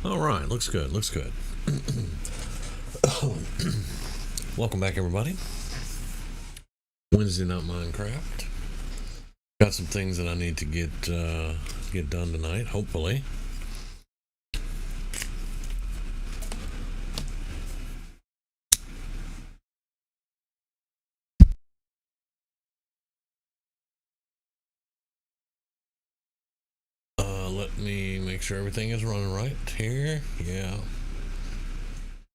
All right, looks good. Looks good. Welcome back, everybody. Wednesday Night Minecraft. Got some things that I need to get done tonight. Hopefully. Let me make sure everything is running right here. Yeah.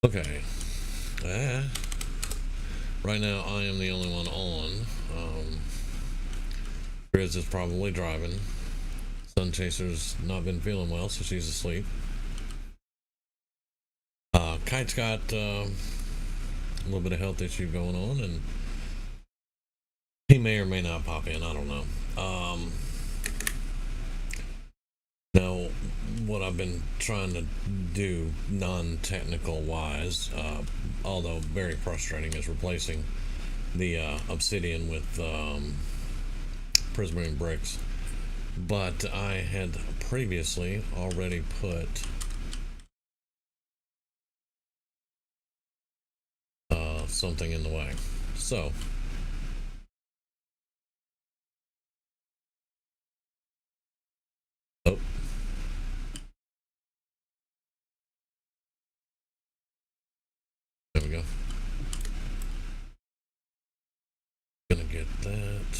Okay. Right now, I am the only one on. Grizz is probably driving. Sun Chaser's not been feeling well, so she's asleep. Kite's got a little bit of health issue going on, and he may or may not pop in. I don't know. Now, what I've been trying to do, non-technical wise, although very frustrating, is replacing the obsidian with prismarine bricks. But I had previously already put something in the way. So, oh, there we go. Gonna get that.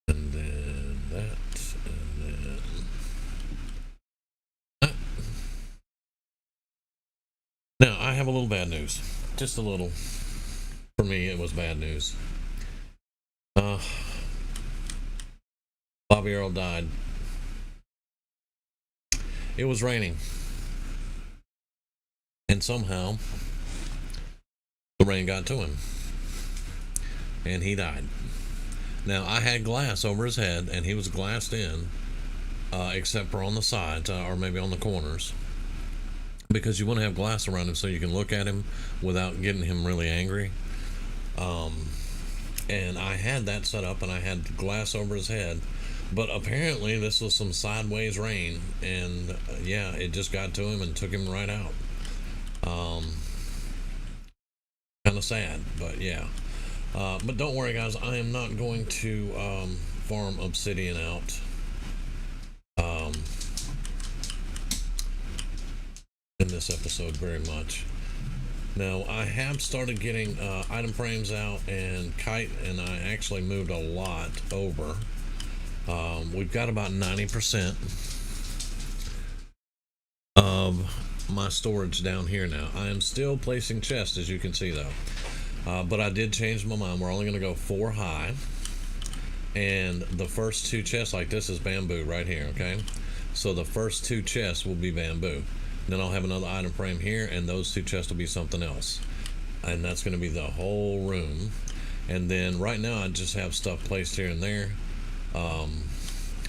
And then that. And then that. Now, I have a little bad news. Just a little. For me, it was bad news. Bobby Earl died. It was raining. And somehow, the rain got to him. And he died. Now, I had glass over his head, and he was glassed in, except for on the sides, or maybe on the corners. Because you want to have glass around him so you can look at him without getting him really angry. And I had that set up, and I had glass over his head. But apparently, this was some sideways rain, and yeah, it just got to him and took him right out. Kind of sad, but yeah. But don't worry, guys. I am not going to farm obsidian out. In this episode very much. Now, I have started getting item frames out, and Kite and I actually moved a lot over. We've got about 90% of my storage down here now. I am still placing chests, as you can see, though. But I did change my mind. We're only going to go 4 high. And the first 2 chests, like this, is bamboo right here, okay? So the first 2 chests will be bamboo. Then I'll have another item frame here, and those 2 chests will be something else. And that's going to be the whole room. And then right now I just have stuff placed here and there,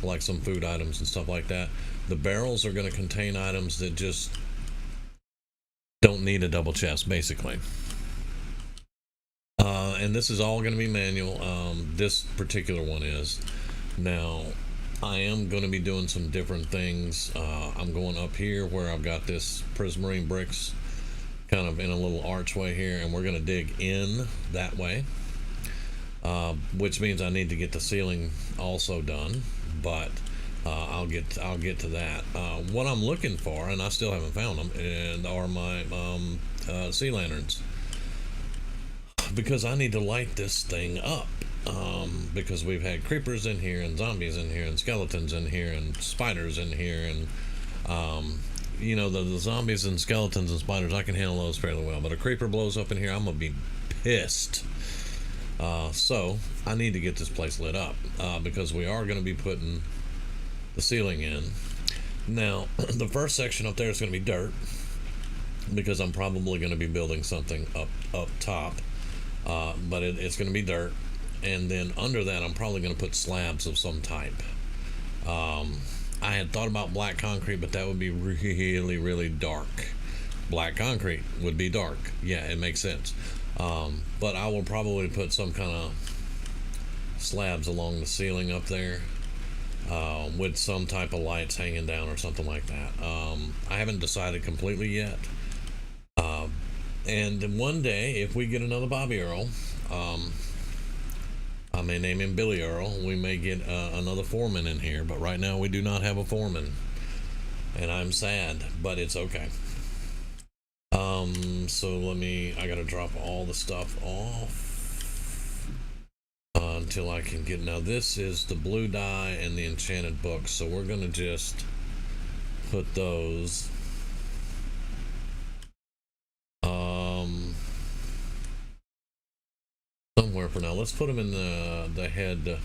like some food items and stuff like that. The barrels are going to contain items that just don't need a double chest, basically. And this is all going to be manual. This particular one is. Now, I am going to be doing some different things. I'm going up here where I've got this prismarine bricks kind of in a little archway here, and we're going to dig in that way, which means I need to get the ceiling also done, but I'll get to that. What I'm looking for, and I still haven't found them, and are my sea lanterns, because I need to light this thing up. Because we've had creepers in here, and zombies in here, and skeletons in here, and spiders in here, and you know, the zombies and skeletons and spiders, I can handle those fairly well, but a creeper blows up in here, I'm gonna be pissed. So I need to get this place lit up, because we are going to be putting the ceiling in. Now, the first section up there is going to be dirt, because I'm probably going to be building something up top, but it's going to be dirt. And then under that, I'm probably going to put slabs of some type. I had thought about black concrete, but that would be really, really dark. Black concrete would be dark. Yeah, it makes sense. But I will probably put some kind of slabs along the ceiling up there. with some type of lights hanging down or something like that. I haven't decided completely yet. And then one day, if we get another Bobby Earl, I may name him Billy Earl. We may get another foreman in here, but right now we do not have a foreman, and I'm sad, but it's okay. So I gotta drop all the stuff off until I can get. Now this is the blue dye and the enchanted books, so we're gonna just put those. Somewhere for now. Let's put them in the head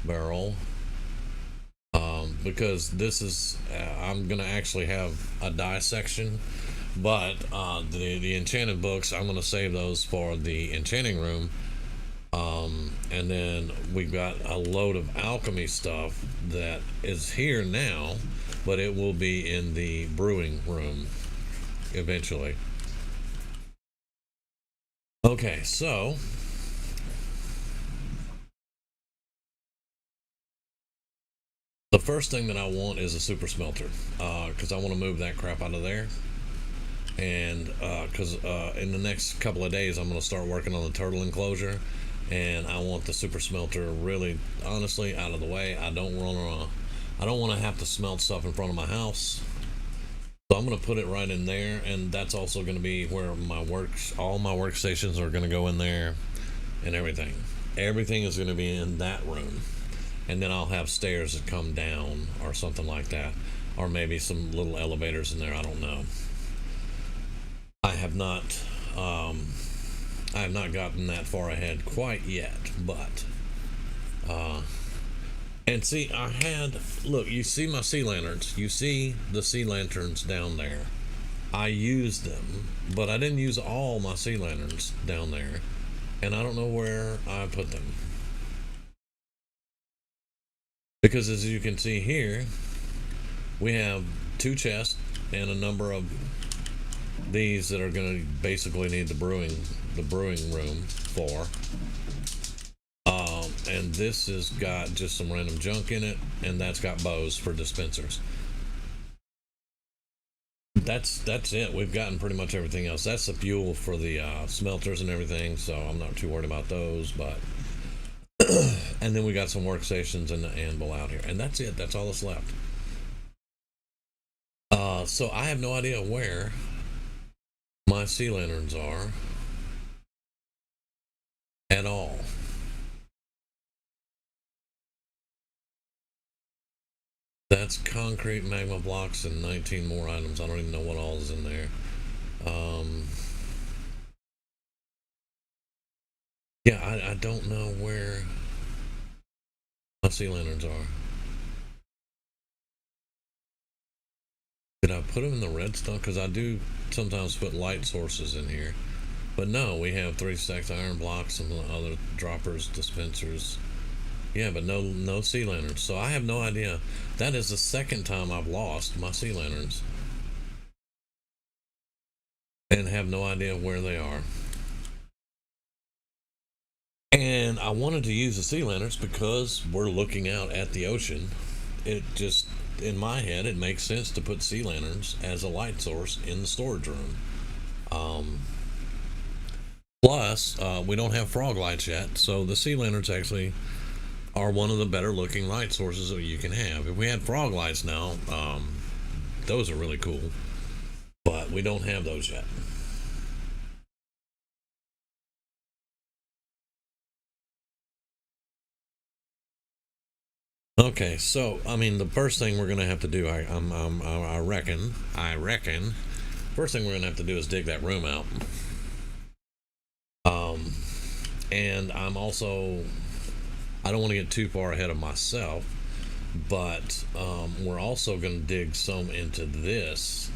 barrel. Because this is I'm gonna actually have a dye section, but the enchanted books, I'm gonna save those for the enchanting room. And then we've got a load of alchemy stuff that is here now, but it will be in the brewing room eventually. Okay, so the first thing that I want is a super smelter, because I want to move that crap out of there. And because in the next couple of days, I'm going to start working on the turtle enclosure, and I want the super smelter really, honestly, out of the way. I don't want to have to smelt stuff in front of my house. So I'm going to put it right in there, and that's also going to be where all my workstations are going to go in there, and everything. Everything is going to be in that room. And then I'll have stairs that come down or something like that, or maybe some little elevators in there. I don't know. I have not gotten that far ahead quite yet, but and see, look, you see my sea lanterns. You see the sea lanterns down there. I used them, but I didn't use all my sea lanterns down there, and I don't know where I put them. Because as you can see here, we have 2 chests and a number of these that are going to basically need the brewing room for. And this has got just some random junk in it, and that's got bows for dispensers. That's it. We've gotten pretty much everything else. That's the fuel for the smelters and everything, so I'm not too worried about those, but and then we got some workstations and the anvil out here, and that's it. That's all that's left. So I have no idea where my sea lanterns are at all. That's concrete, magma blocks, and 19 more items. I don't even know what all is in there. Yeah, I don't know where my sea lanterns are. Did I put them in the redstone? Because I do sometimes put light sources in here. But no, we have 3 stacks of iron blocks, some other droppers, dispensers. Yeah, but no sea lanterns. So I have no idea. That is the second time I've lost my sea lanterns, and have no idea where they are. And I wanted to use the sea lanterns because we're looking out at the ocean. It just, in my head, it makes sense to put sea lanterns as a light source in the storage room. Plus, we don't have frog lights yet, so the sea lanterns actually are one of the better looking light sources that you can have. If we had frog lights now, those are really cool, but we don't have those yet. Okay, so I mean, the first thing we're gonna have to do, I reckon, first thing we're gonna have to do is dig that room out. And I don't want to get too far ahead of myself, but we're also going to dig some into this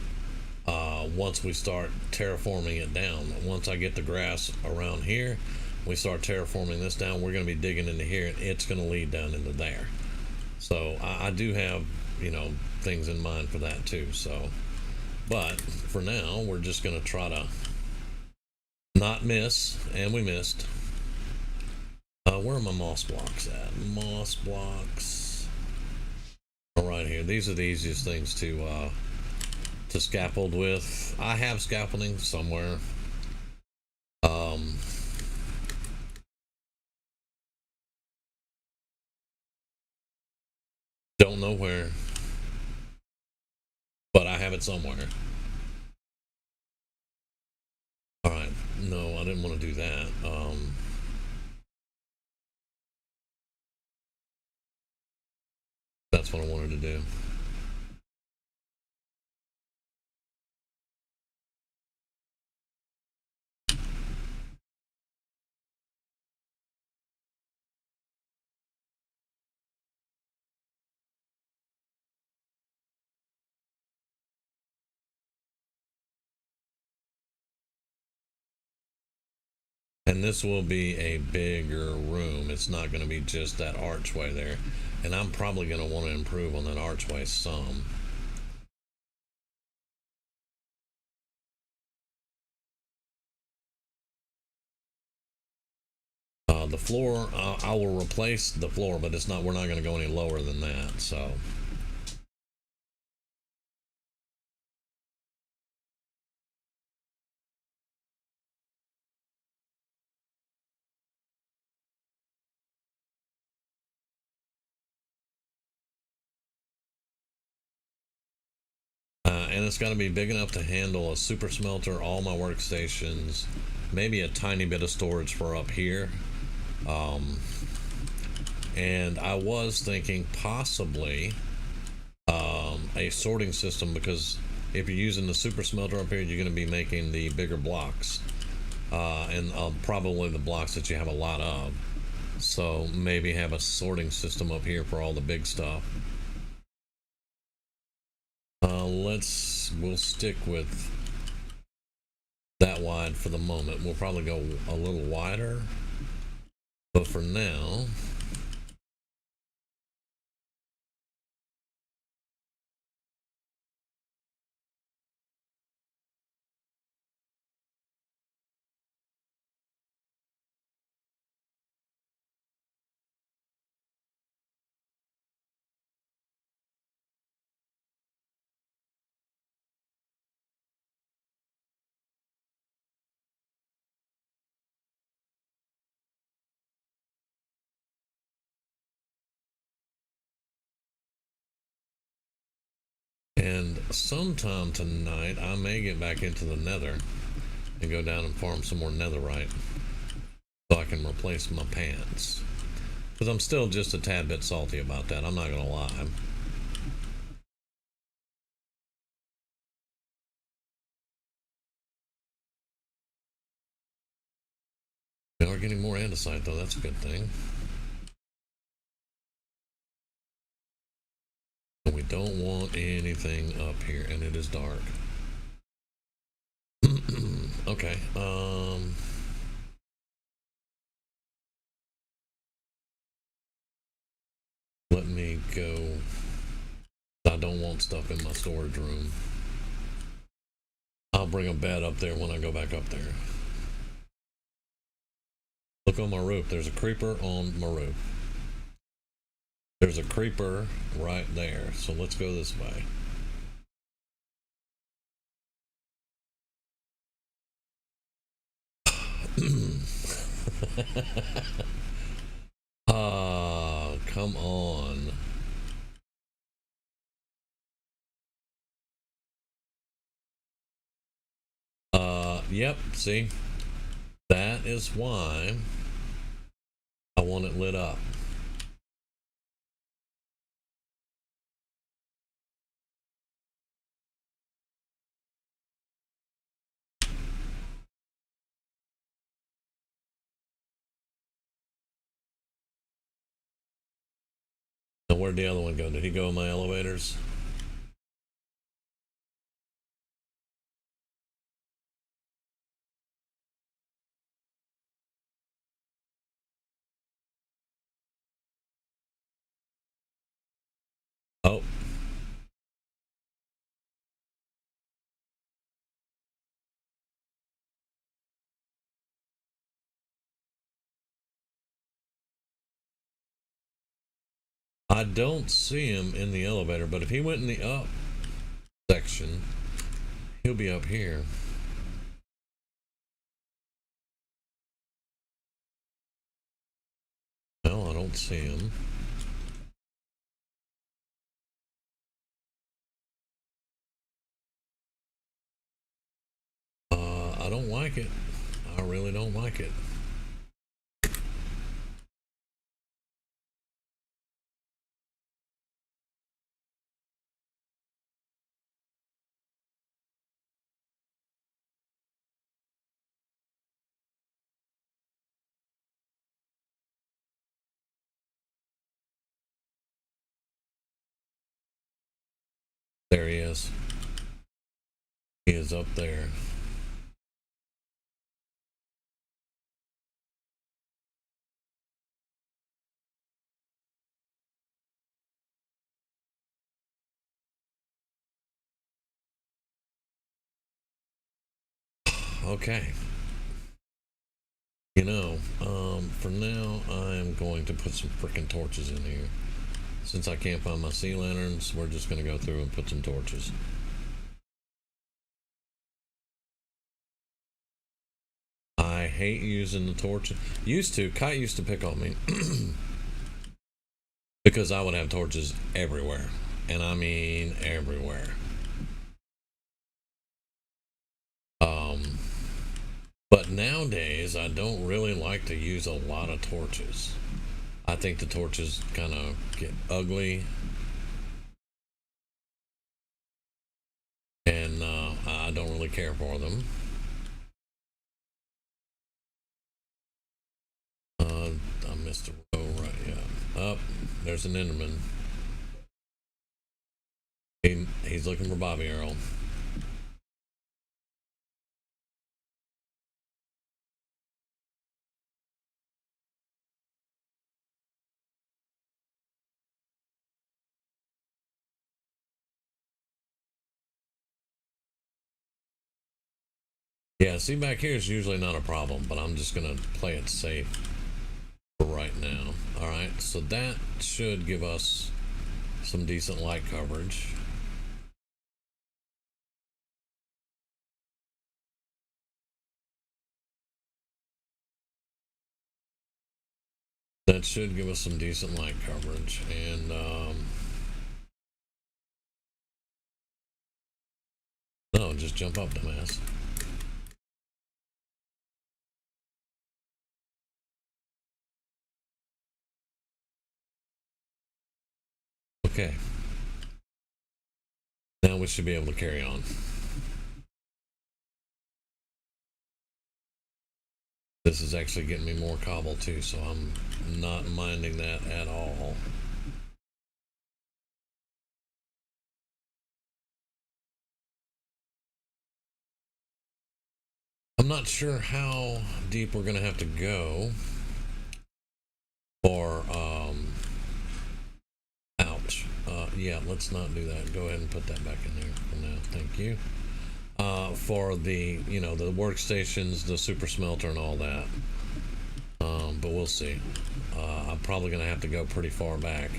once we start terraforming it down. Once I get the grass around here, we start terraforming this down, we're going to be digging into here, and it's going to lead down into there. So I do have, things in mind for that too. So, but for now, we're just going to try to not miss, and we missed. Where are my moss blocks at? Moss blocks. these are the easiest things to scaffold with. I have scaffolding somewhere. Um, don't know where, but I have it somewhere. All right. No, I didn't want to do that. That's what I wanted to do. And this will be a bigger room. It's not going to be just that archway there. And I'm probably going to want to improve on that archway some. The floor, I will replace the floor, but it's not. We're not going to go any lower than that. So, and it's got to be big enough to handle a super smelter, all my workstations, maybe a tiny bit of storage for up here. Um, and I was thinking possibly a sorting system, because if you're using the super smelter up here, you're going to be making the bigger blocks, and probably the blocks that you have a lot of. So maybe have a sorting system up here for all the big stuff. We'll stick with that wide for the moment. We'll probably go a little wider, but for now, and sometime tonight I may get back into the nether and go down and farm some more netherite so I can replace my pants. Because I'm still just a tad bit salty about that, I'm not gonna lie. We are getting more andesite though, that's a good thing. And we don't want anything up here, and it is dark. Okay, let me go. I don't want stuff in my storage room. I'll bring a bed up there when I go back up there. Look on my roof. There's a creeper on my roof. There's a creeper right there. So let's go this way. Ah, come on. Yep, see? That is why I want it lit up. Now, where'd the other one go? Did he go in my elevators? Oh. I don't see him in the elevator, but if he went in the up section, he'll be up here. No, I don't see him. I don't like it. I really don't like it. There he is. He is up there. Okay. You know, for now, I am going to put some freaking torches in here. Since I can't find my sea lanterns, we're just going to go through and put some torches. I hate using the torches. Kite used to pick on me because I would have torches everywhere. And I mean everywhere. But nowadays, I don't really like to use a lot of torches. I think the torches kind of get ugly. And I don't really care for them. I missed a row right, yeah. Up, there's an Enderman. He's looking for Bobby Earl. Yeah, see, back here is usually not a problem, but I'm just going to play it safe for right now. Alright, so that should give us some decent light coverage. That should give us some decent light coverage, and no, just jump up, dumbass. Okay. Now we should be able to carry on. This is actually getting me more cobble too, so I'm not minding that at all. I'm not sure how deep we're gonna have to go for ouch. Yeah, let's not do that. Go ahead and put that back in there for now. Thank you. For the, you know, the workstations, the super smelter and all that. But we'll see. I'm probably gonna have to go pretty far back.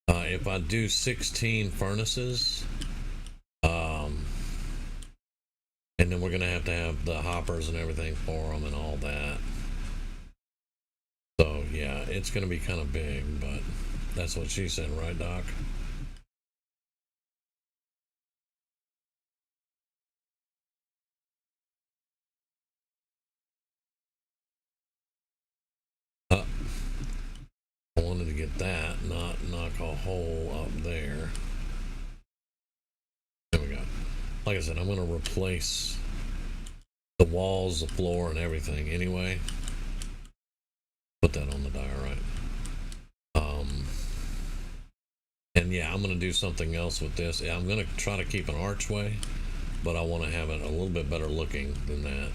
If I do 16 furnaces, and then we're gonna have to have the hoppers and everything for them and all that. So yeah, it's gonna be kind of big, but that's what she said, right, Doc? I wanted to get that, not knock a hole up there. There we go. Like I said, I'm gonna replace the walls, the floor, and everything anyway. Put that on the diorite. And yeah, I'm gonna do something else with this. Yeah, I'm gonna try to keep an archway, but I want to have it a little bit better looking than that.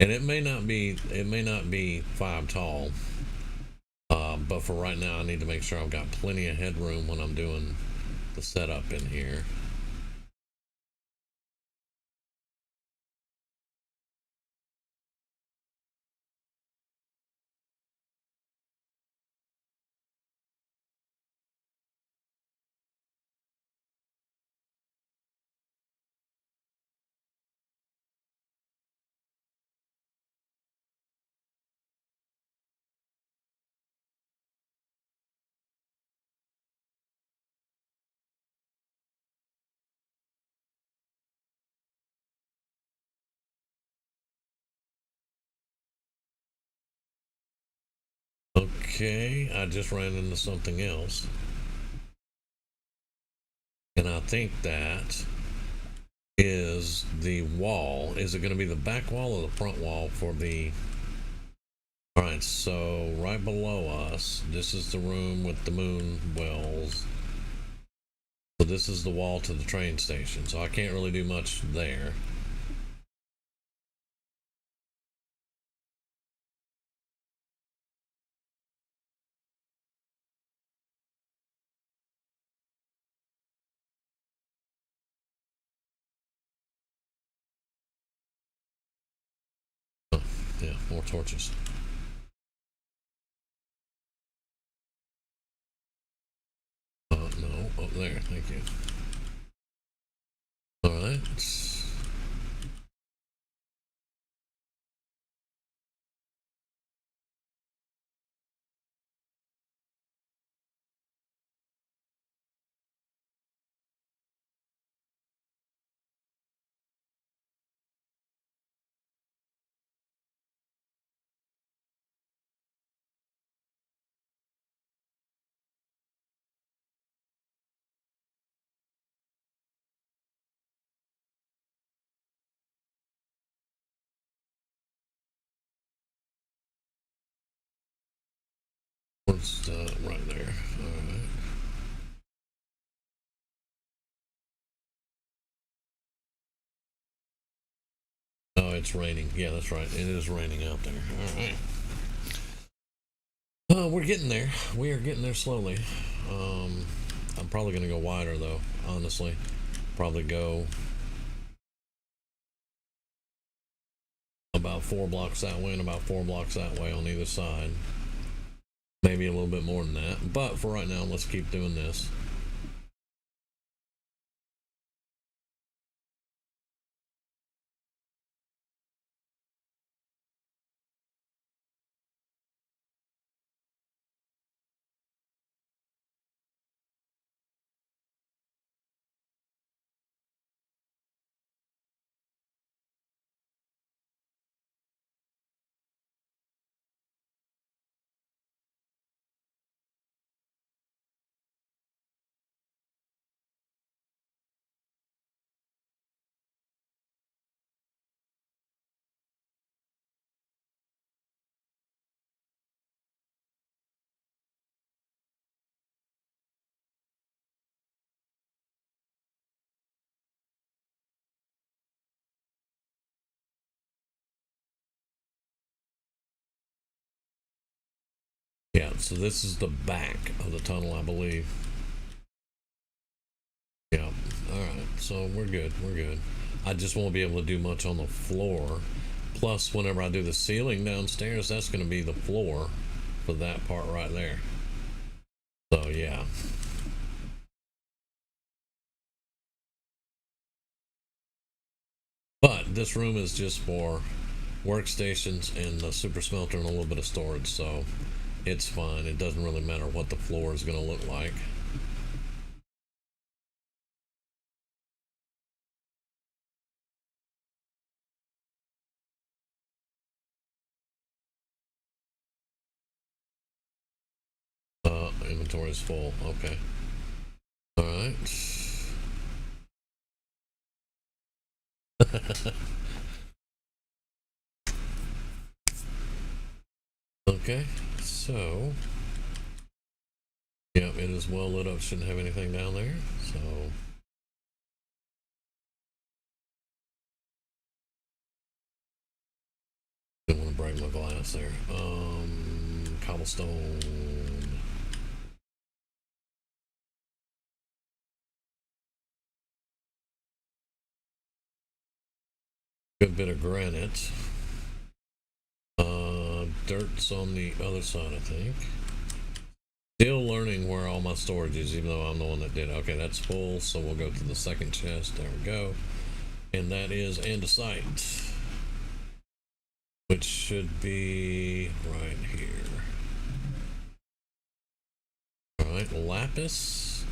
And it may not be 5 tall, but for right now I need to make sure I've got plenty of headroom when I'm doing the setup in here. Okay, I just ran into something else. And I think that is the wall. Is it going to be the back wall or the front wall for the... Alright, so right below us, this is the room with the moon wells. So this is the wall to the train station, so I can't really do much there. Oh, yeah, more torches. No, up there, thank you. Alright. What's right there? Alright. Oh, it's raining. Yeah, that's right. It is raining out there. Alright. We're getting there. We are getting there slowly. I'm probably going to go wider, though, honestly. Probably go about 4 blocks that way and about 4 blocks that way on either side. Maybe a little bit more than that. But for right now, let's keep doing this. Yeah, so this is the back of the tunnel, I believe. Yeah, alright, so we're good, we're good. I just won't be able to do much on the floor. Plus, whenever I do the ceiling downstairs, that's going to be the floor for that part right there. So, yeah. But this room is just for workstations and the super smelter and a little bit of storage, so it's fine. It doesn't really matter what the floor is going to look like. Inventory is full. Okay. All right. Okay, so yeah, it is well lit up. Shouldn't have anything down there. So don't want to break my glass there. Cobblestone. Good bit of granite. Dirt's on the other side, I think. Still learning where all my storage is, even though I'm the one that did it. Okay, that's full, so we'll go to the second chest. There we go. And that is andesite, which should be right here. Alright, lapis.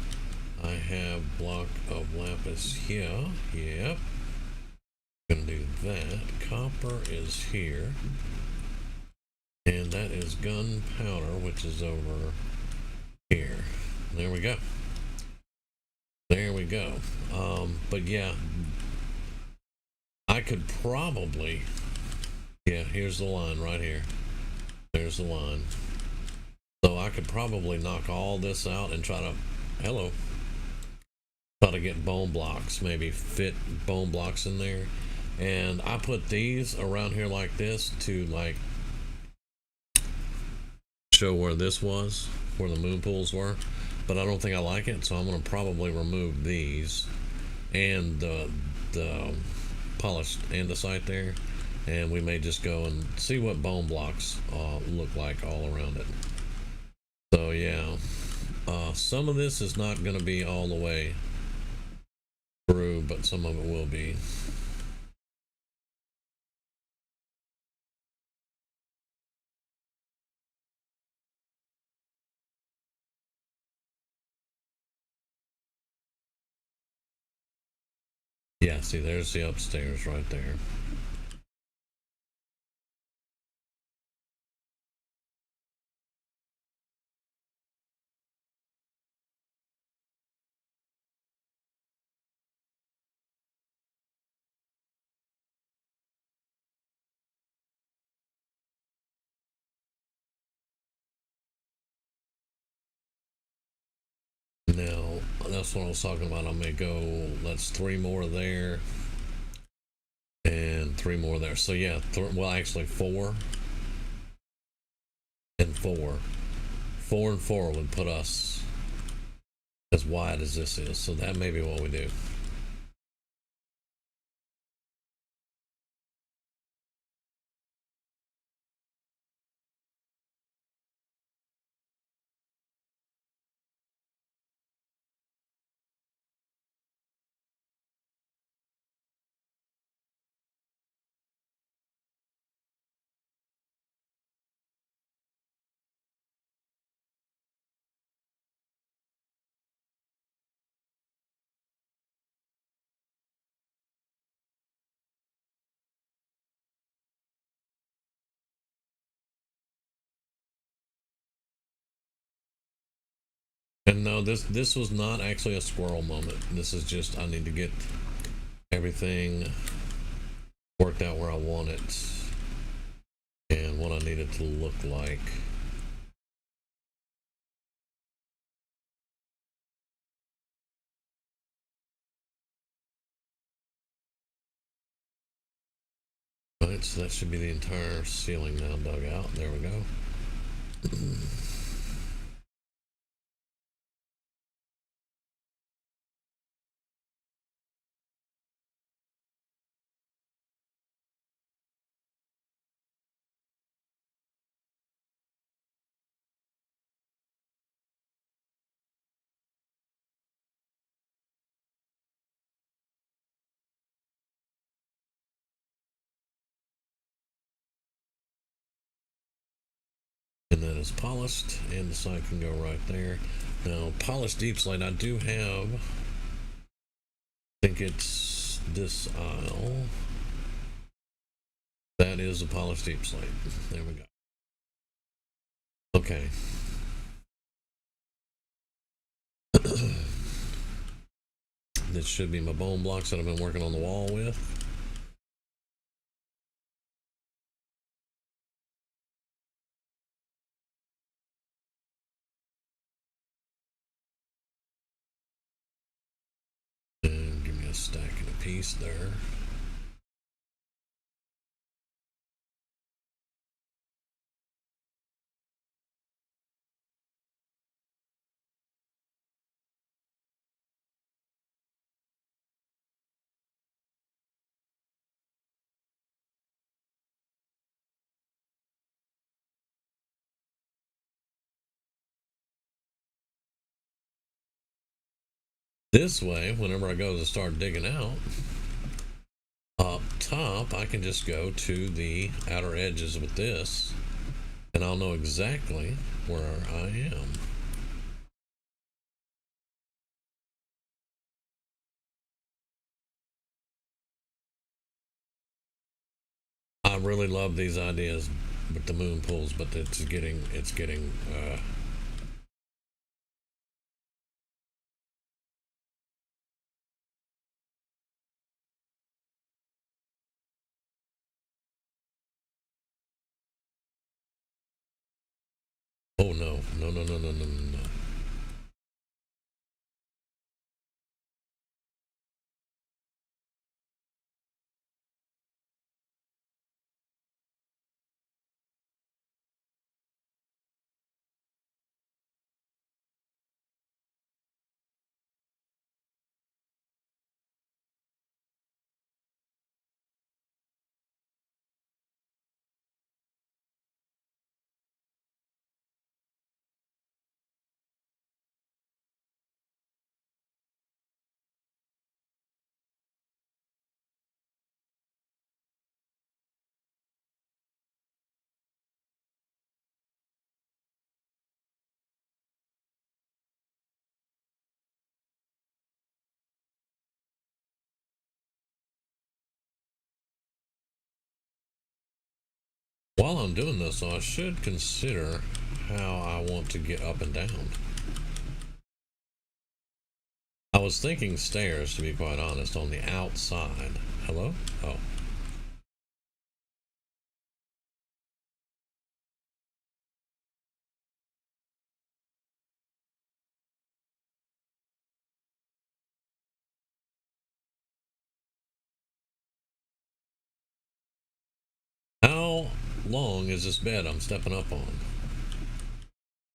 I have block of lapis here. Yep. Gonna do that. Copper is here. And that is gunpowder, which is over here. There we go. There we go. But yeah, I could probably, yeah, here's the line right here. There's the line. So I could probably knock all this out and try to get bone blocks, maybe fit bone blocks in there. And I put these around here like this to like show where this was, where the moon pools were, but I don't think I like it, so I'm going to probably remove these and the polished andesite there, and we may just go and see what bone blocks look like all around it. So yeah, some of this is not going to be all the way through, but some of it will be. Yeah, see, there's the upstairs right there. Now, that's what I was talking about. I may go, that's 3 more there and 3 more there. So yeah, well, actually 4 and 4. 4 and 4 would put us as wide as this is. So that may be what we do. And no, this was not actually a squirrel moment. This is just I need to get everything worked out where I want it and what I need it to look like. Alright, so that should be the entire ceiling now dug out. There we go. And that is polished, and the side can go right there. Now, polished deep slate, I do have, I think it's this aisle. That is a polished deep slate. There we go. Okay. This should be my bone blocks that I've been working on the wall with. And give me a stack and a piece there. This way, whenever I go to start digging out, up top, I can just go to the outer edges with this, and I'll know exactly where I am. I really love these ideas with the moon pools, but it's getting oh no, no, no, no, no, no, no. While I'm doing this, I should consider how I want to get up and down. I was thinking stairs, to be quite honest, on the outside. Hello? Oh. How long is this bed I'm stepping up on?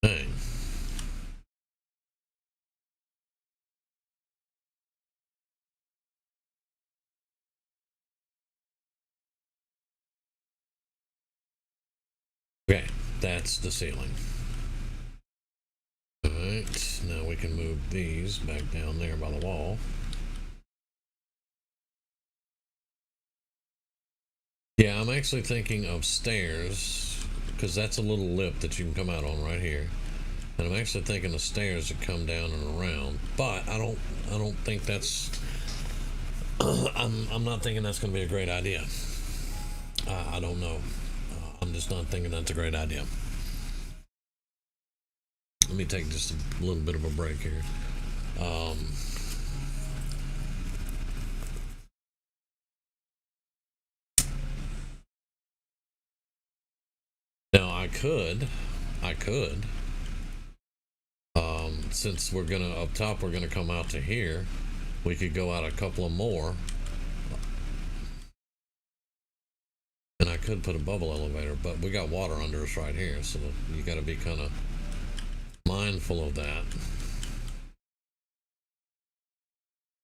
Dang. Okay, that's the ceiling. Alright, now we can move these back down there by the wall. Yeah, I'm actually thinking of stairs, because that's a little lip that you can come out on right here. And I'm actually thinking of stairs that come down and around, but I don't think that's I'm not thinking that's going to be a great idea. I don't know. I'm just not thinking that's a great idea. Let me take just a little bit of a break here. Now I could, since we're gonna up top, we're gonna come out to here. We could go out a couple of more, and I could put a bubble elevator, but we got water under us right here, so you got to be kind of mindful of that.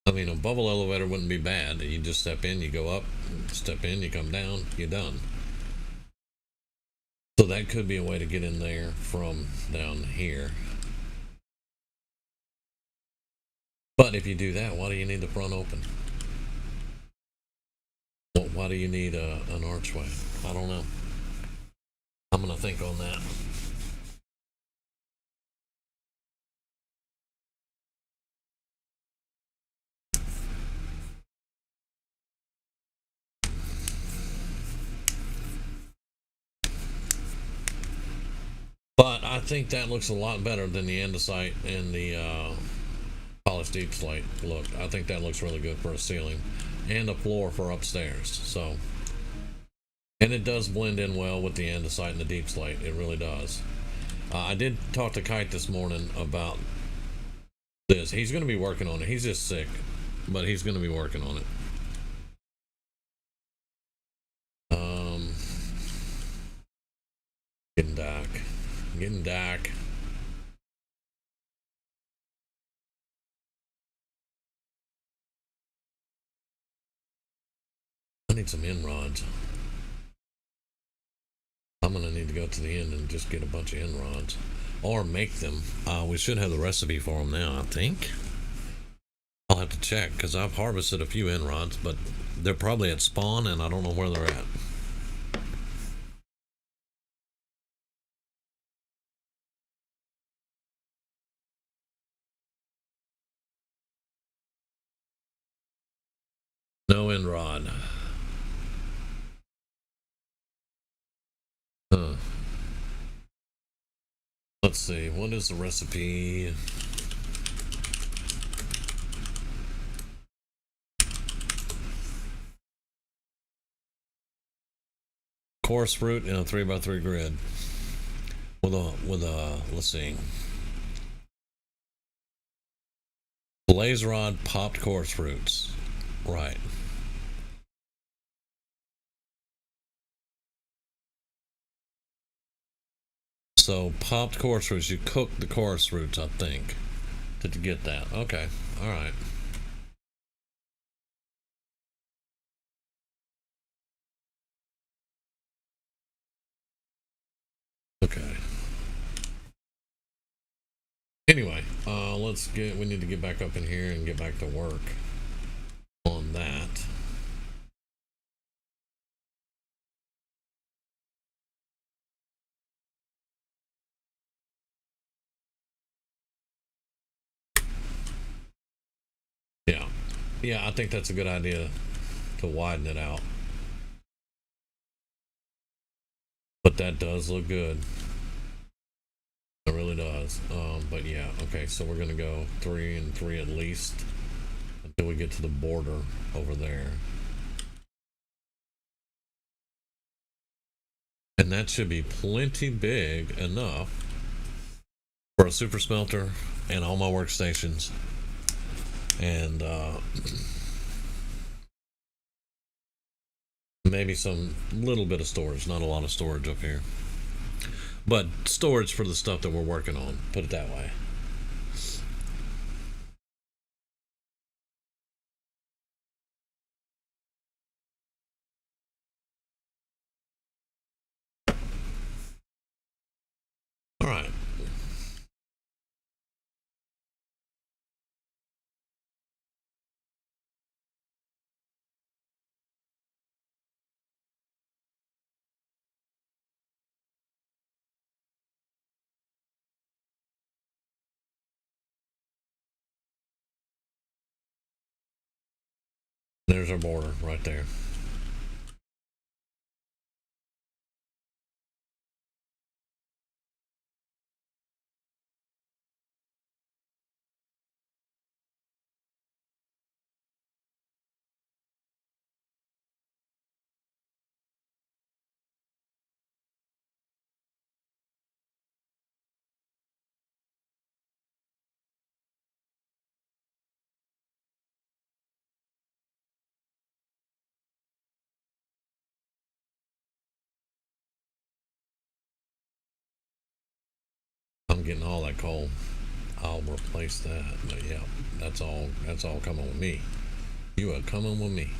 I mean, a bubble elevator wouldn't be bad. You just step in, you go up, step in, you come down, you're done. So that could be a way to get in there from down here. But if you do that, why do you need the front open? Well, why do you need an archway? I don't know. I'm going to think on that. But I think that looks a lot better than the andesite and the polished deep slate look. I think that looks really good for a ceiling and a floor for upstairs. So, and it does blend in well with the andesite and the deep slate. It really does. I did talk to Kite this morning about this. He's going to be working on it. He's just sick, but he's going to be working on it. Getting dark. Getting dark. I need some end rods. I'm gonna need to go to the end and just get a bunch of end rods, or make them. We should have the recipe for them now, I think. I'll have to check because I've harvested a few end rods, but they're probably at spawn and I don't know where they're at. No end rod. Huh. Let's see. What is the recipe? Coarse fruit in a 3x3 grid with a let's see, blaze rod popped coarse fruits. Right. So popped coarse fruits. You cook the coarse fruits, I think, to get that. Okay. All right. Okay. Anyway, we need to get back up in here and get back to work on that. Yeah. Yeah, I think that's a good idea to widen it out. But that does look good. It really does. But yeah, okay, so we're gonna go 3 and 3 at least until we get to the border over there. And that should be plenty big enough for a super smelter and all my workstations. And maybe some little bit of storage, not a lot of storage up here. But storage for the stuff that we're working on, put it that way. All right. There's our border right there. I'm getting all that coal. I'll replace that. But yeah, that's all coming with me. You are coming with me.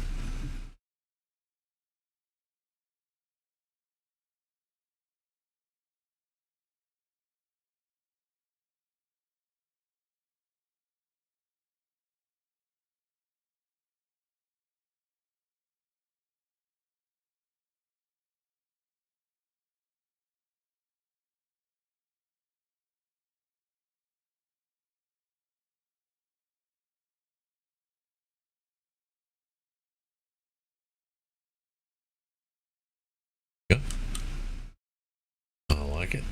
Yeah, I like it.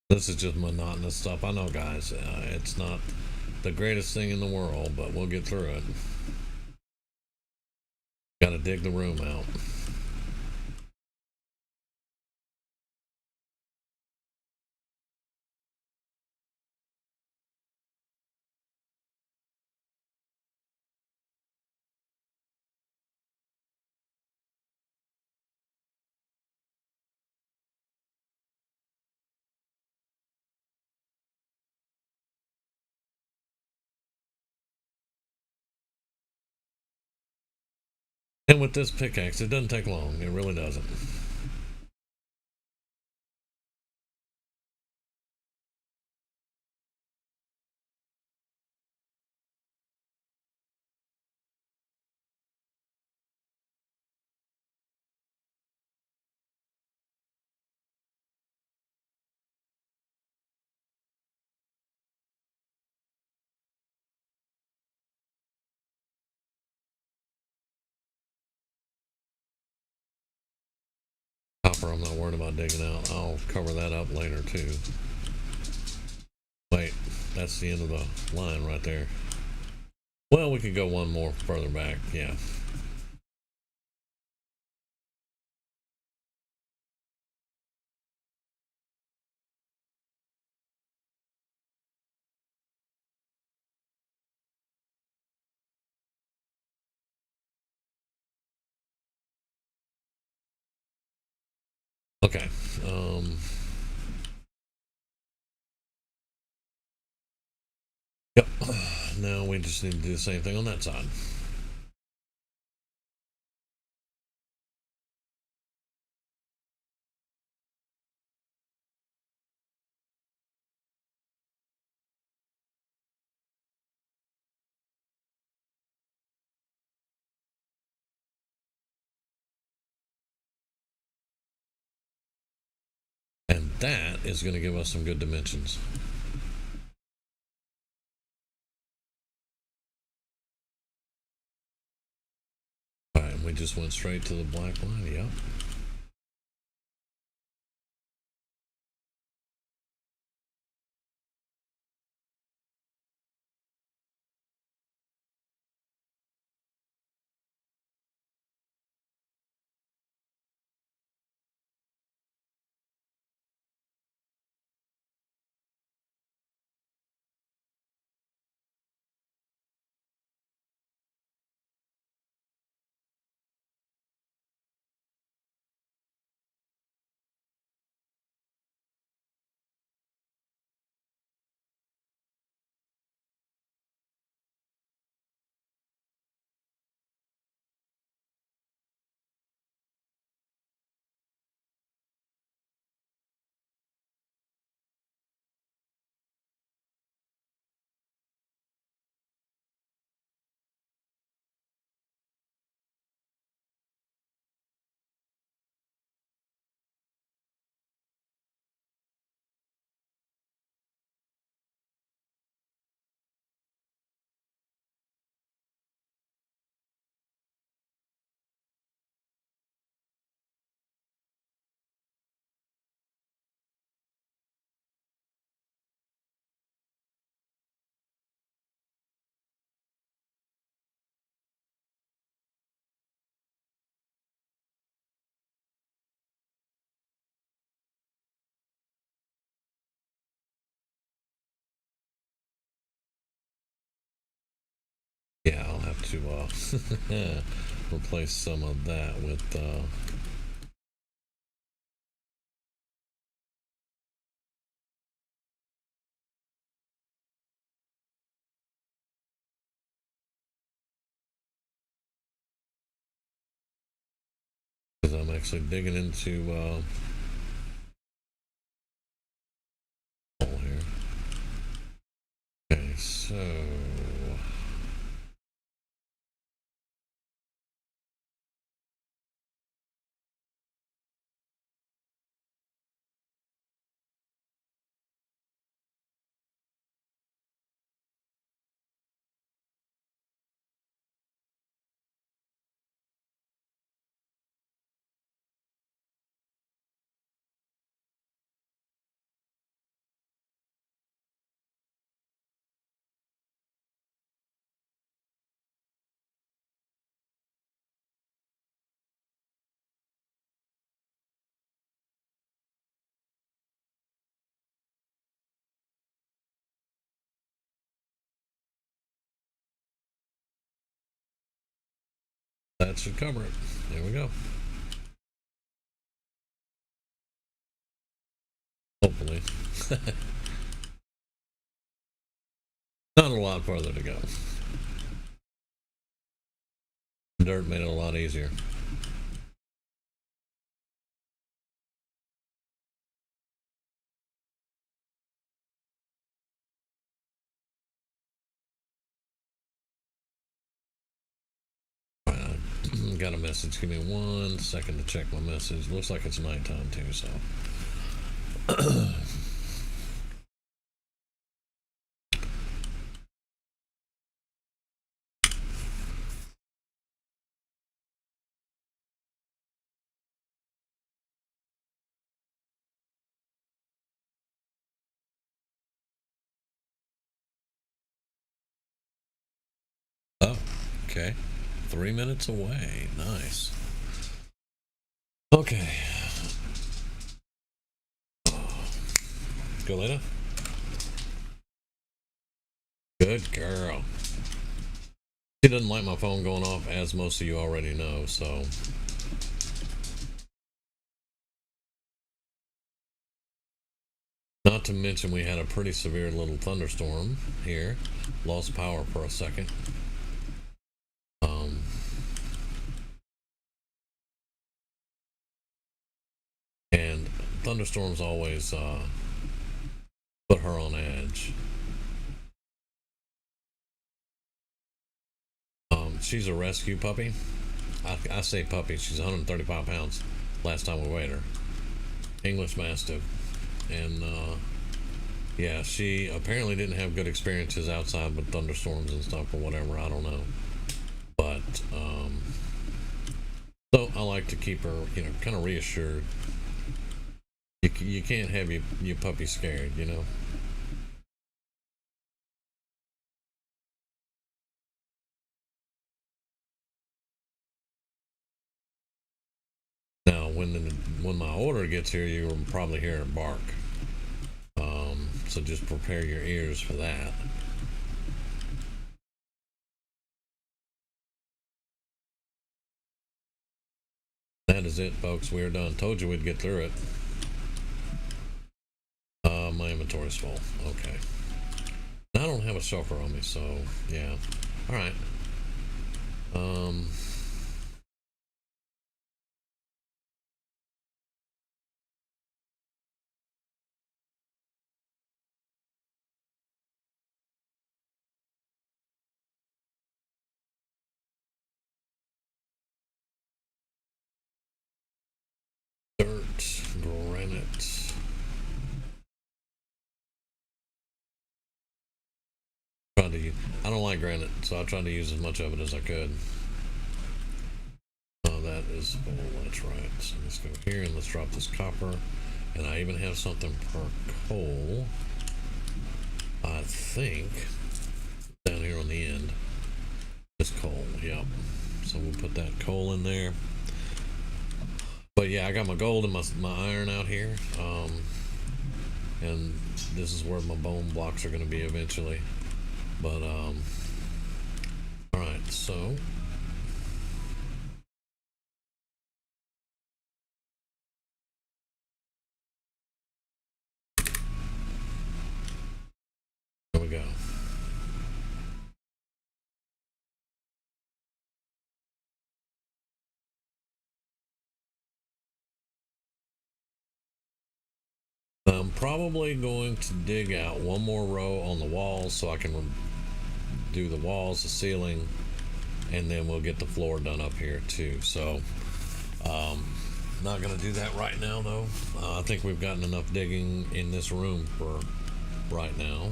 This is just monotonous stuff. I know, guys. It's not the greatest thing in the world, but we'll get through it. Got to dig the room out. And with this pickaxe, it doesn't take long. It really doesn't. Copper, I'm not worried about digging out. I'll cover that up later, too. Wait, that's the end of the line right there. Well, we could go one more further back, yeah. Okay. Yep. Now we just need to do the same thing on that side. And that is going to give us some good dimensions. Alright, we just went straight to the black line, yep. Yeah, I'll have to replace some of that with because I'm actually digging into hole here. Okay, so That should cover it. There we go. Hopefully. Not a lot further to go. Dirt made it a lot easier. Got a message. Give me 1 second to check my message. Looks like it's nighttime too, so. Oh, okay. 3 minutes away. Nice. Okay. Go later. Good girl. She doesn't like my phone going off, as most of you already know, so. Not to mention we had a pretty severe little thunderstorm here. Lost power for a second. And thunderstorms always put her on edge. She's a rescue puppy. I say puppy. She's 135 pounds. Last time we weighed her. English Mastiff. And yeah, she apparently didn't have good experiences outside with thunderstorms and stuff or whatever. I don't know. But so I like to keep her, kind of reassured. You can't have your puppy scared, Now, when my order gets here, you'll probably hear her bark. So just prepare your ears for that. That is it, folks. We're done. Told you we'd get through it. My inventory's full. Okay. I don't have a chauffeur on me, so yeah. All right. Dirt, granite. I don't like granite, so I tried to use as much of it as I could. Oh, that is full. That's right. So let's go here and let's drop this copper. And I even have something for coal. I think down here on the end. This coal, yep. So we'll put that coal in there. But yeah, I got my gold and my iron out here. And this is where my bone blocks are going to be eventually. But alright, so there we go. I'm probably going to dig out one more row on the walls so I can do the walls, the ceiling, and then we'll get the floor done up here too. So not gonna do that right now though. I think we've gotten enough digging in this room for right now.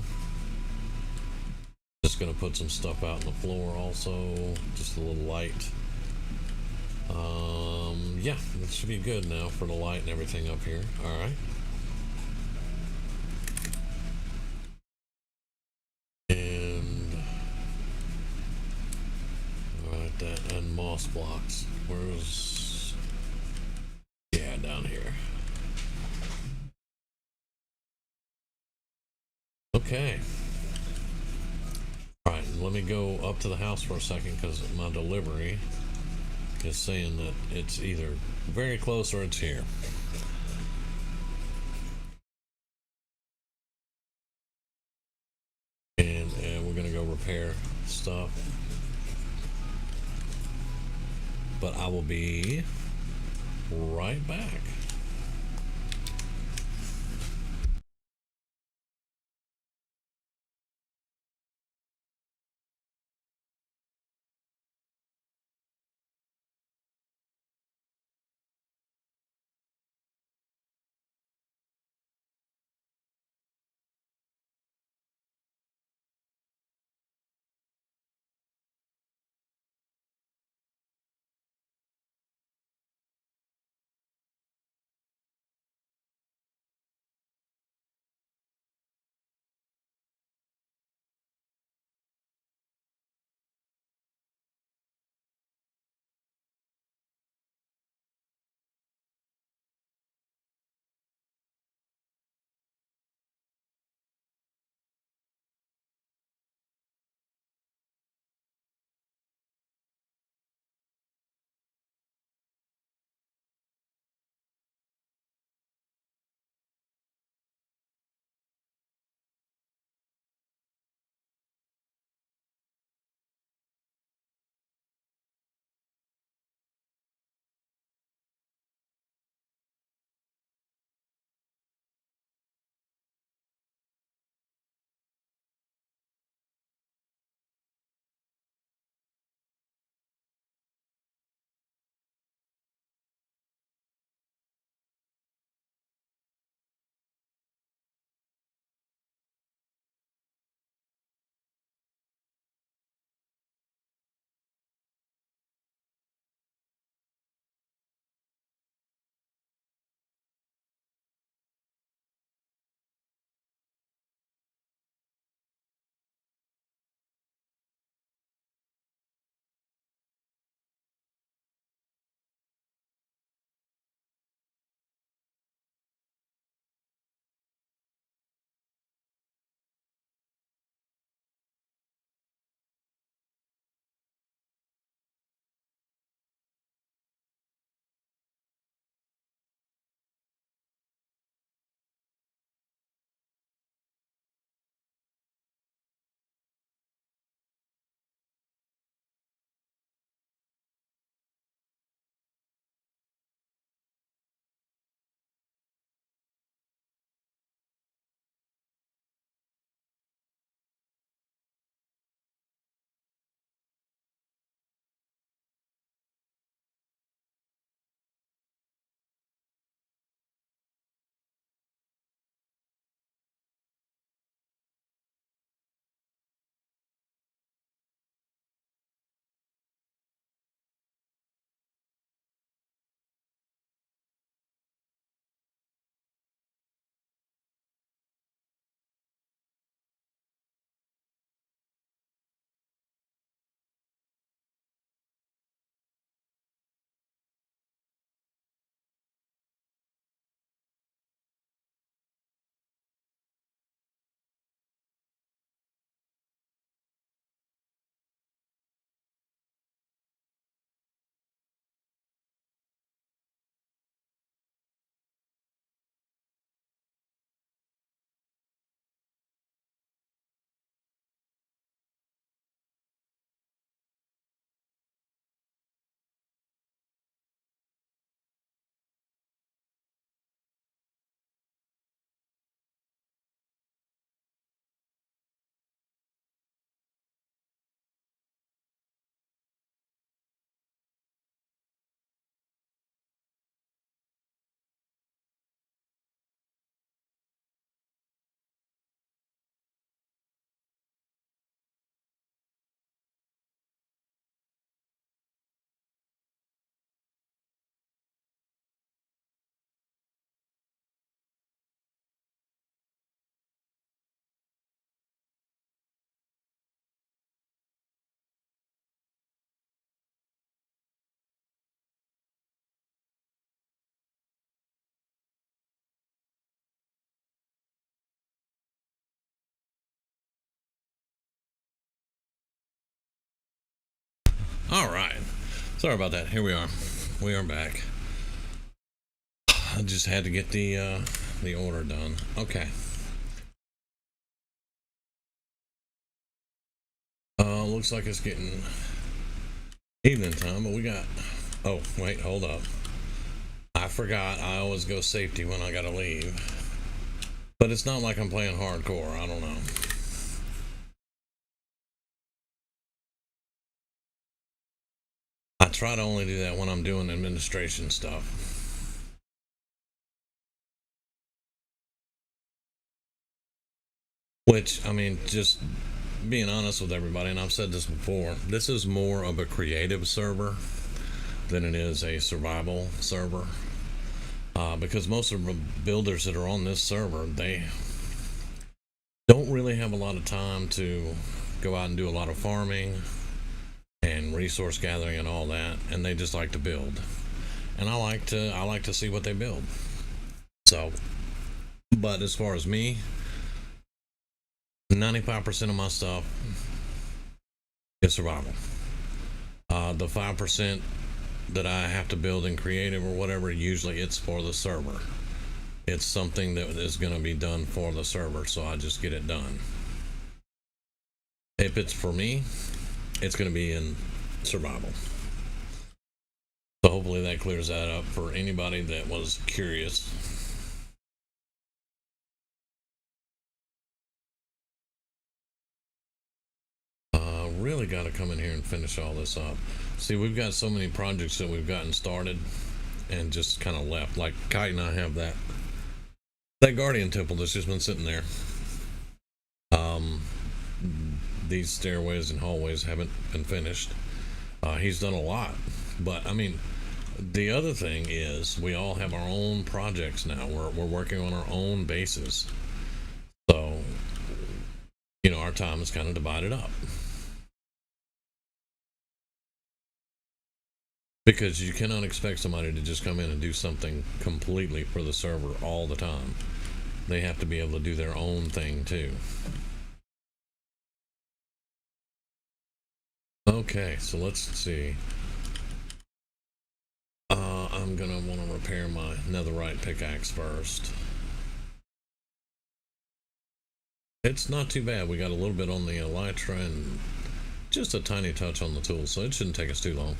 Just gonna put some stuff out on the floor also, just a little light. Yeah, that should be good now for the light and everything up here. All right. That and moss blocks. Where's, yeah, down here. Okay. All right, let me go up to the house for a second because my delivery is saying that it's either very close or it's here. And we're gonna go repair stuff. But I will be right back. All right. Sorry about that. Here we are. We are back. I just had to get the order done. Okay. Looks like it's getting evening time, but we got. Oh, wait, hold up. I forgot. I always go safety when I gotta leave. But it's not like I'm playing hardcore. I don't know. I try to only do that when I'm doing administration stuff. Which, I mean, just being honest with everybody, and I've said this before, this is more of a creative server than it is a survival server. Because most of the builders that are on this server, they don't really have a lot of time to go out and do a lot of farming and resource gathering and all that, and they just like to build. And I like to see what they build. So, but as far as me, 95% of my stuff is survival. The 5% that I have to build in creative or whatever, usually it's for the server. It's something that is going to be done for the server, so I just get it done. If it's for me, it's going to be in survival. So hopefully that clears that up for anybody that was curious. Really got to come in here and finish all this up. See, we've got so many projects that we've gotten started and just kind of left. Like Kite and I have that Guardian Temple that's just been sitting there. These stairways and hallways haven't been finished. He's done a lot, but I mean, the other thing is we all have our own projects now. We're working on our own bases, so our time is kind of divided up. Because you cannot expect somebody to just come in and do something completely for the server all the time. They have to be able to do their own thing too. Okay, so let's see. I'm gonna want to repair my netherite pickaxe first. It's not too bad. We got a little bit on the elytra and just a tiny touch on the tool, so it shouldn't take us too long.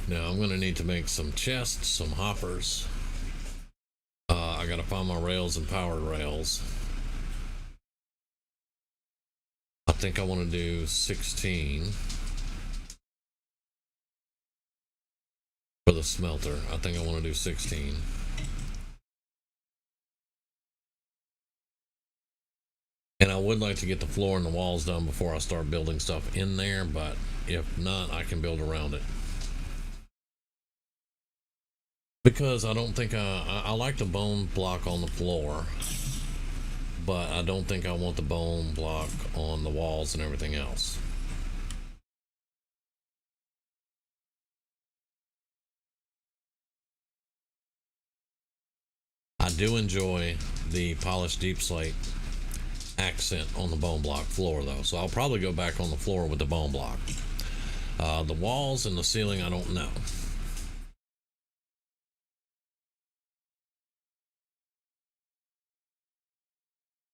Now I'm gonna need to make some chests, some hoppers. I gotta find my rails and powered rails. I think I want to do 16 for the smelter. I think I want to do 16. And I would like to get the floor and the walls done before I start building stuff in there, but if not, I can build around it. Because I don't think I like the bone block on the floor, but I don't think I want the bone block on the walls and everything else. I do enjoy the polished deep slate accent on the bone block floor though, so I'll probably go back on the floor with the bone block. The walls and the ceiling, I don't know.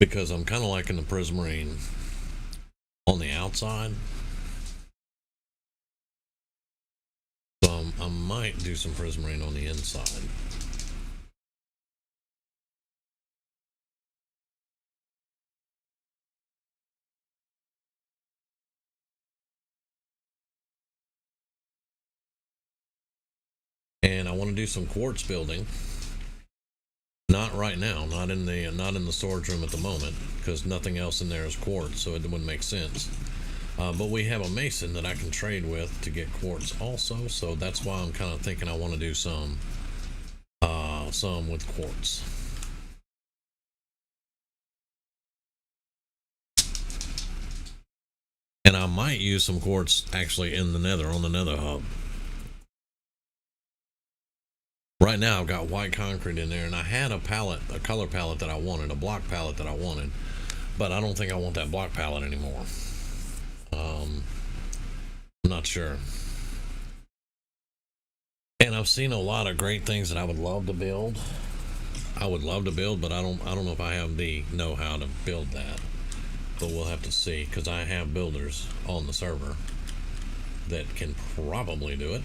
Because I'm kind of liking the prismarine on the outside. So I might do some prismarine on the inside. And I want to do some quartz building. Not right now. Not in the storage room at the moment, because nothing else in there is quartz, so it wouldn't make sense. But we have a mason that I can trade with to get quartz also, so that's why I'm kind of thinking I want to do some with quartz. And I might use some quartz actually in the nether, on the nether hub. Right now I've got white concrete in there, and I had a color palette that I wanted, a block palette that I wanted, but I don't think I want that block palette anymore. I'm not sure. And I've seen a lot of great things that I would love to build. But I don't know if I have the know-how to build that. But we'll have to see, because I have builders on the server that can probably do it.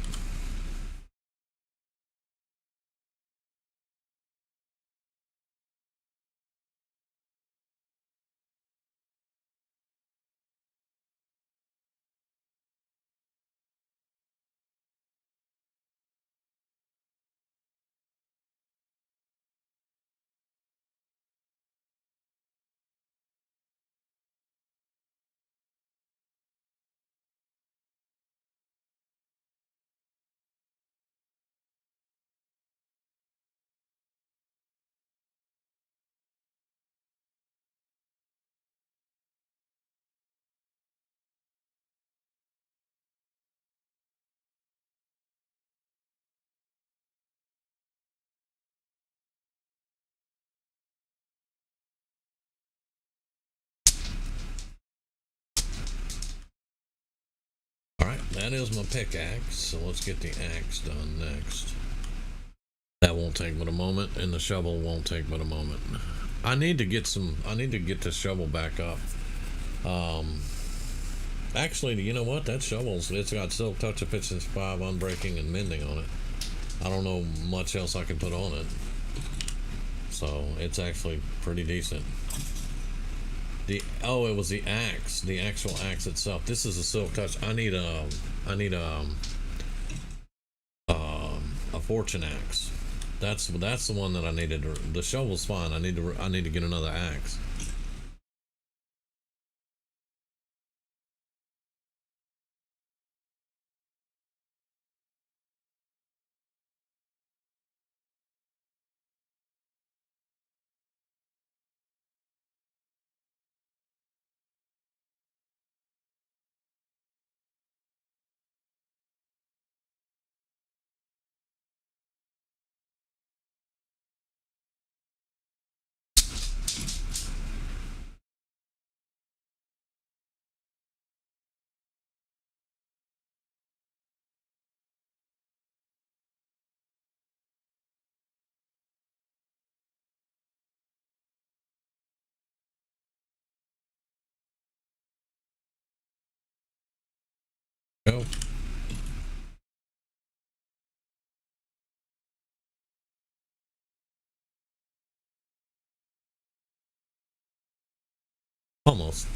Alright, that is my pickaxe, so let's get the axe done next. That won't take but a moment, and the shovel won't take but a moment. I need to get this shovel back up. Actually, you know what? That it's got Silk Touch Efficiency 5, Unbreaking, and Mending on it. I don't know much else I can put on it. So, it's actually pretty decent. It was the axe, the actual axe itself. This is a Silk Touch. I need a fortune axe. That's the one that I needed. The shovel's fine. I need to get another axe. Go. Almost.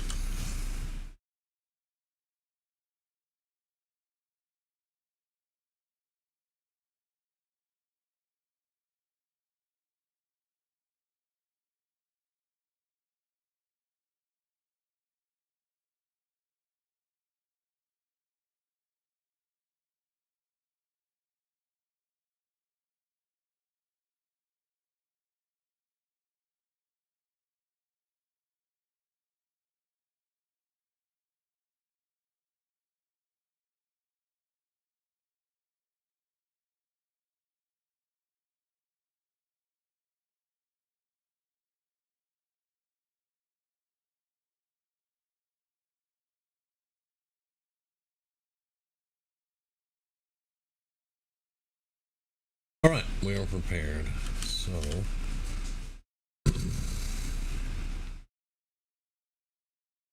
All right, we are prepared. So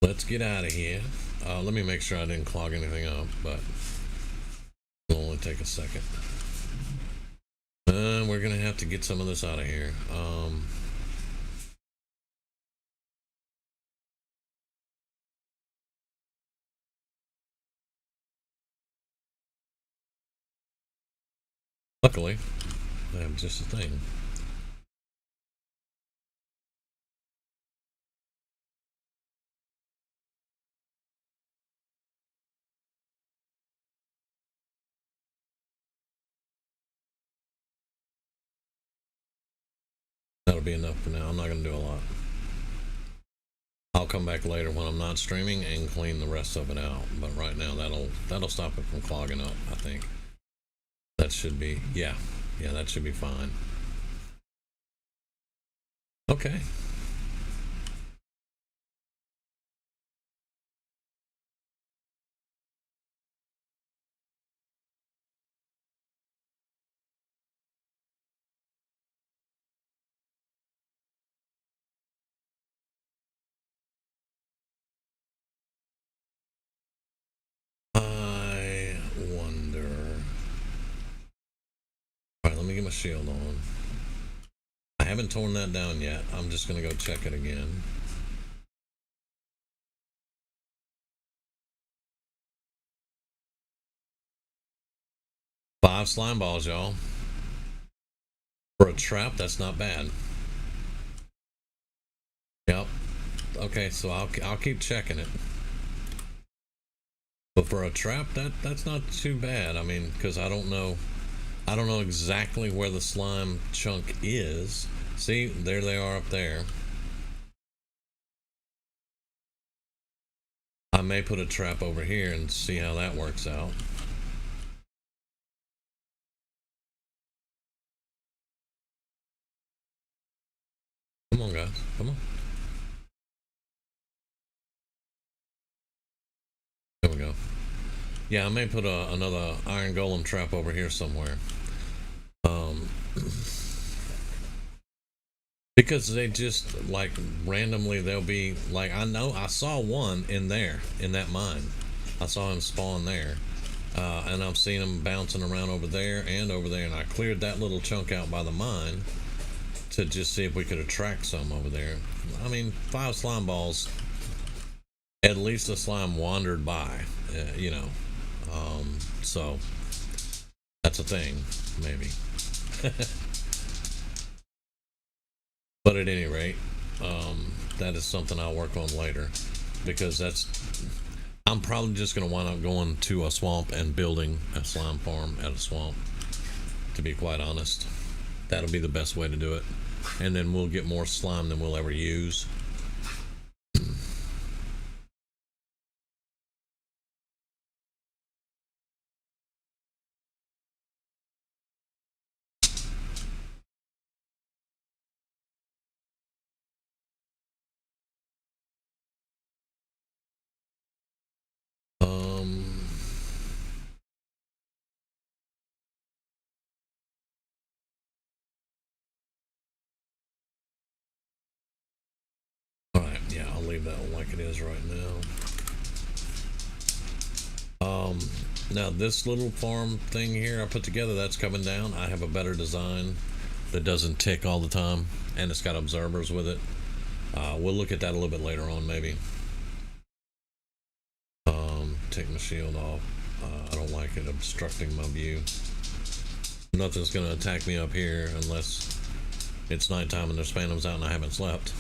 let's get out of here. Let me make sure I didn't clog anything up, but it'll only take a second. We're gonna have to get some of this out of here. Luckily, I have just a thing. That'll be enough for now. I'm not going to do a lot. I'll come back later when I'm not streaming and clean the rest of it out. But right now, that'll stop it from clogging up, I think. That should be, yeah, that should be fine. Okay. I wonder. All right, let me get my shield on. I haven't torn that down yet. I'm just going to go check it again. Five slime balls, y'all. For a trap, that's not bad. Yep. Okay, so I'll keep checking it. But for a trap, that's not too bad. I mean, because I don't know exactly where the slime chunk is. See, there they are up there. I may put a trap over here and see how that works out. Come on, guys. Come on. There we go. Yeah, I may put another iron golem trap over here somewhere. Because they just, like, randomly, they'll be, like, I saw one in there, in that mine. I saw him spawn there. And I've seen him bouncing around over there and over there, and I cleared that little chunk out by the mine to just see if we could attract some over there. I mean, 5 slime balls, at least the slime wandered by, you know. So, that's a thing, maybe. But at any rate, that is something I'll work on later, because I'm probably just going to wind up going to a swamp and building a slime farm at a swamp, to be quite honest. That'll be the best way to do it. And then we'll get more slime than we'll ever use. Alright, yeah, I'll leave that one like it is right now. Now this little farm thing here I put together, that's coming down. I have a better design that doesn't tick all the time, and it's got observers with it. We'll look at that a little bit later on, maybe. Take my shield off. I don't like it obstructing my view. Nothing's gonna attack me up here unless it's nighttime and there's phantoms out and I haven't slept.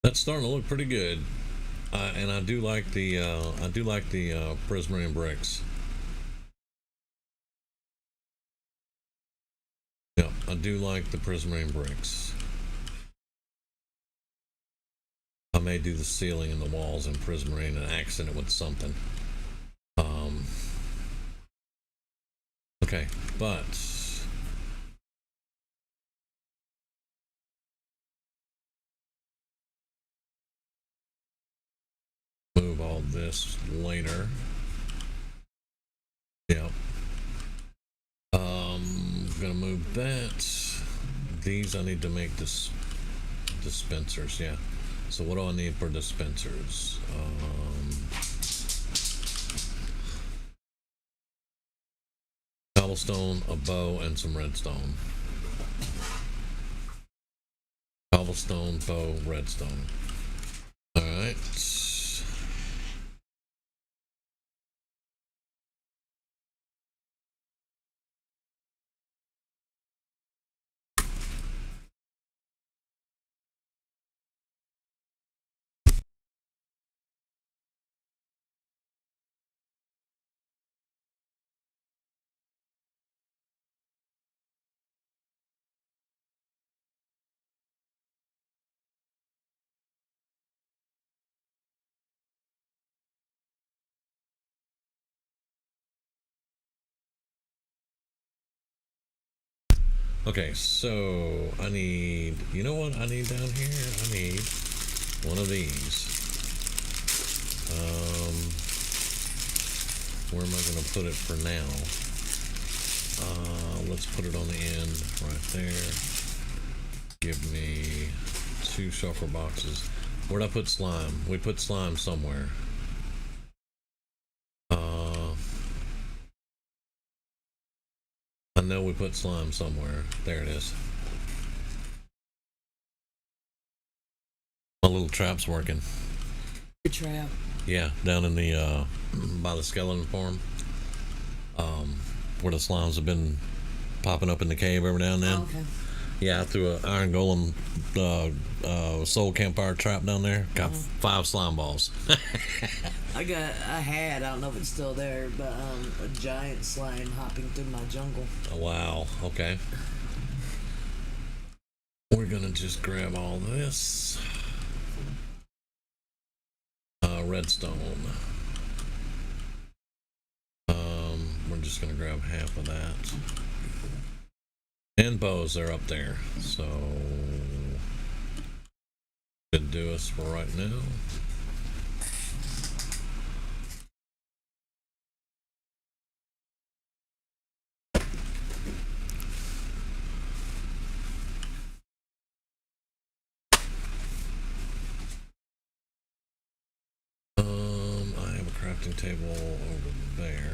That's starting to look pretty good, and I do like the prismarine bricks. Yeah, I do like the prismarine bricks. I may do the ceiling and the walls in prismarine and accent it with something. Okay, but move all this later. Yep. Gonna move that. These I need to make this dispensers. Yeah. So what do I need for dispensers? cobblestone, a bow, and some redstone. Cobblestone, bow, redstone. Alright. Okay, so I need, you know what I need down here? I need one of these. Where am I going to put it for now? Let's put it on the end right there. Give me 2 shulker boxes. Where'd I put slime? We put slime somewhere. I know we put slime somewhere. There it is. My little trap's working. Your trap. Yeah, down in the by the skeleton farm, where the slimes have been popping up in the cave every now and then. Oh, okay. Yeah, I threw an iron golem soul campfire trap down there. Got 5 slime balls. I don't know if it's still there, but a giant slime hopping through my jungle. Oh, wow. Okay. We're gonna just grab all this. Redstone. We're just gonna grab half of that. And bows, they're up there. So should do us for right now. I have a crafting table over there.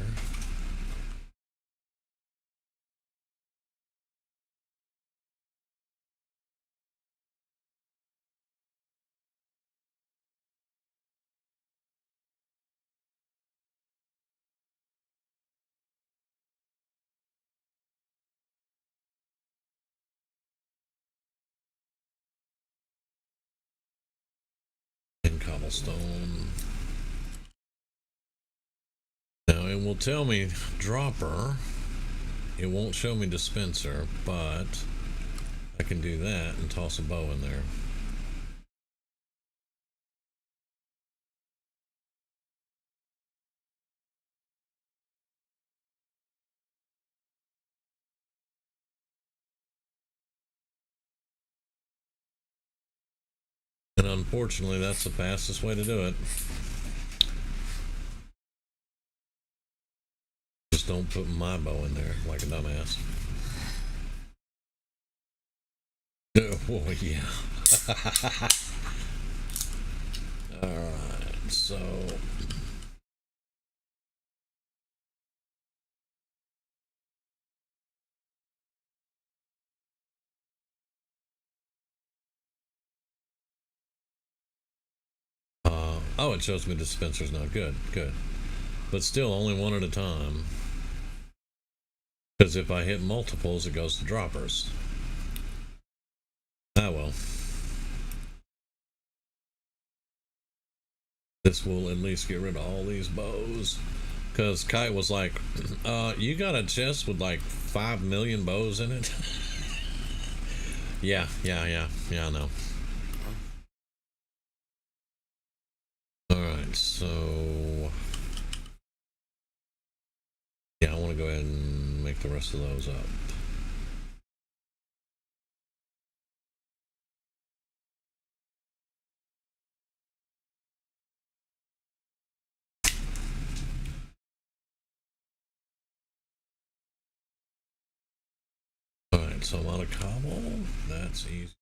And cobblestone. Now it will tell me dropper. It won't show me dispenser, but I can do that and toss a bow in there. And unfortunately, that's the fastest way to do it. Just don't put my bow in there like a dumbass. Oh, yeah. Alright, so... oh, it shows me dispenser's not good. Good. But still, only one at a time. Because if I hit multiples, it goes to droppers. Ah, well. This will at least get rid of all these bows. Because Kite was like, you got a chest with like 5 million bows in it? Yeah, I know. Alright, so... yeah, I want to go ahead and make the rest of those up. Alright, so I'm out of cobble. That's easy.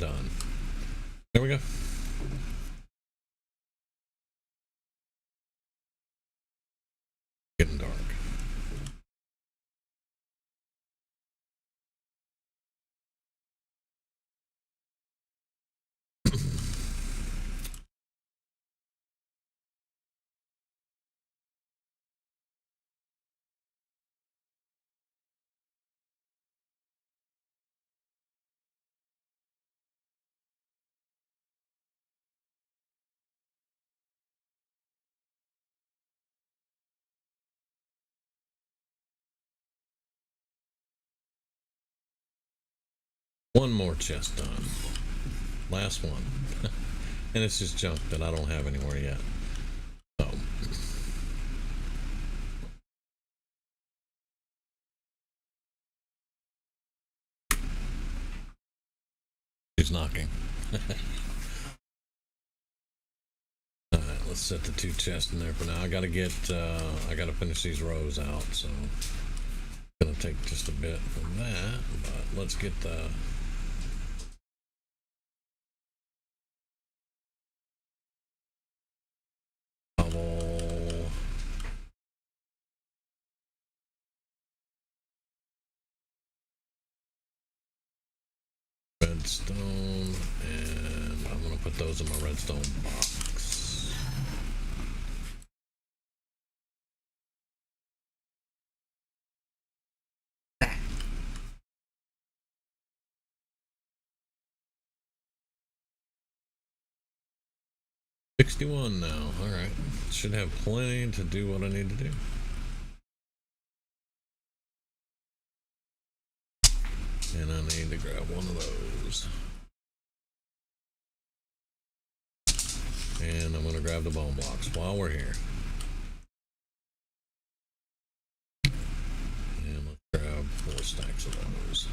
done. There we go. Getting dark. One more chest done. Last one. And it's just junk that I don't have anywhere yet. So. She's knocking. Alright, let's set the 2 chests in there for now. I gotta finish these rows out, so it's gonna take just a bit from that, but let's get the bubble. Redstone, and I'm gonna put those in my redstone box. 61 now. Alright. Should have plenty to do what I need to do. And I need to grab one of those. And I'm going to grab the bone blocks while we're here. And let's grab 4 stacks of those.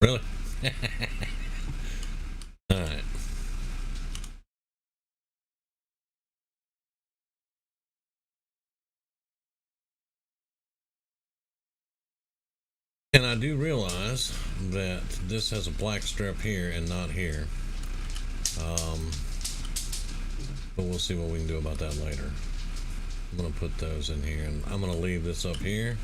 Really? All right. And I do realize that this has a black strip here and not here. Um, but we'll see what we can do about that later. I'm going to put those in here, and I'm going to leave this up here.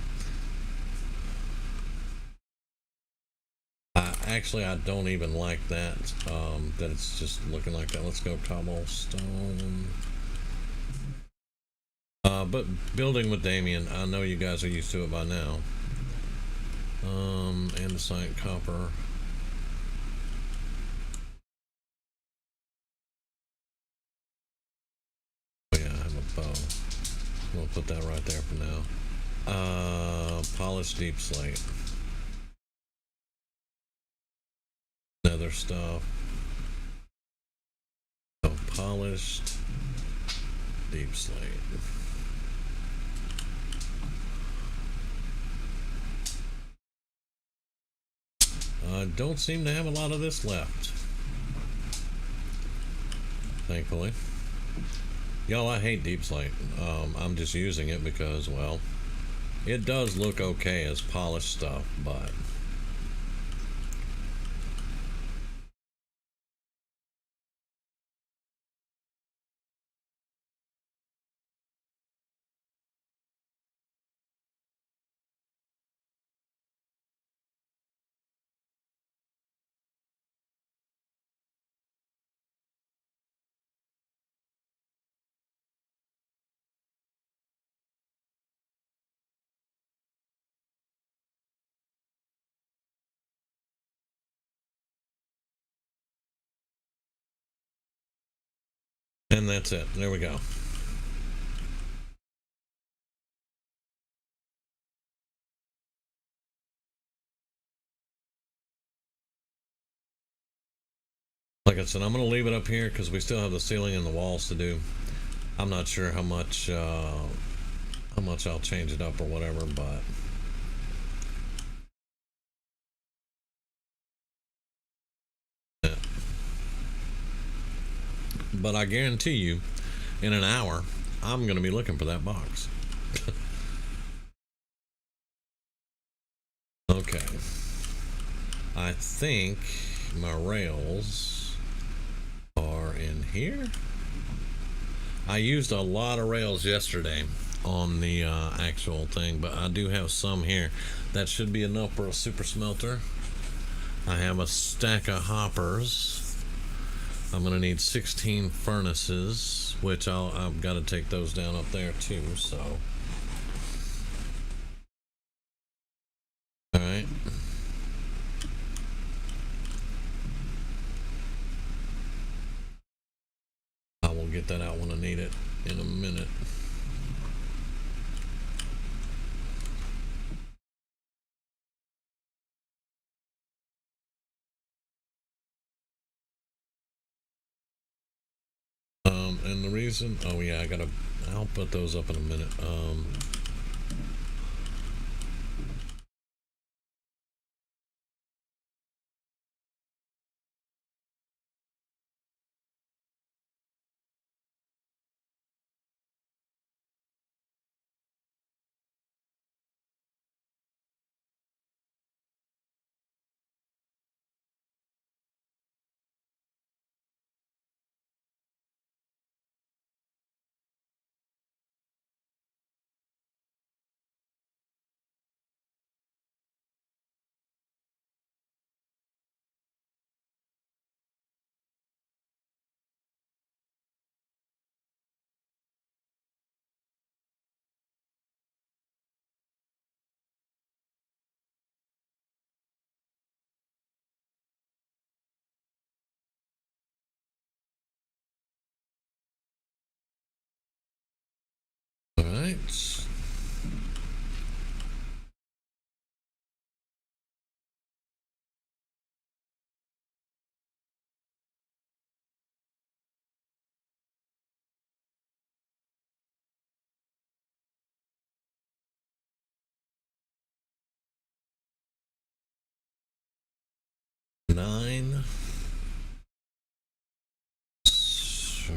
I don't even like that, that it's just looking like that. Let's go cobblestone. But building with Damien, I know you guys are used to it by now. Andesite, copper. Oh yeah, I have a bow. We'll put that right there for now. Polished deep slate. Nether stuff. So polished deep slate. Don't seem to have a lot of this left. Thankfully. Y'all, I hate deep slate. I'm just using it because, well, it does look okay as polished stuff, but and that's it. There we go. Like I said, I'm going to leave it up here because we still have the ceiling and the walls to do. I'm not sure how much I'll change it up or whatever, but yeah. But I guarantee you, in an hour, I'm going to be looking for that box. Okay. I think my rails are in here. I used a lot of rails yesterday on the actual thing, but I do have some here. That should be enough for a super smelter. I have a stack of hoppers. I'm gonna need 16 furnaces, which I've got to take those down up there too. So, all right. I will get that out when I need it in a minute. And the reason, oh yeah, I'll put those up in a minute. All right. 9. So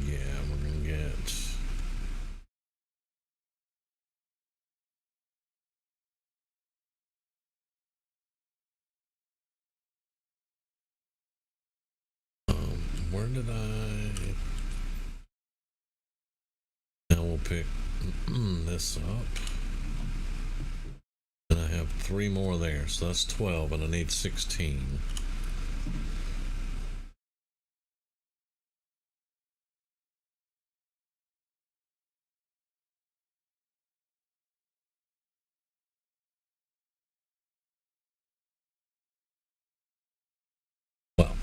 yeah, we're gonna get where did I now we'll pick this up. And I have 3 more there, so that's 12, and I need 16. Well,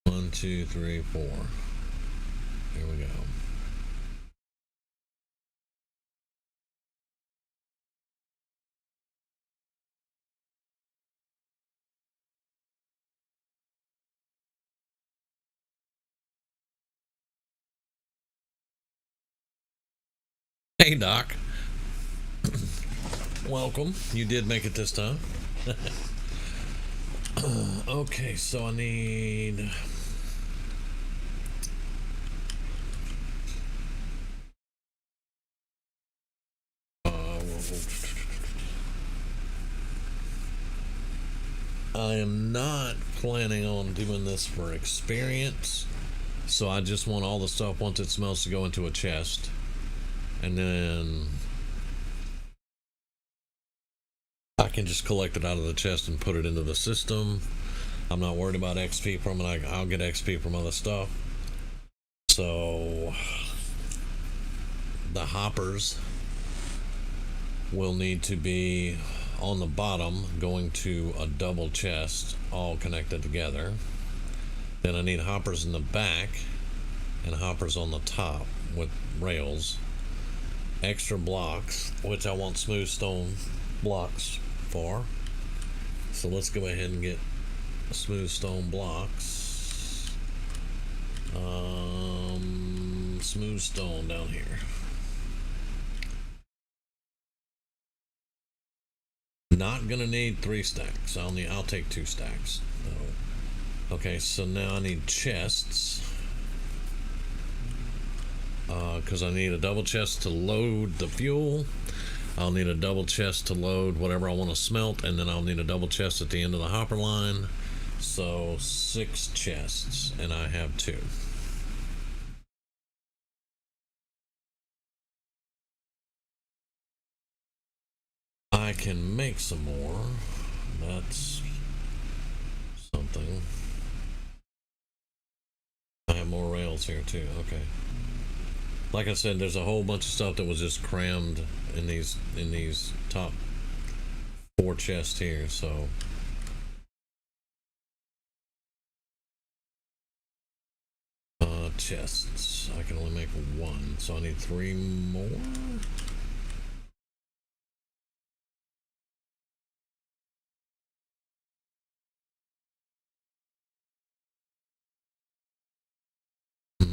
1, 2, 3, 4. Here we go. Hey, Doc. Welcome. You did make it this time. Okay, so I need. I am not planning on doing this for experience, so I just want all the stuff once it smells to go into a chest, and then I can just collect it out of the chest and put it into the system. I'm not worried about XP from it. I'll get XP from other stuff. So the hoppers will need to be on the bottom going to a double chest all connected together. Then I need hoppers in the back and hoppers on the top with rails, extra blocks, which I want smooth stone blocks for. So let's go ahead and get smooth stone blocks. Smooth stone down here. Not gonna need 3 stacks. I'll take 2 stacks. So, okay, so now I need chests. Because I need a double chest to load the fuel. I'll need a double chest to load whatever I want to smelt, and then I'll need a double chest at the end of the hopper line. So 6 chests, and I have 2. I can make some more. That's something. I have more rails here too. Okay. Like I said, there's a whole bunch of stuff that was just crammed in these top 4 chests here. So chests. I can only make 1, so I need 3 more.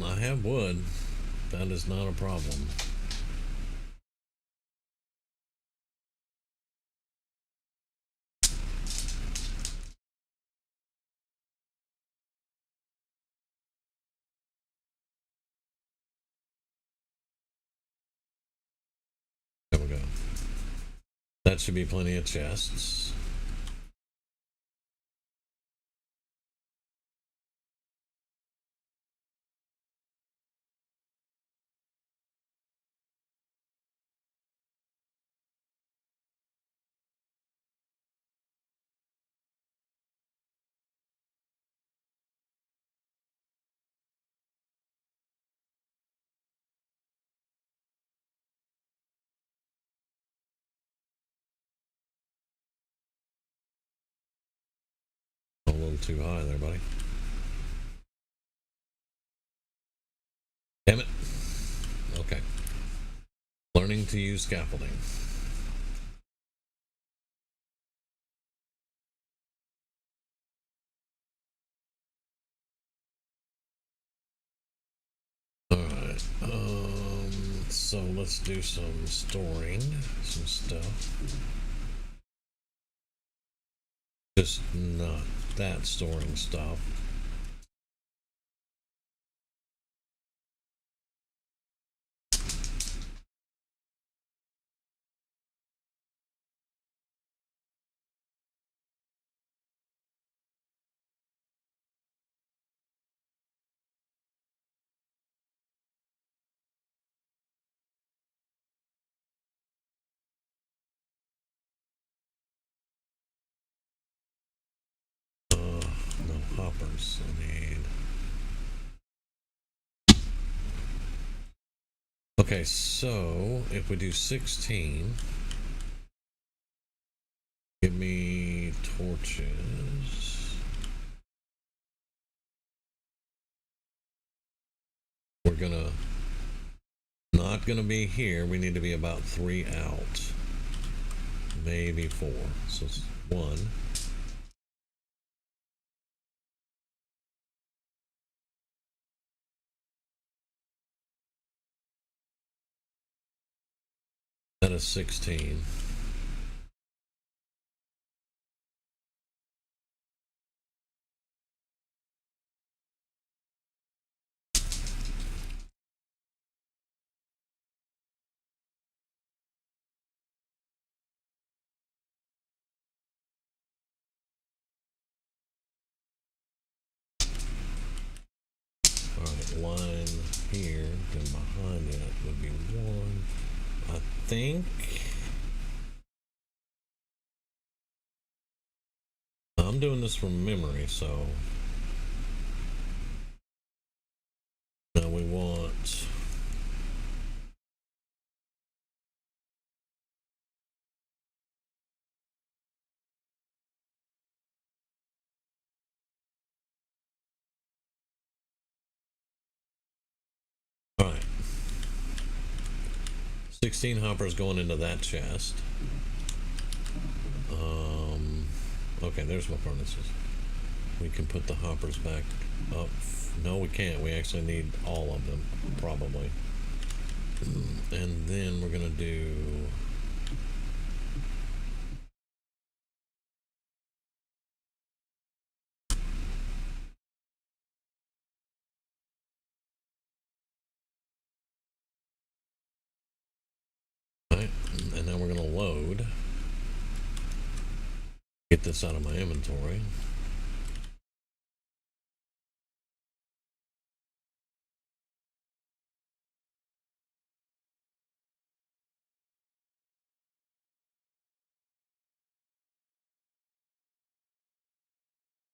I have wood. That is not a problem. There we go. That should be plenty of chests. A little too high there, buddy. Damn it. Okay. Learning to use scaffolding. Alright. So let's do some storing some stuff. Just not that storing stuff. No hoppers. I need. Okay, so if we do 16, give me torches. We're gonna not gonna be here. We need to be about 3 out, maybe 4. So it's 1. That is 16. Alright, line here, then behind it would be 1. I think I'm doing this from memory, so now we want alright. 16 hoppers going into that chest. Okay, there's my furnaces. We can put the hoppers back up. No, we can't. We actually need all of them, probably. And then we're gonna do right, and now we're gonna load. Get this out of my inventory.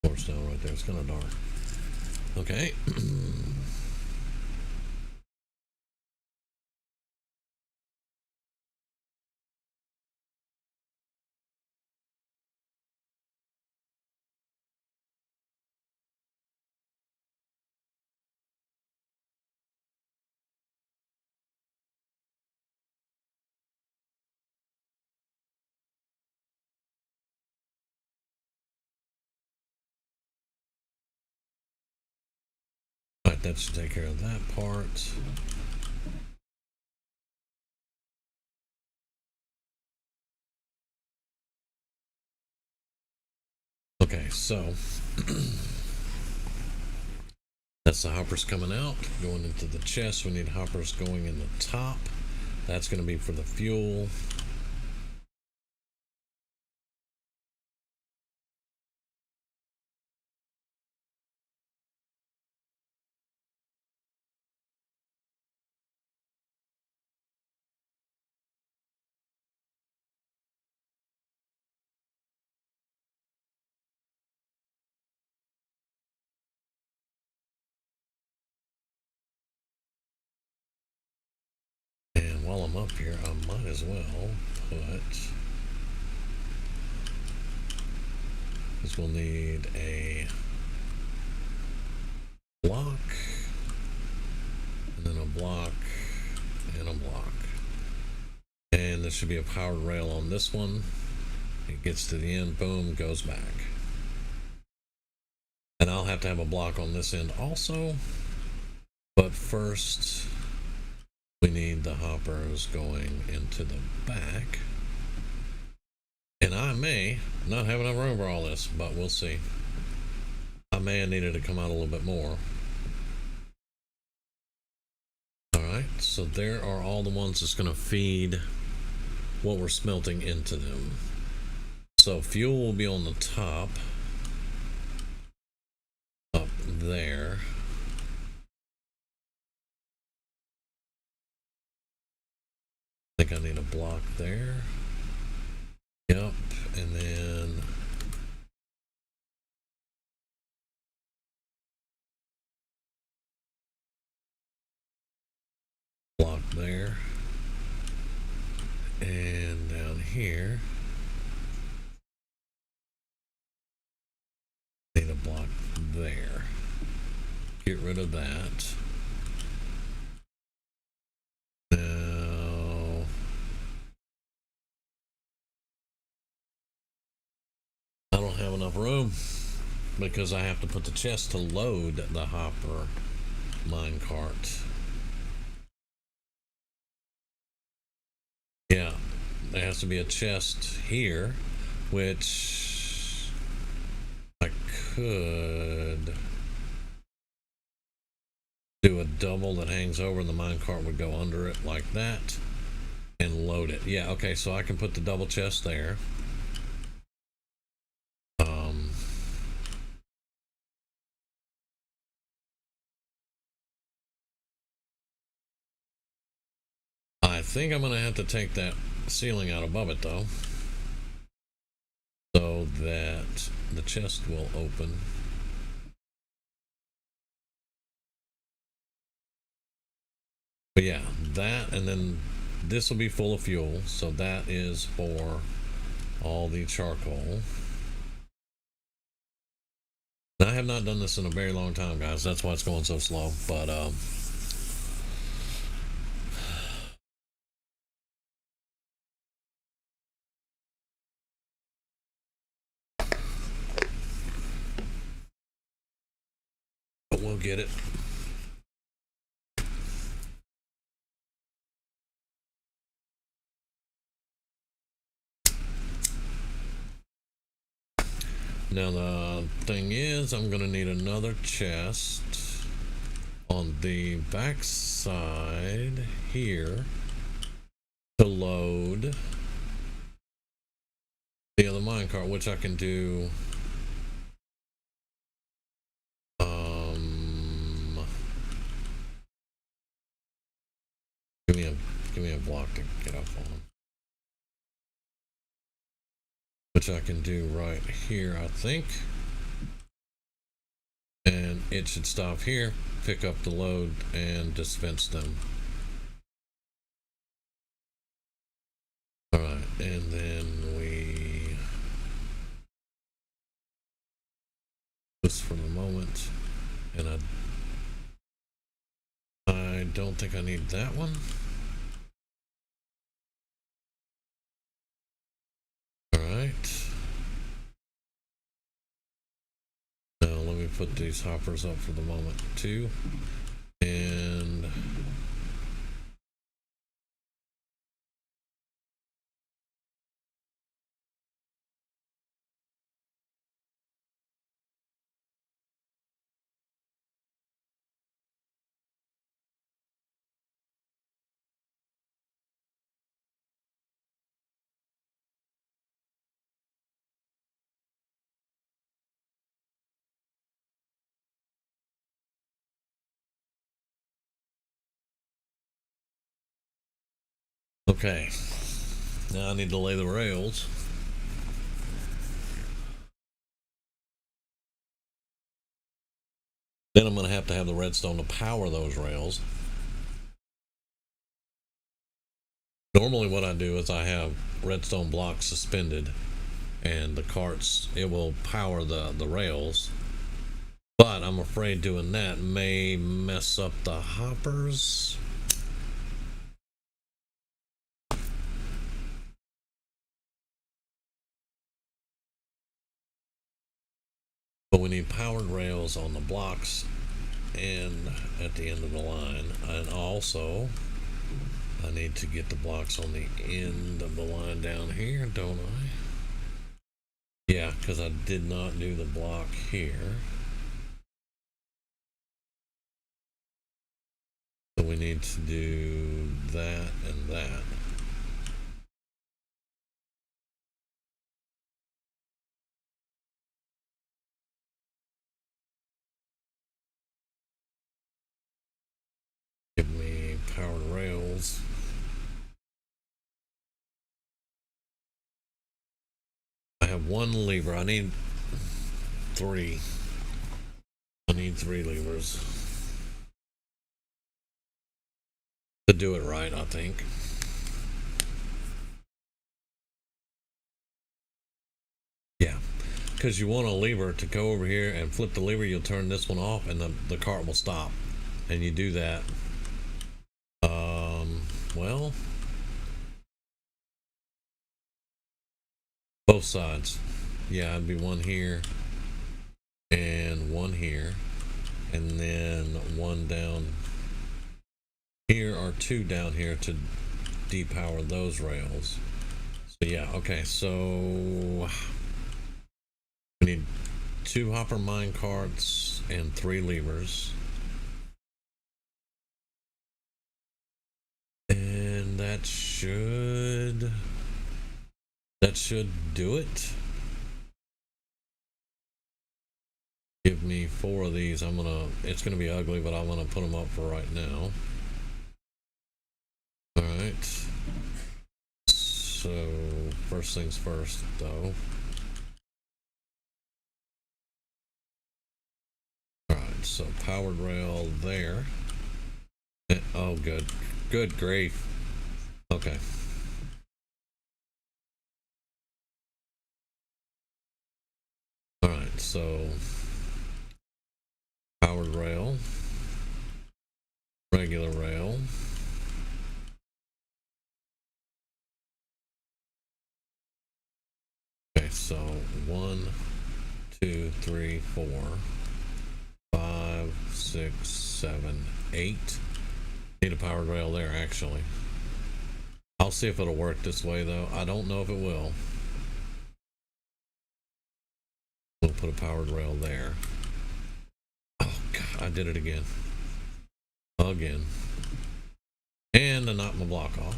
Torch down right there. It's kind of dark. Okay. Alright, that should take care of that part. Okay, so that's the hoppers coming out, going into the chest. We need hoppers going in the top. That's going to be for the fuel. And while I'm up here, I might as well put, because we'll need a block, and then a block, and a block. And there should be a powered rail on this one. It gets to the end, boom, goes back. And I'll have to have a block on this end also. But first, we need the hoppers going into the back. And I may not have enough room for all this, but we'll see. I may have needed to come out a little bit more. Alright, so there are all the ones that's going to feed what we're smelting into them. So fuel will be on the top. Up there. I think I need a block there. Yep, and then block there. And down here, need a block there. Get rid of that. Now, I don't have enough room because I have to put the chest to load the hopper minecart. Yeah, there has to be a chest here, which I could do a double that hangs over and the minecart would go under it like that and load it. Yeah, okay, so I can put the double chest there. I think I'm going to have to take that ceiling out above it though, so that the chest will open. But yeah, that, and then this will be full of fuel, so that is for all the charcoal. And I have not done this in a very long time, guys. That's why it's going so slow. But we'll get it. Now the thing is, I'm gonna need another chest on the back side here to load the other minecart, which I can do. Give me a block to get up on, which I can do right here, I think. And it should stop here, pick up the load, and dispense them. Alright, and then we... this for the moment. And I don't think I need that one. Alright. Now let me put these hoppers up for the moment too. And okay, now I need to lay the rails. Then I'm going to have the redstone to power those rails. Normally what I do is I have redstone blocks suspended and the carts, it will power the rails. But I'm afraid doing that may mess up the hoppers. But we need powered rails on the blocks and at the end of the line. And also, I need to get the blocks on the end of the line down here, don't I? Yeah, because I did not do the block here. So we need to do that and that. Give me powered rails. I have one lever. I need three. I need three levers to do it right, I think. Yeah, because you want a lever to go over here and flip the lever. You'll turn this one off, and the cart will stop. And you do that. Well, both sides. Yeah, it'd be one here and one here, and then one down here, or two down here to depower those rails. So yeah, okay, so we need two hopper mine carts and three levers, and that should do it. Give me four of these. It's gonna be ugly, but I'm gonna put them up for right now. All right, so first things first though. All right, so powered rail there. Oh, good grief. Okay. All right, so powered rail, regular rail. Okay, so 1, 2, 3, 4, 5, 6, 7, 8. Need a powered rail there, actually. I'll see if it'll work this way, though. I don't know if it will. We'll put a powered rail there. Oh, God, I did it again. Again. And I knocked my block off.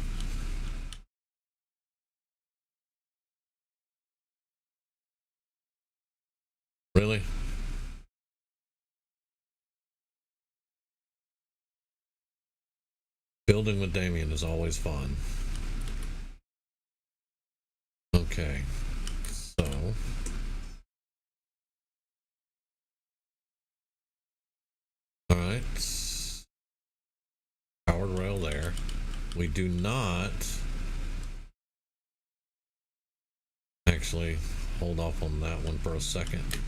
Really? Building with Damien is always fun. Okay, so all right, powered rail there. We do not actually hold off on that one for a second.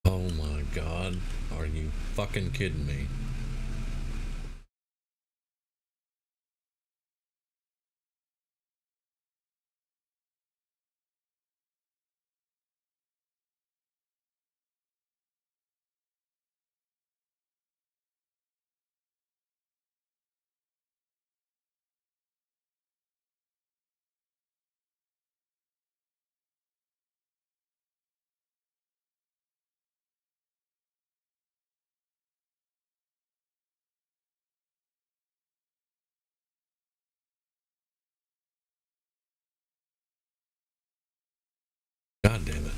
Oh my God, are you fucking kidding me? God damn it.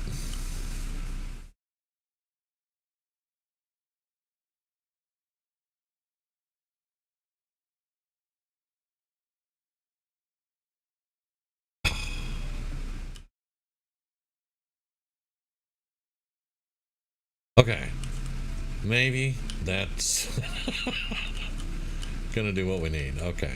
Okay, maybe that's gonna do what we need. Okay.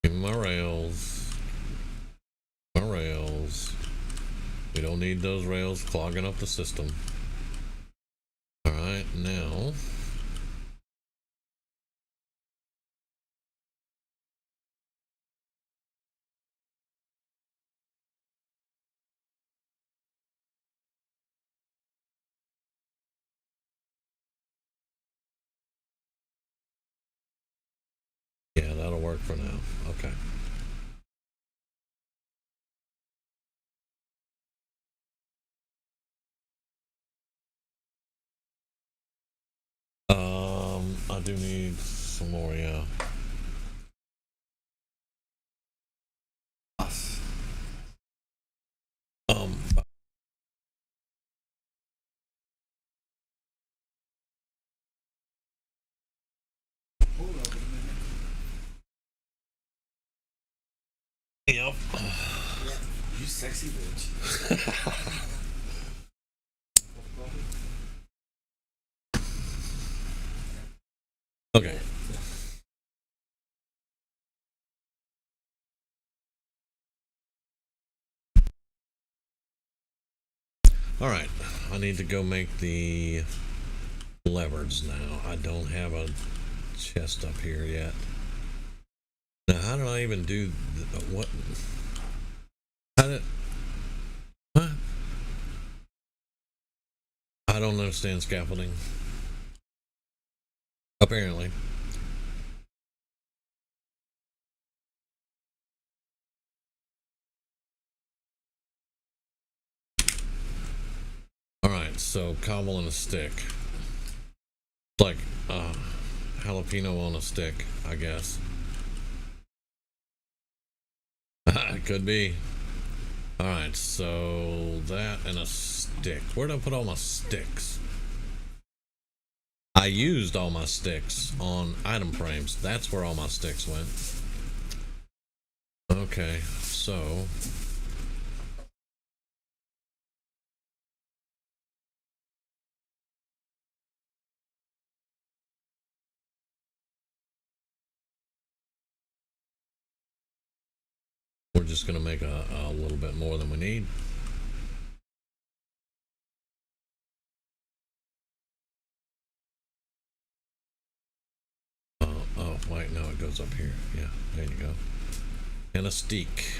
Give me my rails. My rails. We don't need those rails clogging up the system. All right, now work for now. Okay. I do need some more, yeah. Um, yep. You sexy bitch. Okay. All right. I need to go make the levers now. I don't have a chest up here yet. Now, how did I even do what? How did? What? I don't understand scaffolding. Apparently. Alright, so cobble and a stick. It's like jalapeno on a stick, I guess. It could be. Alright, so that and a stick. Where'd I put all my sticks? I used all my sticks on item frames. That's where all my sticks went. Okay, so we're just gonna make a little bit more than we need. Oh, wait, no, it goes up here. Yeah, there you go. And a stick.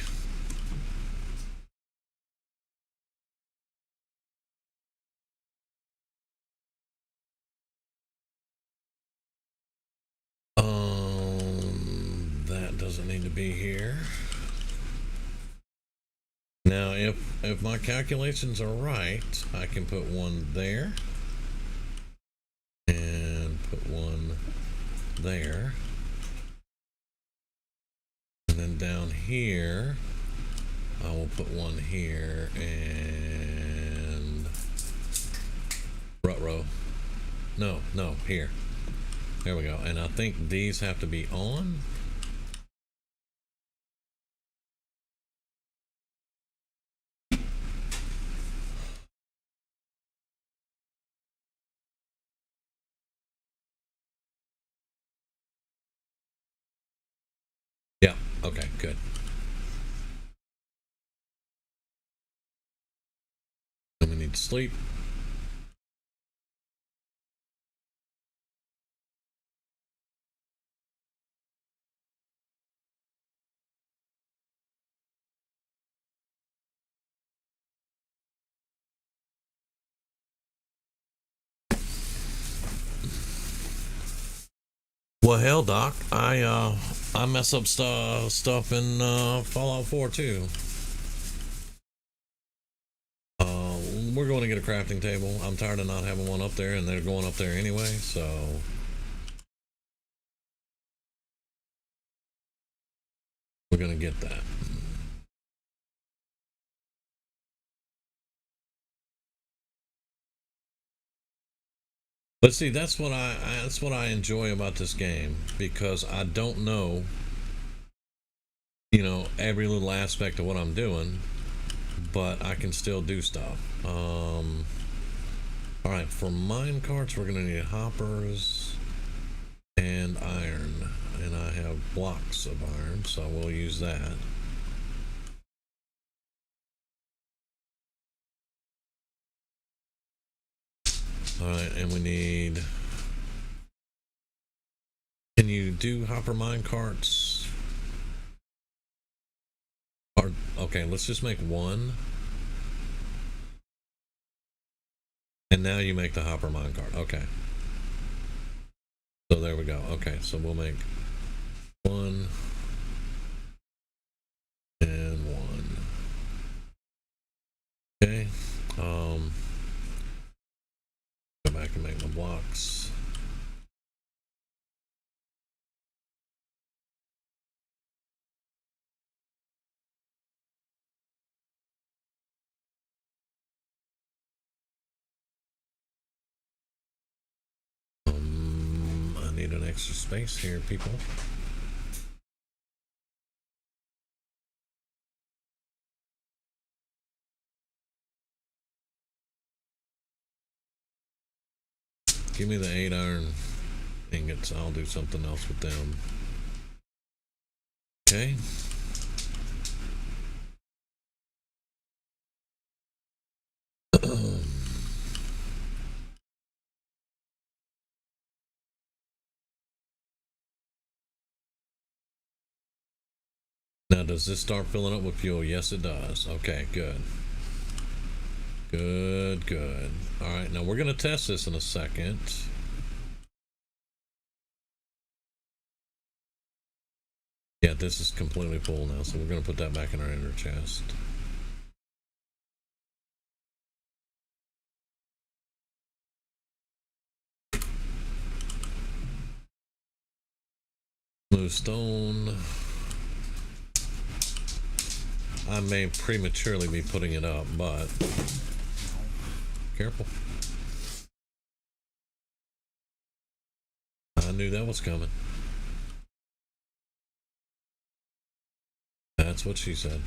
That doesn't need to be here. Now, if my calculations are right, I can put one there and put one there, and then down here I will put one here and rut-row. No, here. There we go. And I think these have to be on. Yeah, okay, good. And we need to sleep. Well, hell, Doc, I mess up stuff in Fallout 4 too. We're going to get a crafting table. I'm tired of not having one up there, and they're going up there anyway, so we're going to get that. But see, that's what I enjoy about this game, because I don't know, every little aspect of what I'm doing, but I can still do stuff. All right, for mine carts, we're gonna need hoppers and iron, and I have blocks of iron, so we'll use that. All right, and we need. Can you do hopper mine carts? Or okay, let's just make one. And now you make the hopper mine cart. Okay. So there we go. Okay, so we'll make 1 and 1. Okay. Go back and make my blocks. I need an extra space here, people. Give me the 8 iron ingots. I'll do something else with them. Okay. Now, does this start filling up with fuel? Yes, it does. Okay, good. Good. All right, now we're going to test this in a second. Yeah, this is completely full now, so we're going to put that back in our inner chest. Blue stone. I may prematurely be putting it up, but careful. I knew that was coming. That's what she said.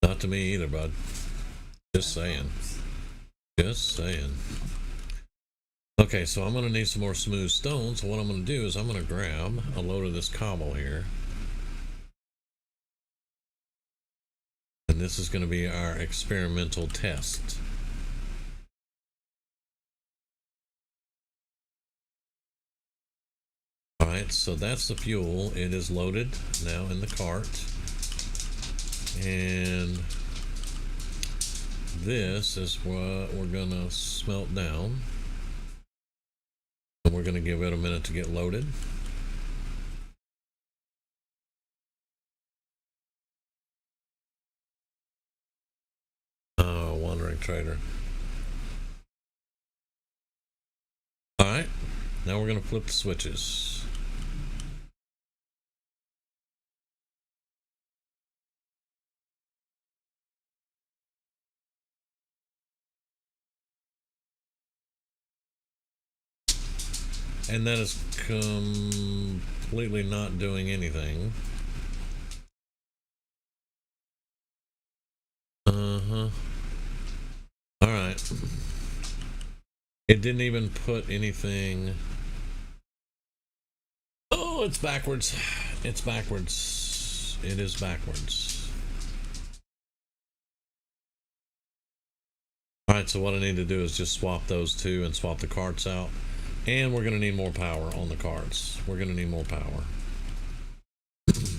Not to me either, bud. Just saying. Just saying. Okay, so I'm going to need some more smooth stone. So what I'm going to do is I'm going to grab a load of this cobble here. And this is going to be our experimental test. Alright, so that's the fuel. It is loaded now in the cart. And this is what we're going to smelt down. And we're going to give it a minute to get loaded. Oh, wandering trader. Alright, now we're going to flip the switches. And that is completely not doing anything. Alright. It didn't even put anything. Oh, it's backwards. It's backwards. It is backwards. Alright, so what I need to do is just swap those two and swap the carts out. And we're going to need more power on the carts. We're going to need more power.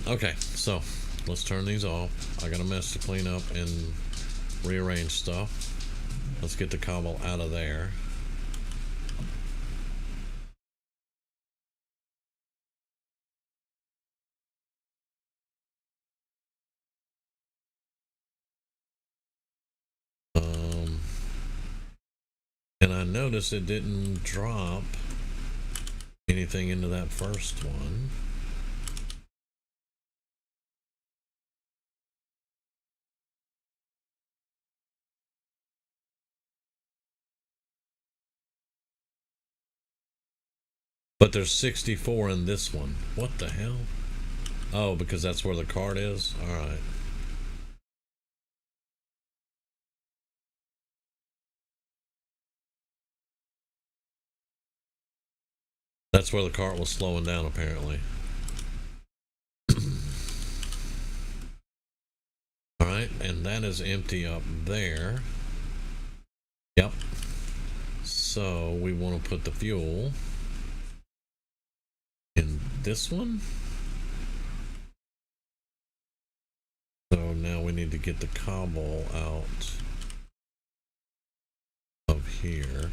Okay, so let's turn these off. I got a mess to clean up and rearrange stuff. Let's get the cobble out of there. And I noticed it didn't drop anything into that first one. But there's 64 in this one. What the hell? Oh, because that's where the cart is? Alright. That's where the cart was slowing down, apparently. Alright, and that is empty up there. Yep. So we want to put the fuel in this one. So now we need to get the cobble out of here.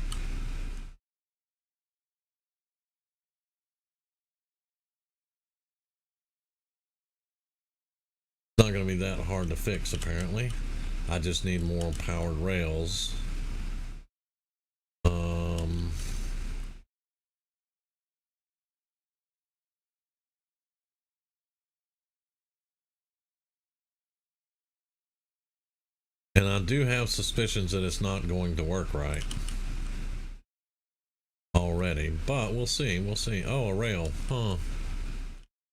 Not going to be that hard to fix, apparently. I just need more powered rails. And I do have suspicions that it's not going to work right already, but we'll see. We'll see. Oh, a rail. Huh.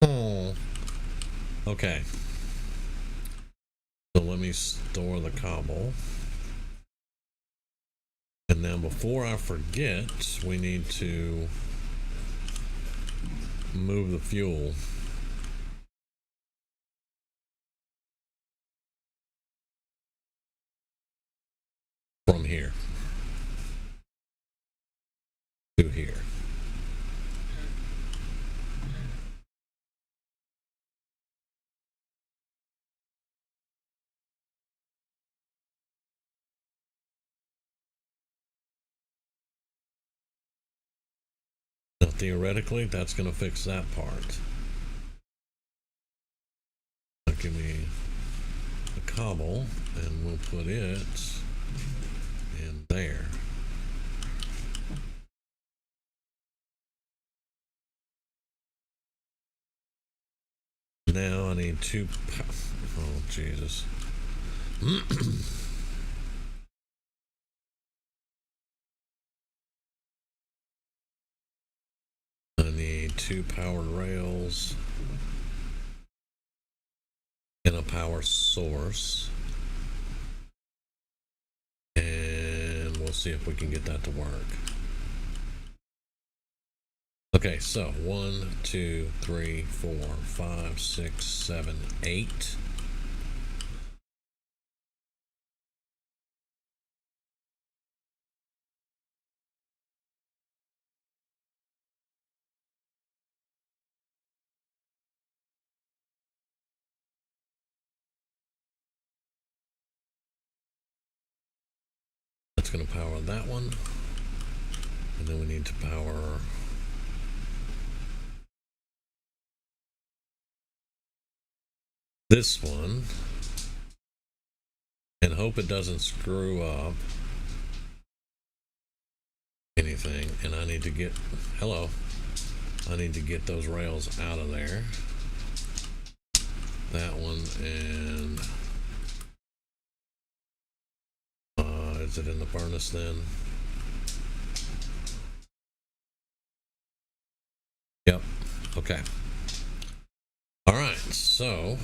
Oh. Okay. So let me store the cobble. And now before I forget, we need to move the fuel. From here to here. Now, theoretically, that's going to fix that part. Now, give me the cobble, and we'll put it in there. Now I need two. Oh, Jesus. I need 2 powered rails and a power source. And we'll see if we can get that to work. Okay, so 1, 2, 3, 4, 5, 6, 7, 8. That's going to power that one. And then we need to power this one. And hope it doesn't screw up anything. And I need to get, hello, I need to get those rails out of there. That one, and is it in the furnace then? Yep. Okay. All right. So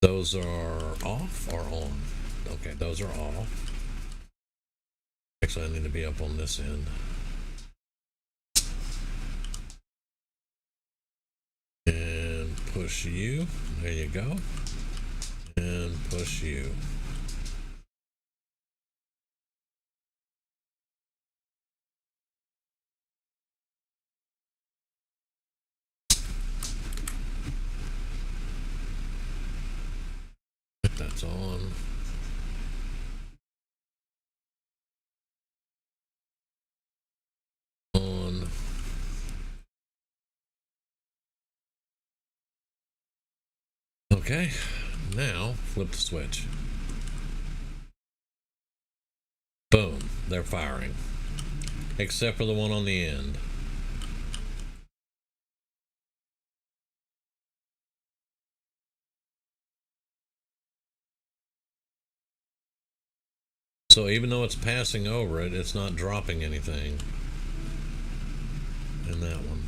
those are off or on? Okay, those are off. Actually, I need to be up on this end. And push you. There you go. And push you. That's on. On. Okay, now flip the switch. Boom, they're firing. Except for the one on the end. So even though it's passing over it, it's not dropping anything in that one.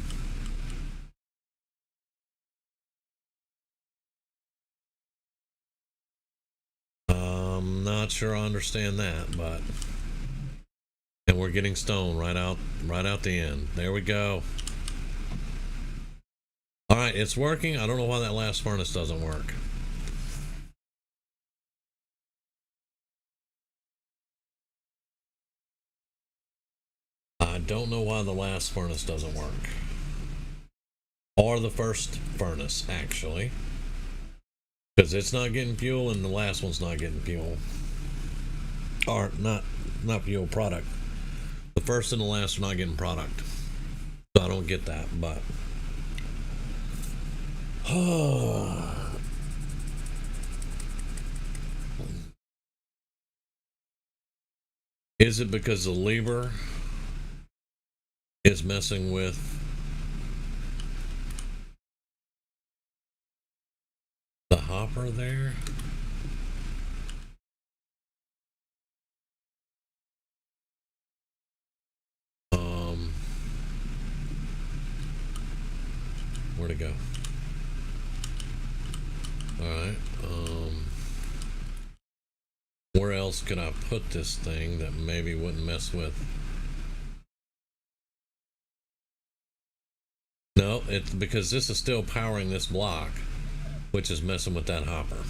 I'm not sure I understand that, but and we're getting stone right out the end. There we go. All right, it's working. I don't know why that last furnace doesn't work. I don't know why the last furnace doesn't work. Or the first furnace, actually. Because it's not getting fuel and the last one's not getting fuel. Or not fuel, product. The first and the last are not getting product. So I don't get that, but Is it because the lever is messing with the hopper there? Where'd it go? Alright, where else could I put this thing that maybe wouldn't mess with? No, it's because this is still powering this block, which is messing with that hopper.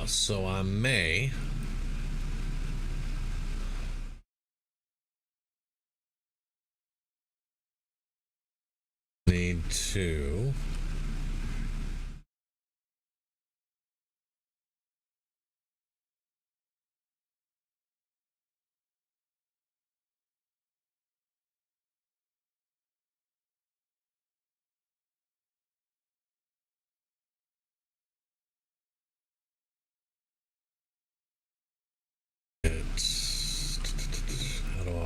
So I may need to how do I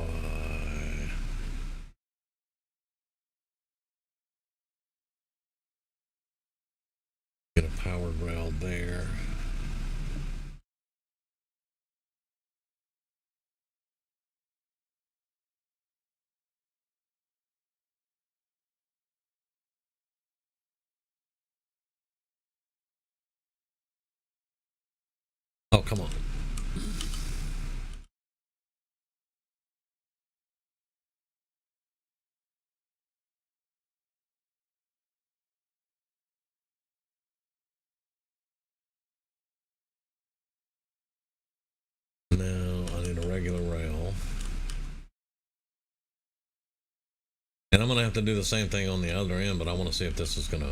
get a powered rail there? Oh, come on. Now I need a regular rail. And I'm going to have to do the same thing on the other end, but I want to see if this is going to...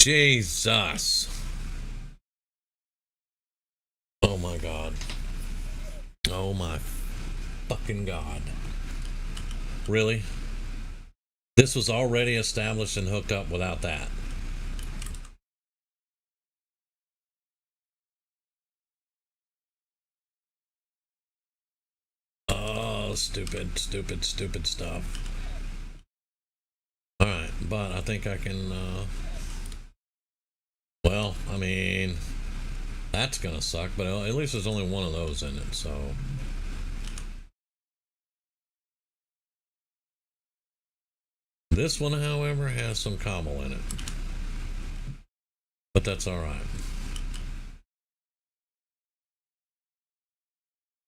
Jesus. Oh my God. Oh my fucking God. Really? This was already established and hooked up without that. Oh, stupid stuff. Alright, but I think I can, well, I mean, that's gonna suck, but at least there's only one of those in it, so... This one, however, has some cobble in it. But that's alright.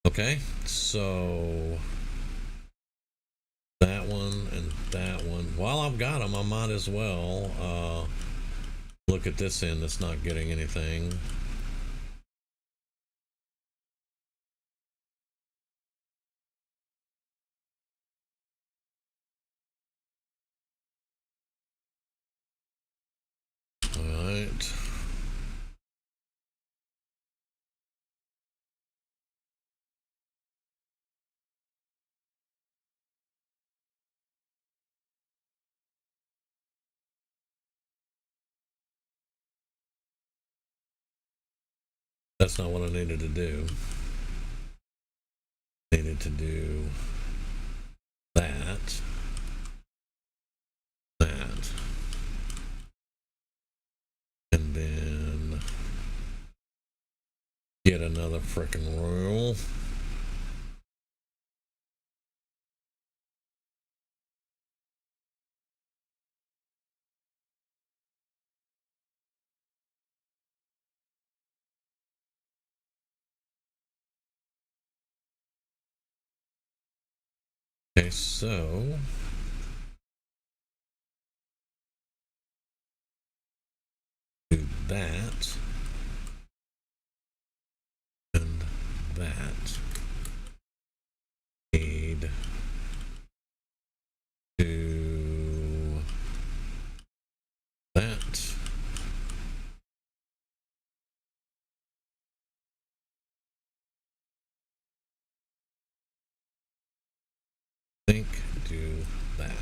Okay, so... that one and that one. While I've got them, I might as well look at this end that's not getting anything. Alright. That's not what I needed to do. I needed to do that. That. And then get another frickin' roll. Okay, so do that and that. Need to that.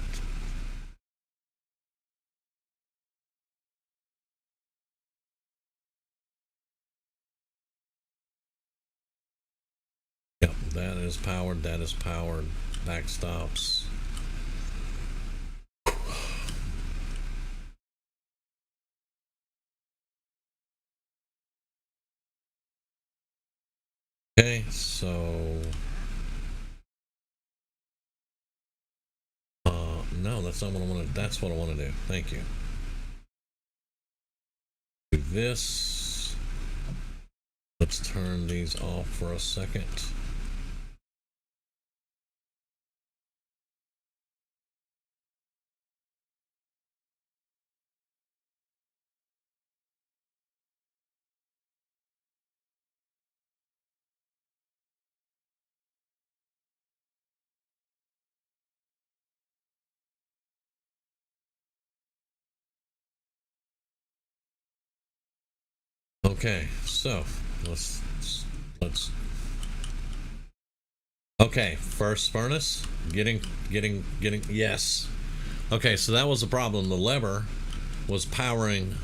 Yep, that is powered. That is powered. Back stops. Okay, so no, that's not what I want to. That's what I want to do. Thank you. Do this. Let's turn these off for a second. Okay, so let's okay, first furnace getting yes. Okay, so that was the problem. The lever was powering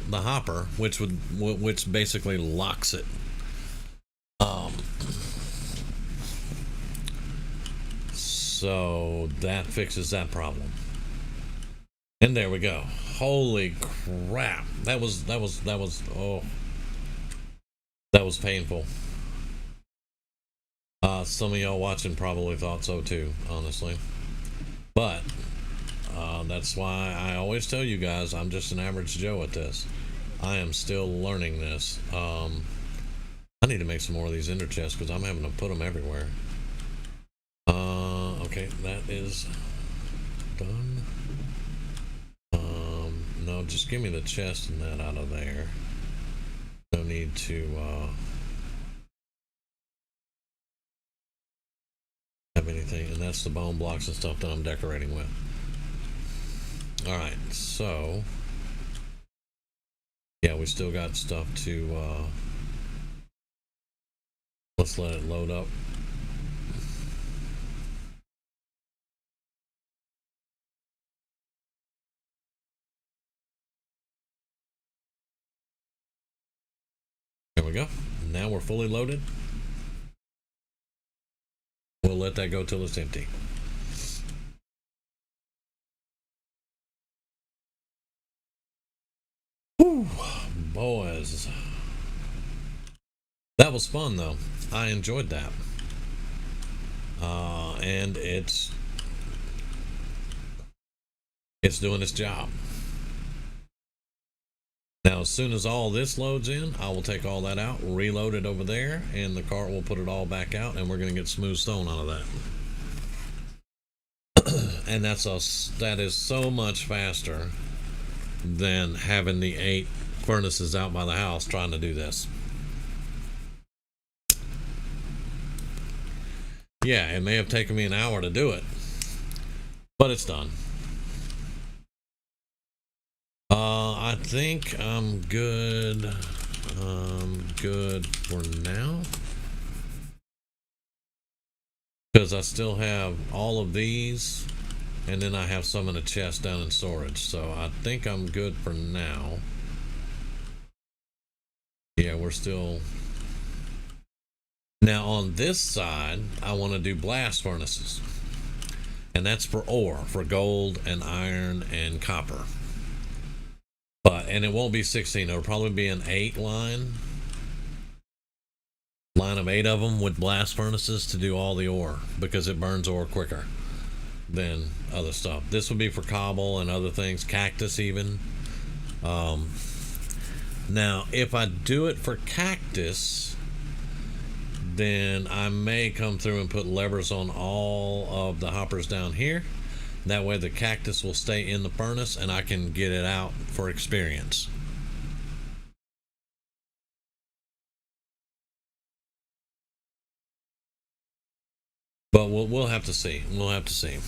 the hopper, which basically locks it. So that fixes that problem. And there we go. Holy crap. That was oh, that was painful. Some of y'all watching probably thought so too, honestly. But that's why I always tell you guys I'm just an average Joe at this. I am still learning this. I need to make some more of these ender chests because I'm having to put them everywhere. Okay, that is done. No, just give me the chest and that out of there. No need to have anything, and that's the bone blocks and stuff that I'm decorating with. Alright, so yeah, we still got stuff to let's let it load up. There we go. Now we're fully loaded. We'll let that go till it's empty. Whew, boys. That was fun though. I enjoyed that. And it's doing its job. Now, as soon as all this loads in, I will take all that out, reload it over there, and the cart will put it all back out, and we're going to get smooth stone out of that. And that is so much faster than having the 8 furnaces out by the house trying to do this. Yeah, it may have taken me an hour to do it, but it's done. I think I'm good. Good for now. Because I still have all of these, and then I have some in a chest down in storage. So I think I'm good for now. Yeah, we're still... Now on this side, I want to do blast furnaces. And that's for ore, for gold and iron and copper. And it won't be 16, it'll probably be an 8 line of 8 of them with blast furnaces to do all the ore, because it burns ore quicker than other stuff. This would be for cobble and other things, cactus even. Now if I do it for cactus, then I may come through and put levers on all of the hoppers down here. That way the cactus will stay in the furnace and I can get it out for experience. But we'll have to see. We'll have to see.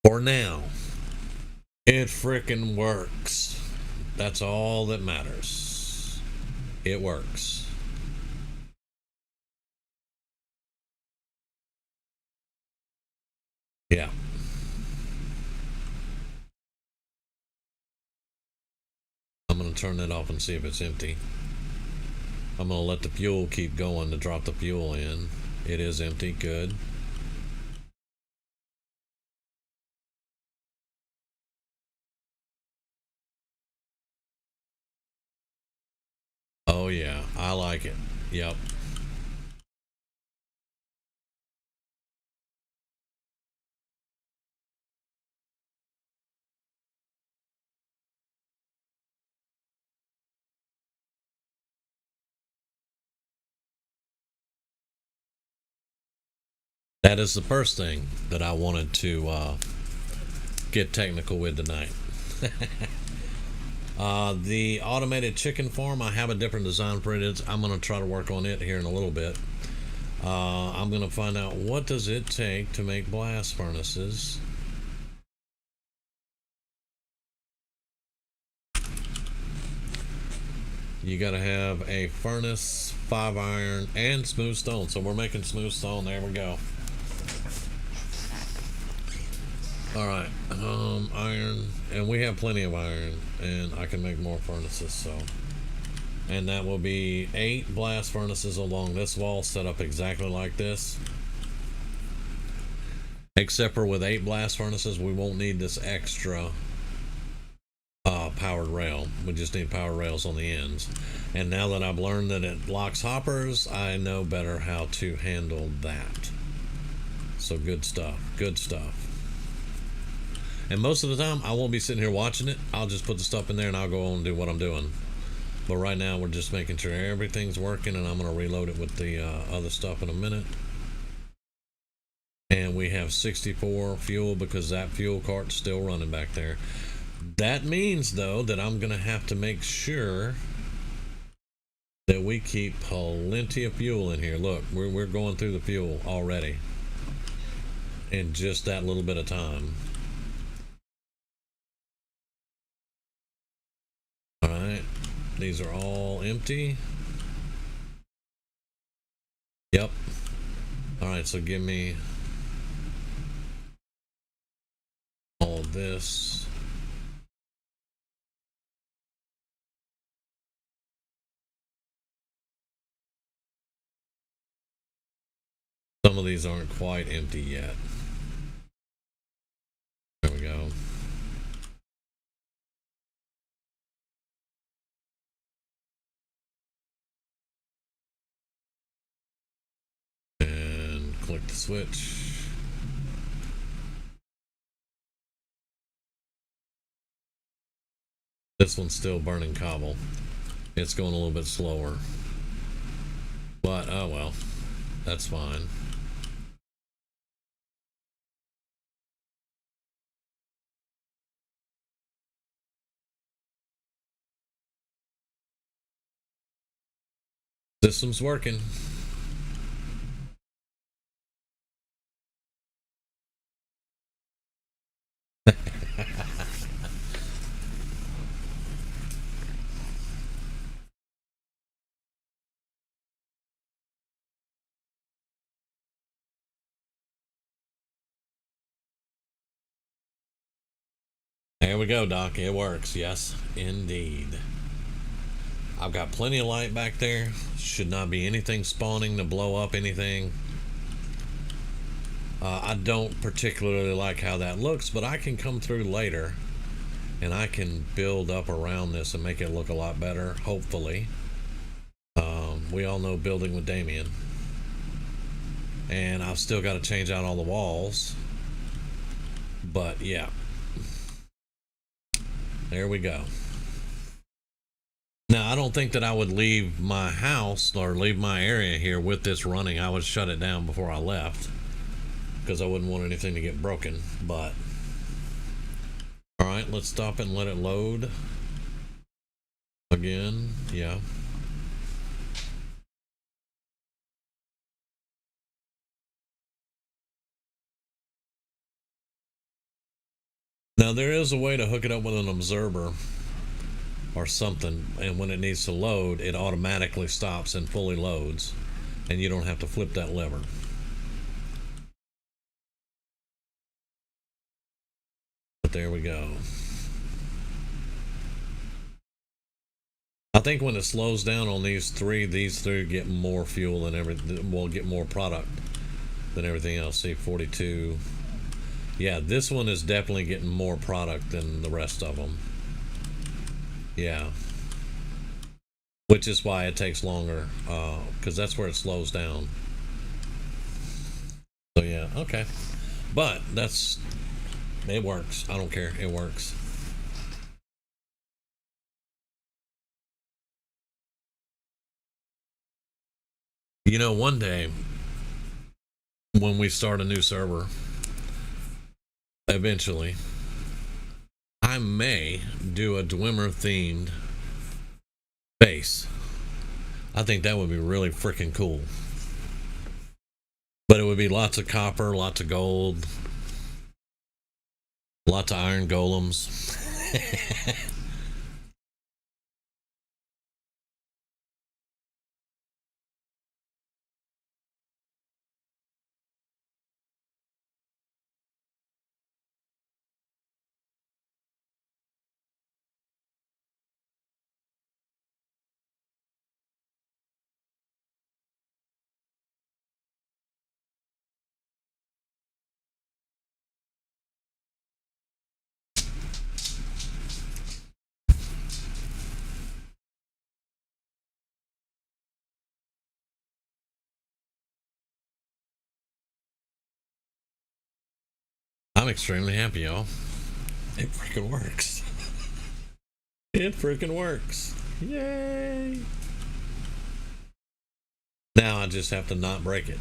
For now, it frickin' works. That's all that matters. It works. Yeah. I'm going to turn that off and see if it's empty. I'm going to let the fuel keep going to drop the fuel in. It is empty. Good. Oh, yeah. I like it. Yep. That is the first thing that I wanted to get technical with tonight. The automated chicken farm, I have a different design for it. I'm going to try to work on it here in a little bit. I'm going to find out what does it take to make blast furnaces. You got to have a furnace, 5 iron, and smooth stone. So we're making smooth stone. There we go. All right, iron, and we have plenty of iron, and I can make more furnaces. So, and that will be 8 blast furnaces along this wall, set up exactly like this. Except for with 8 blast furnaces, we won't need this extra powered rail. We just need power rails on the ends. And now that I've learned that it locks hoppers, I know better how to handle that. So good stuff. Good stuff. And most of the time, I won't be sitting here watching it. I'll just put the stuff in there and I'll go on and do what I'm doing. But right now, we're just making sure everything's working, and I'm going to reload it with the other stuff in a minute. And we have 64 fuel because that fuel cart's still running back there. That means, though, that I'm going to have to make sure that we keep plenty of fuel in here. Look, we're going through the fuel already in just that little bit of time. All right, these are all empty. Yep. All right, so give me all of this. Some of these aren't quite empty yet. There we go. And click the switch. This one's still burning cobble. It's going a little bit slower. But, oh well. That's fine. System's working. There we go, Doc. It works. Yes, indeed. I've got plenty of light back there. Should not be anything spawning to blow up anything. I don't particularly like how that looks, but I can come through later and I can build up around this and make it look a lot better, hopefully. We all know building with Damien. And I've still got to change out all the walls. But yeah. There we go. Now, I don't think that I would leave my house or leave my area here with this running. I would shut it down before I left because I wouldn't want anything to get broken. But all right, let's stop it and let it load again. Yeah. Now, there is a way to hook it up with an observer or something, and when it needs to load, it automatically stops and fully loads, and you don't have to flip that lever. there we go. I think when it slows down on these three get more fuel than everything. Will get more product than everything else. See, 42. Yeah, this one is definitely getting more product than the rest of them. Yeah. Which is why it takes longer, because that's where it slows down. So yeah, okay. But it works. I don't care. It works. You know, one day when we start a new server, eventually, I may do a Dwemer themed base. I think that would be really freaking cool. But it would be lots of copper, lots of gold, lots of iron golems. I'm extremely happy, y'all. It freaking works. It freaking works. Yay! Now I just have to not break it.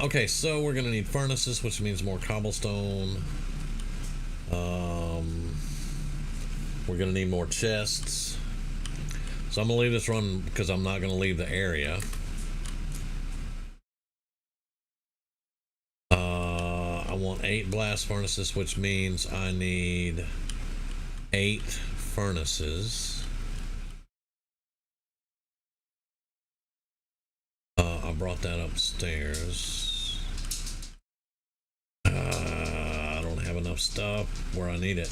Okay, so we're gonna need furnaces, which means more cobblestone. We're gonna need more chests. So I'm gonna leave this run because I'm not gonna leave the area. I want 8 blast furnaces, which means I need 8 furnaces. I brought that upstairs. I don't have enough stuff where I need it.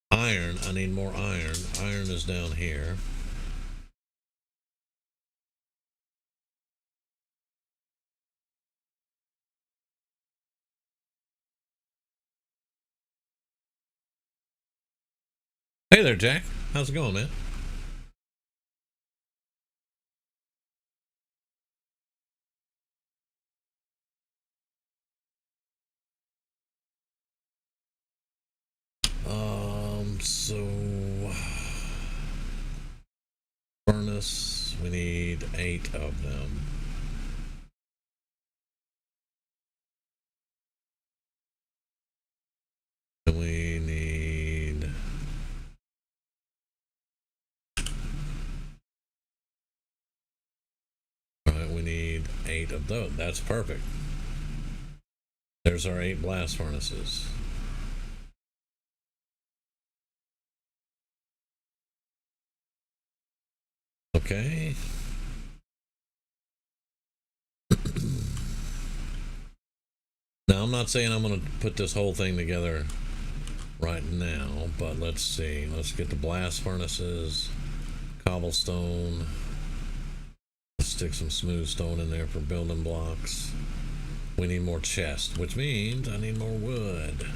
Iron, I need more iron. Iron is down here. Hey there, Jack. How's it going, man? So furnace, we need 8 of them. And we need we need 8 of those. That's perfect. There's our 8 blast furnaces. Okay. Now, I'm not saying I'm going to put this whole thing together right now, but let's see. Let's get the blast furnaces, cobblestone. Let's stick some smooth stone in there for building blocks. We need more chests, which means I need more wood.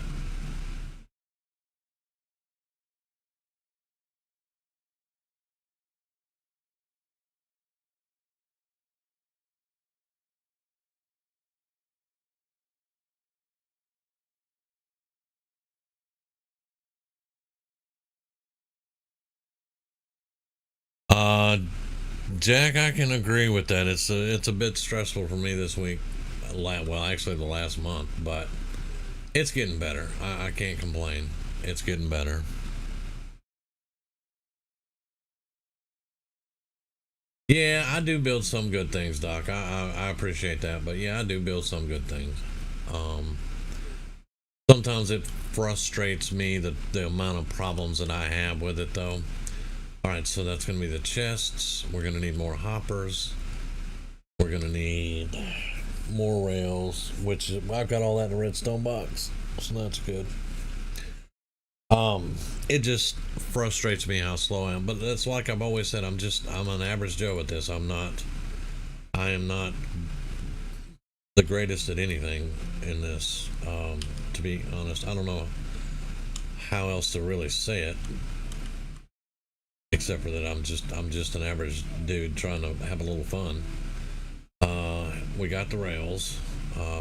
Jack, I can agree with that. It's a bit stressful for me this week. Well, actually the last month, but it's getting better. I can't complain. It's getting better. Yeah, I do build some good things, Doc. I appreciate that, but yeah, I do build some good things. Sometimes it frustrates me the amount of problems that I have with it, though. Alright, so that's going to be the chests. We're going to need more hoppers. We're going to need more rails, which I've got all that in a redstone box. So that's good. It just frustrates me how slow I am, but that's like I've always said. I'm an average Joe at this. I am not the greatest at anything in this. To be honest, I don't know how else to really say it, except for that I'm just an average dude trying to have a little fun. We got the rails.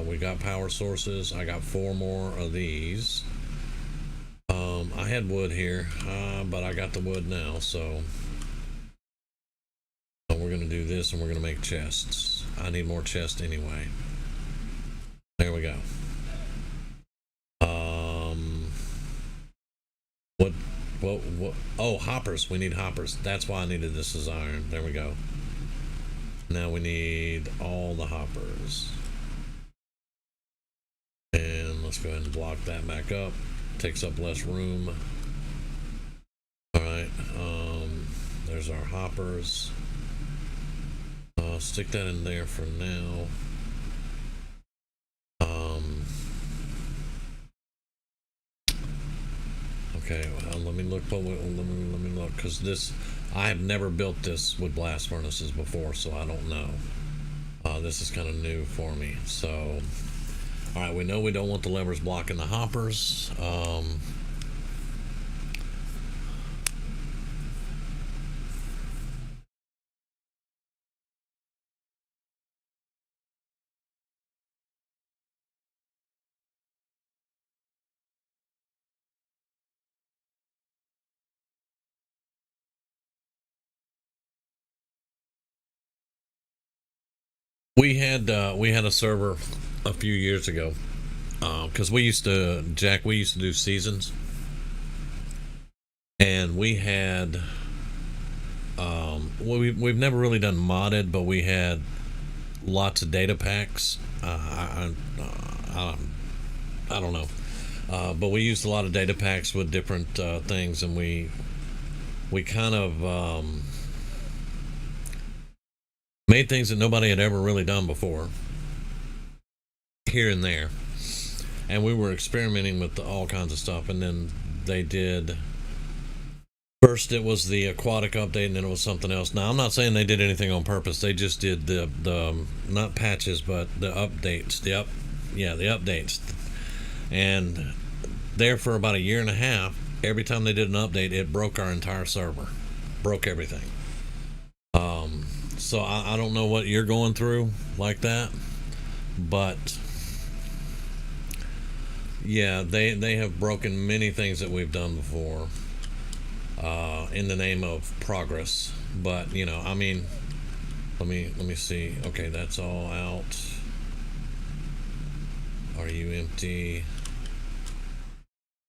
We got power sources. I got 4 more of these. I had wood here, but I got the wood now, so we're gonna do this, and we're gonna make chests. I need more chests anyway. There we go. What? Oh, hoppers. We need hoppers. That's why I needed this as iron. There we go. Now we need all the hoppers. And let's go ahead and block that back up. Takes up less room. Alright, there's our hoppers. Stick that in there for now. Okay, well, let me look. Let me look, because this, I have never built this with blast furnaces before, so I don't know. This is kind of new for me. So, all right, we know we don't want the levers blocking the hoppers. We had a server a few years ago, because we used to do seasons, and we had we've never really done modded, but we had lots of data packs. I don't know, but we used a lot of data packs with different things, and we kind of made things that nobody had ever really done before, here and there, and we were experimenting with all kinds of stuff. And then they did, first it was the aquatic update, and then it was something else. Now I'm not saying they did anything on purpose. They just did the not patches, but the updates. The updates. And there for about a year and a half, every time they did an update, it broke our entire server, broke everything. So I don't know what you're going through like that, but yeah, they have broken many things that we've done before, in the name of progress. But you know, I mean, let me see. Okay, that's all out. Are you empty?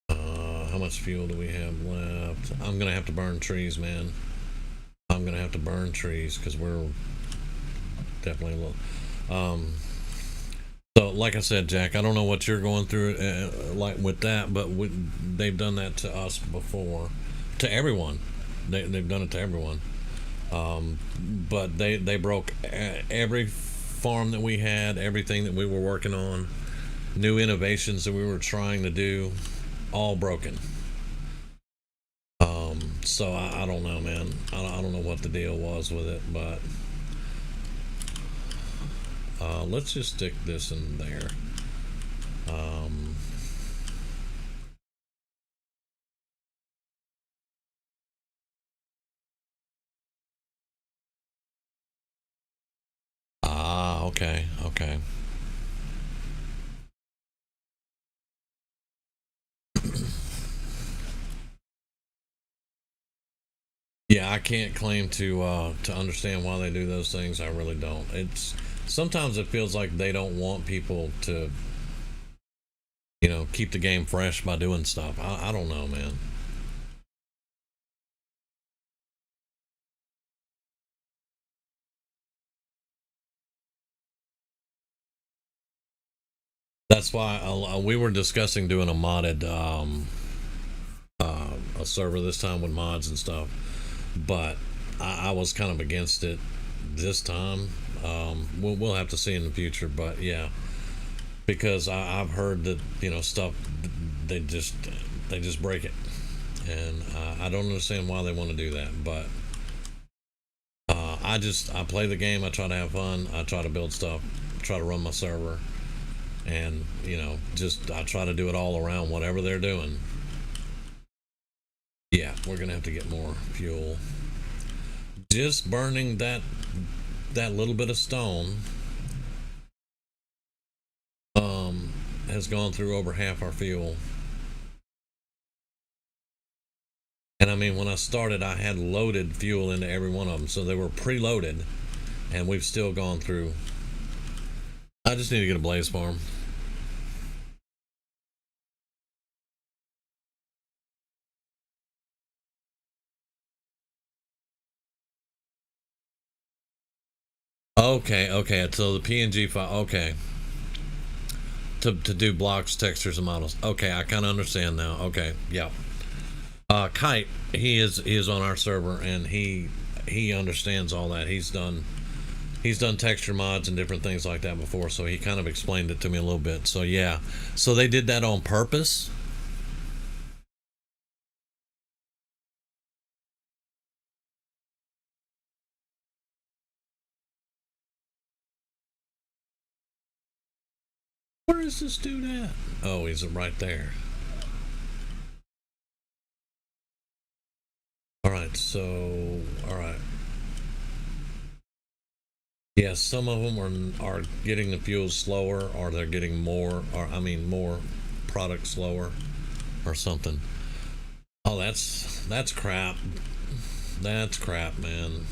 How much fuel do we have left? I'm gonna have to burn trees, man. I'm gonna have to burn trees because we're definitely a little. So, like I said, Jack, I don't know what you're going through, like with that, but they've done that to us before, to everyone. They've done it to everyone. But they broke every farm that we had, everything that we were working on, new innovations that we were trying to do, all broken. So I don't know, man. I don't know what the deal was with it, but let's just stick this in there. Okay, okay. Yeah, I can't claim to understand why they do those things. I really don't. It's sometimes it feels like they don't want people to, keep the game fresh by doing stuff. I don't know, man. That's why we were discussing doing a modded a server this time with mods and stuff, but I was kind of against it this time. We'll have to see in the future, but yeah, because I've heard that stuff they just they just break it, and I don't understand why they want to do that. But I play the game. I try to have fun. I try to build stuff. Try to run my server, and just I try to do it all around whatever they're doing. Yeah, we're gonna have to get more fuel. Just burning that little bit of stone has gone through over half our fuel. And I mean, when I started, I had loaded fuel into every one of them, so they were preloaded, and we've still gone through. I just need to get a blaze farm. Okay, so the PNG file, okay. To do blocks, textures, and models. Okay, I kind of understand now. Okay, yeah. Kite, he is on our server, and he understands all that. He's done texture mods and different things like that before, so he kind of explained it to me a little bit. So yeah, so they did that on purpose. Where is this dude at? Oh, he's right there. Alright, so alright. Yeah, some of them are getting the fuel slower, or they're getting more product slower or something. Oh, that's crap. That's crap, man.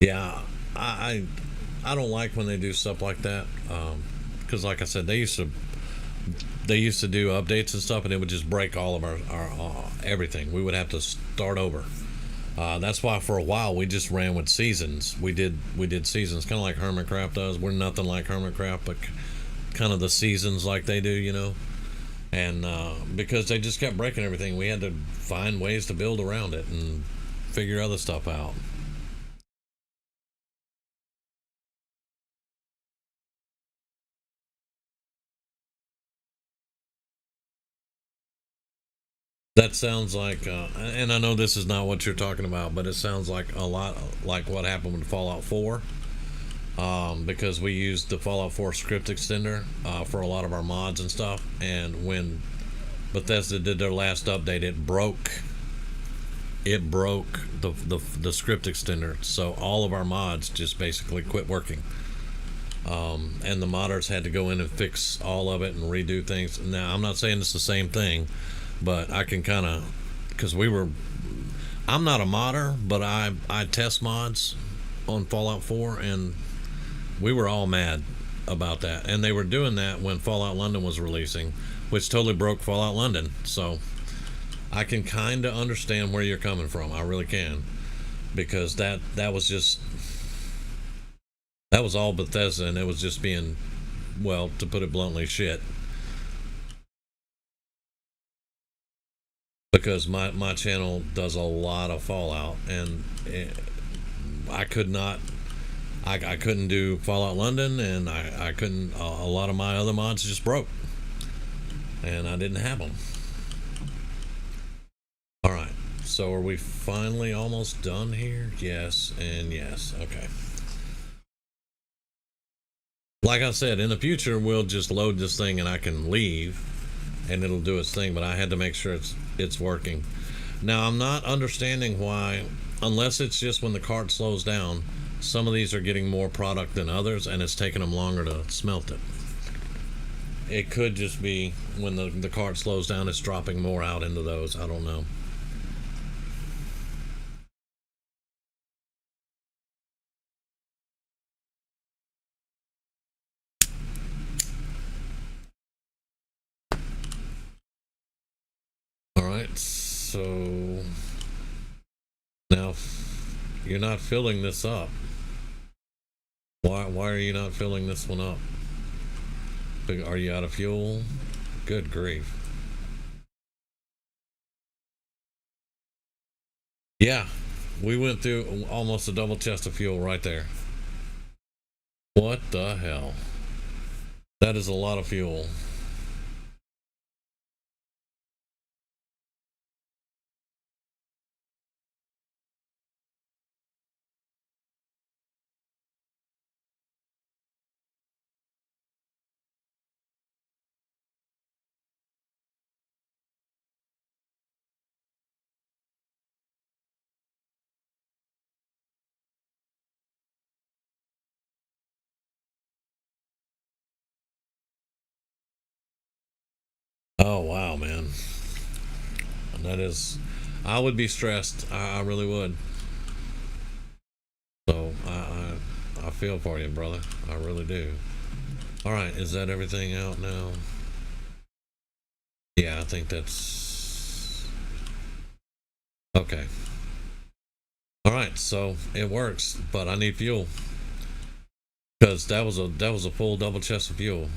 Yeah, I don't like when they do stuff like that, because like I said, they used to do updates and stuff, and it would just break all of our everything. We would have to start over. That's why for a while we just ran with seasons. We did seasons, kind of like Hermitcraft does. We're nothing like Hermitcraft, but kind of the seasons like they do. And because they just kept breaking everything, we had to find ways to build around it and figure other stuff out. That sounds like, and I know this is not what you're talking about, but it sounds like a lot like what happened with Fallout 4, because we used the Fallout 4 script extender for a lot of our mods and stuff, and when Bethesda did their last update, it broke the script extender, so all of our mods just basically quit working. And the modders had to go in and fix all of it and redo things. Now, I'm not saying it's the same thing, but I can kind of, because I'm not a modder, but I test mods on Fallout 4, and we were all mad about that. And they were doing that when Fallout London was releasing, which totally broke Fallout London. So I can kind of understand where you're coming from. I really can, because that was all Bethesda, and it was just being, well, to put it bluntly, shit. Because my channel does a lot of Fallout, and I couldn't do Fallout London, and I couldn't, a lot of my other mods just broke, and I didn't have them. Alright, so are we finally almost done here? Yes and yes. Okay. Like I said, in the future we'll just load this thing and I can leave and it'll do its thing, but I had to make sure it's working. Now, I'm not understanding why, unless it's just when the cart slows down, some of these are getting more product than others, and it's taking them longer to smelt it. It could just be when the cart slows down, it's dropping more out into those. I don't know. Alright, so now you're not filling this up. Why are you not filling this one up? Are you out of fuel? Good grief. Yeah, we went through almost a double chest of fuel right there. What the hell? That is a lot of fuel. Oh wow, man. That is, I would be stressed. I really would. So I feel for you, brother. I really do. All right, is that everything out now? Yeah, I think that's okay. All right, so it works, but I need fuel because that was a full double chest of fuel.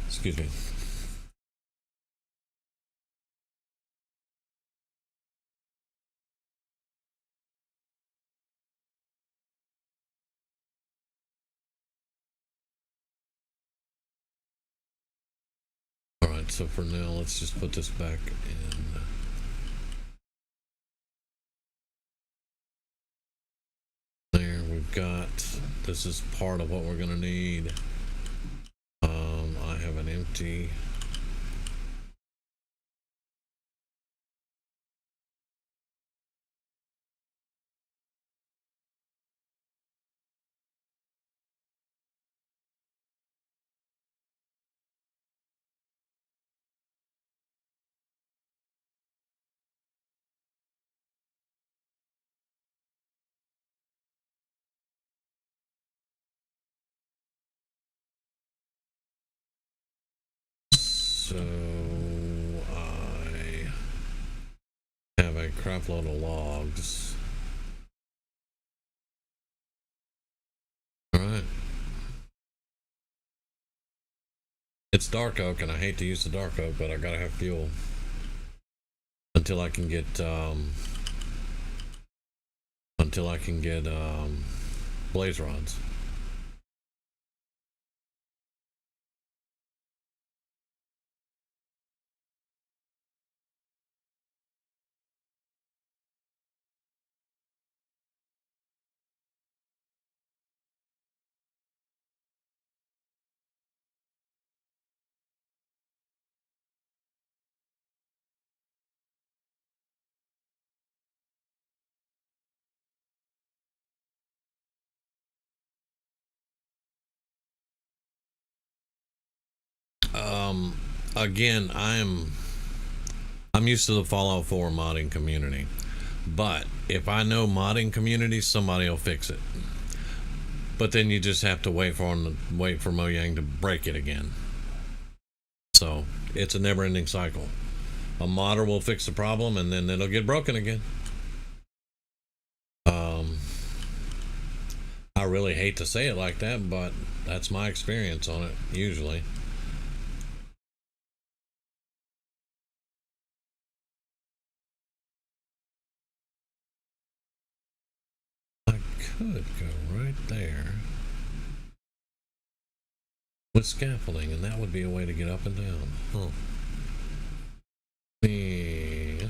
Excuse me. All right, so for now, let's just put this back in. There, we've got. This is part of what we're gonna need. I have an empty. So I have a crap load of logs. All right. It's dark oak, and I hate to use the dark oak, but I gotta have fuel until I can get blaze rods. Um, Again, I'm used to the Fallout 4 modding community, but if I know modding community, somebody will fix it. But then you just have to wait for Mojang to break it again. So it's a never-ending cycle. A modder will fix the problem, and then it'll get broken again. Um, I really hate to say it like that, but that's my experience on it usually. I could go right there with scaffolding, and that would be a way to get up and down. Huh. Yeah.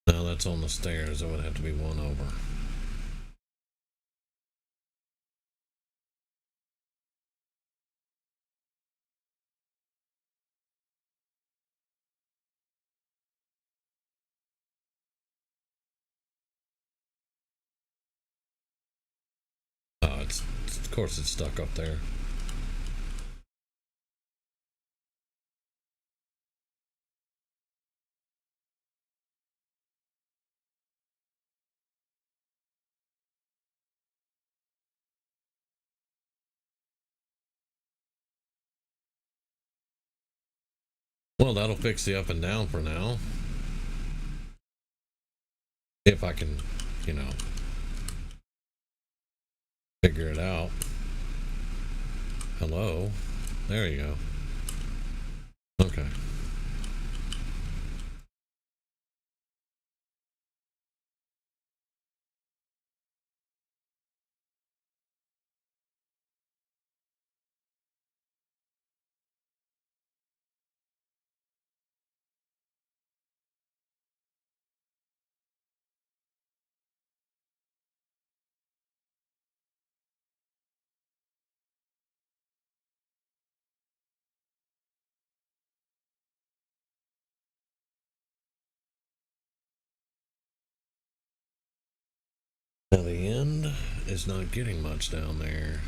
Now that's on the stairs. It would have to be one over. It's of course it's stuck up there. Well, that'll fix the up and down for now. If I can, you know, figure it out. Hello. There you go. Okay. Now the end is not getting much down there.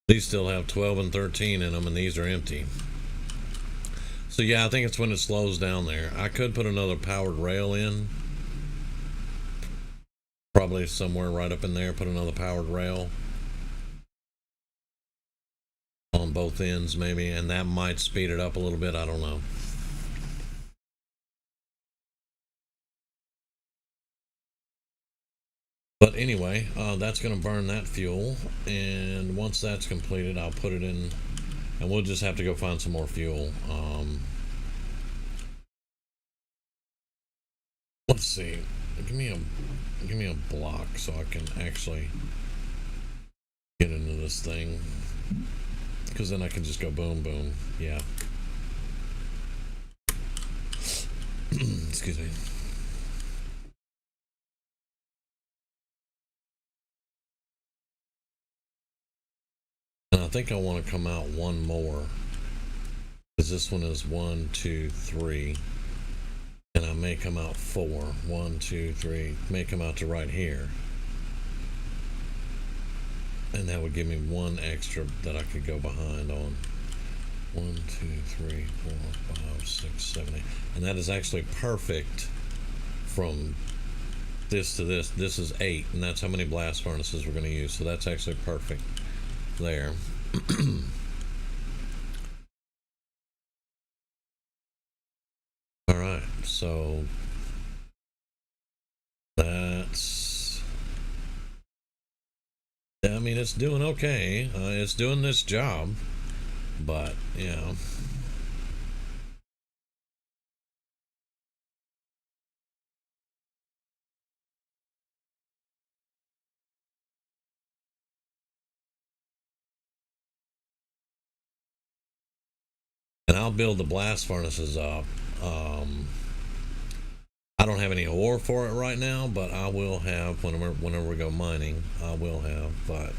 These still have 12 and 13 in them, and these are empty. So yeah, I think it's when it slows down there. I could put another powered rail in. Probably somewhere right up in there, put another powered rail. On both ends maybe, and that might speed it up a little bit, I don't know. But anyway, that's going to burn that fuel, and once that's completed, I'll put it in, and we'll just have to go find some more fuel. Let's see. Give me a block so I can actually get into this thing, because then I can just go boom boom. Yeah. Excuse me. And I think I want to come out one more, because this one is 1, 2, 3, and I may come out 4. 1, 2, 3, may come out to right here, and that would give me one extra that I could go behind on. 1, 2, 3, 4, 5, 6, 7, 8, and that is actually perfect from this to this. This is 8, and that's how many blast furnaces we're going to use, so that's actually perfect there. All right, so that's, I mean, it's doing okay. It's doing this job, but yeah. And I'll build the blast furnaces up I don't have any ore for it right now, but I will have whenever we go mining. I will have, but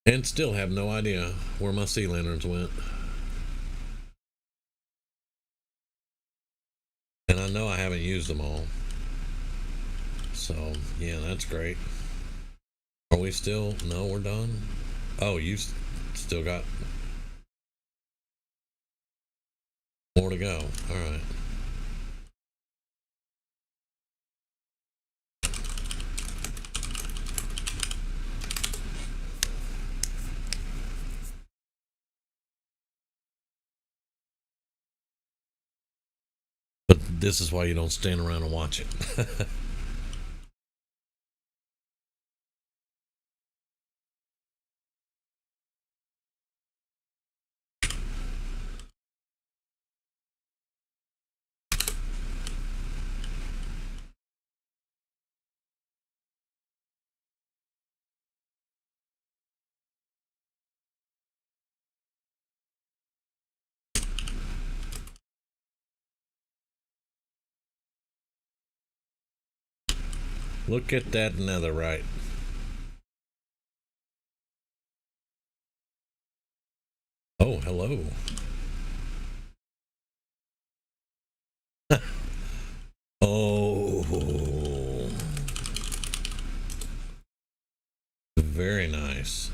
and still have no idea where my sea lanterns went. And I know I haven't used them all. So, yeah, that's great. Are we still? No, we're done. Oh, you still got more to go. All right. But this is why you don't stand around and watch it. Look at that netherite. Oh, hello. Oh, very nice.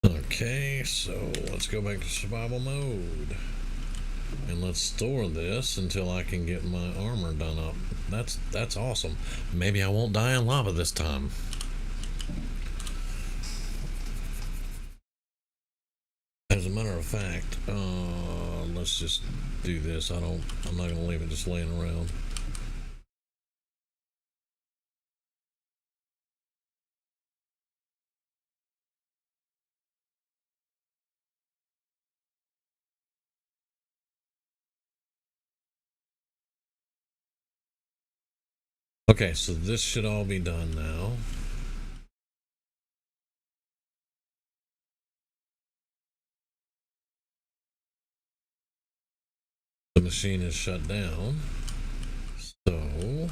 Okay, so let's go back to survival mode. And let's store this until I can get my armor done up. That's awesome. Maybe I won't die in lava this time. As a matter of fact, let's just do this. I'm not gonna leave it just laying around. Okay, so this should all be done now. The machine is shut down. So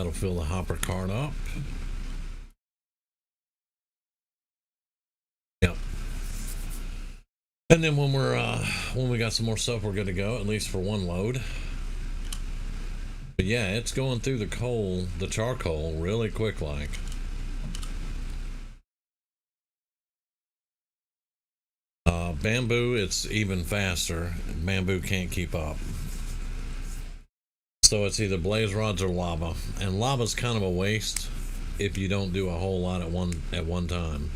That'll fill the hopper cart up. Yep. And then when we got some more stuff, we're good to go, at least for one load. But yeah, it's going through the charcoal really quick like. Bamboo, it's even faster. Bamboo can't keep up. So it's either blaze rods or lava. And lava's kind of a waste if you don't do a whole lot at one time.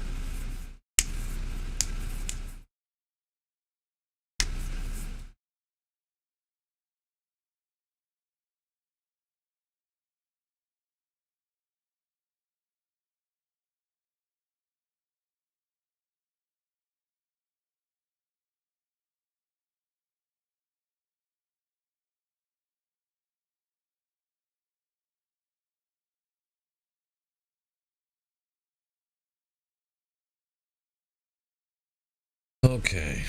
Okay.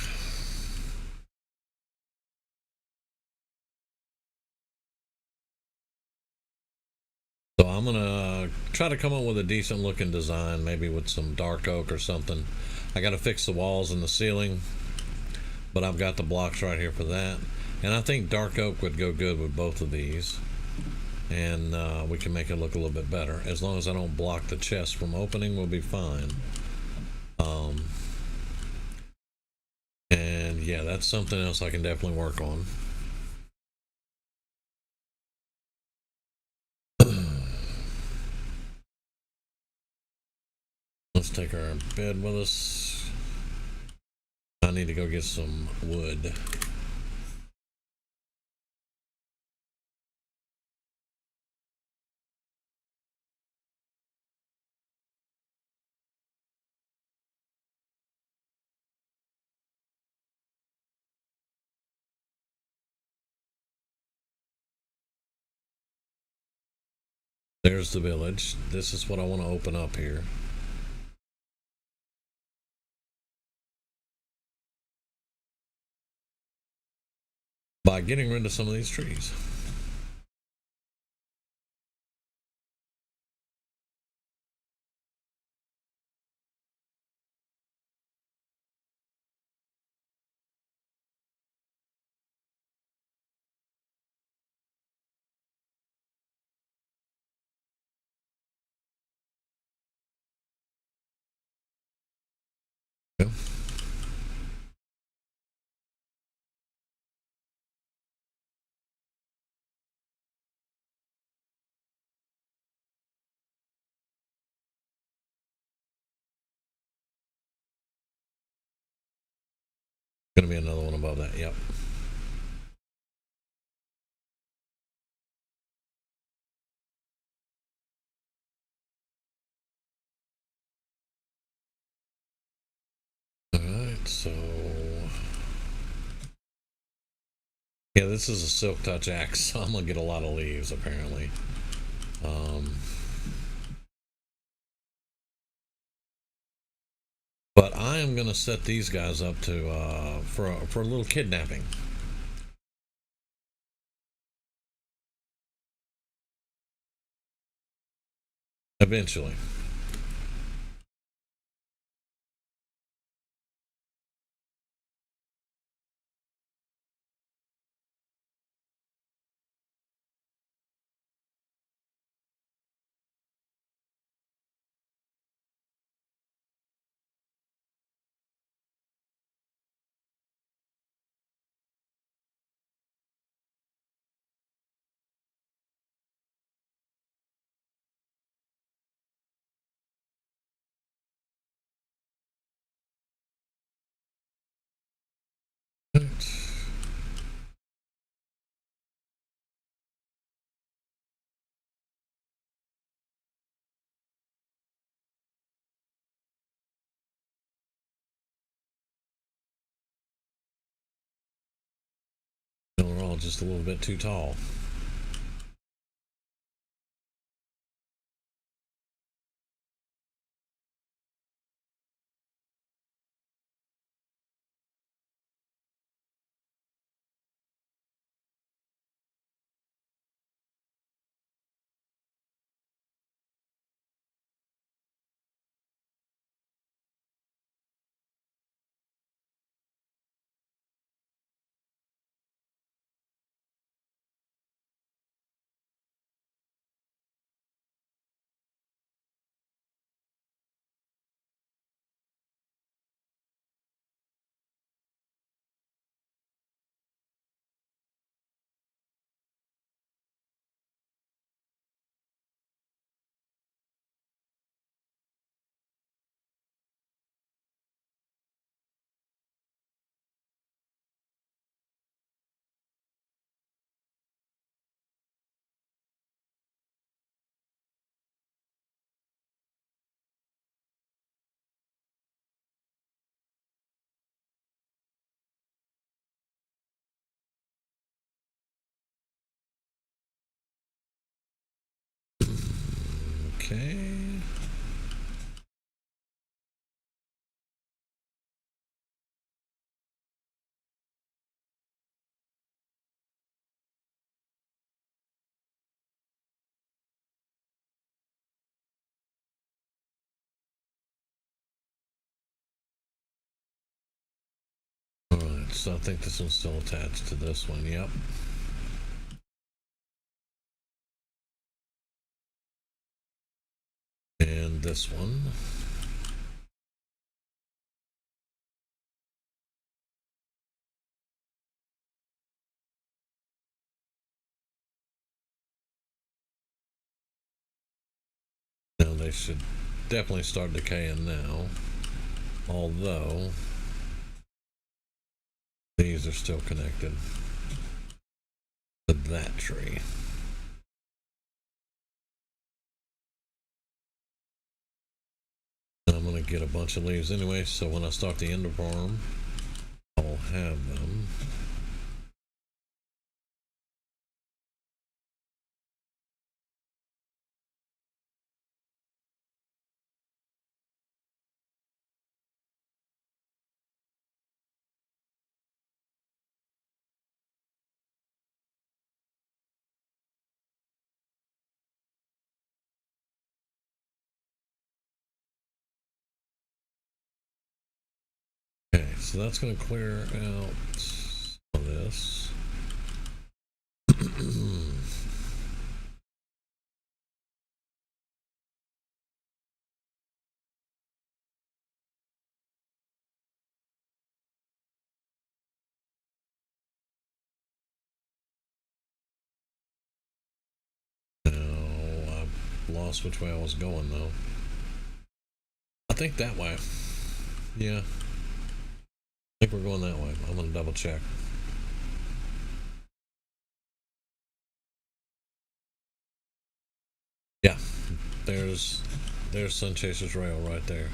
So I'm gonna try to come up with a decent looking design, maybe with some dark oak or something. I gotta fix the walls and the ceiling, but I've got the blocks right here for that. And I think dark oak would go good with both of these. And we can make it look a little bit better. As long as I don't block the chest from opening, we'll be fine. And yeah, that's something else I can definitely work on. Let's take our bed with us. I need to go get some wood. There's the village. This is what I want to open up here. By getting rid of some of these trees. Yeah. Gonna be another one above that. Yep. All right, so yeah, this is a silk touch axe, so I'm gonna get a lot of leaves apparently. But I am gonna set these guys up to for a little kidnapping. Eventually. We're all just a little bit too tall. so I think this one's still attached to this one. Yep. And this one. Now they should definitely start decaying now. Although these are still connected to that tree. I'm going to get a bunch of leaves anyway, so when I start the end of farm, I'll have them. Okay, so that's going to clear out some of this. Now, I've lost which way I was going though. I think that way. Yeah. I think we're going that way. I'm going to double check. Yeah. There's Sunchaser's rail right there.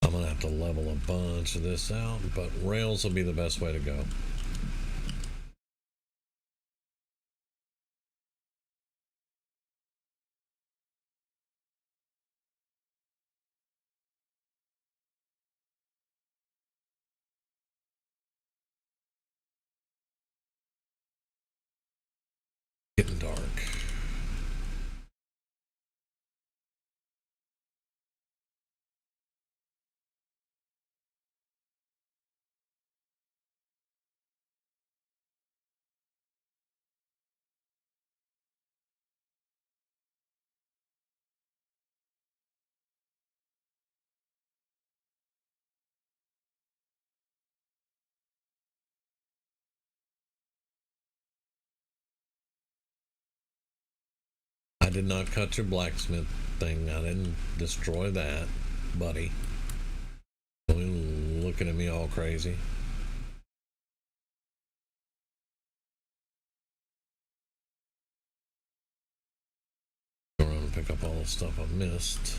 I'm going to have to level a bunch of this out, but rails will be the best way to go. Getting dark. I did not cut your blacksmith thing. I didn't destroy that, buddy. You're looking at me all crazy. Go around and pick up all the stuff I missed.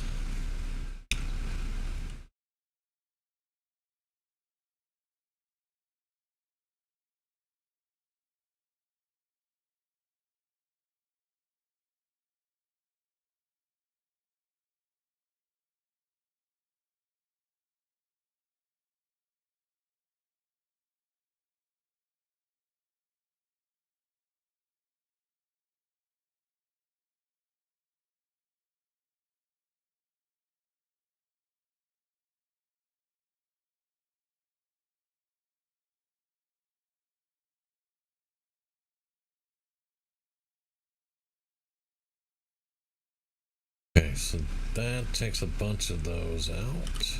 Okay, so that takes a bunch of those out.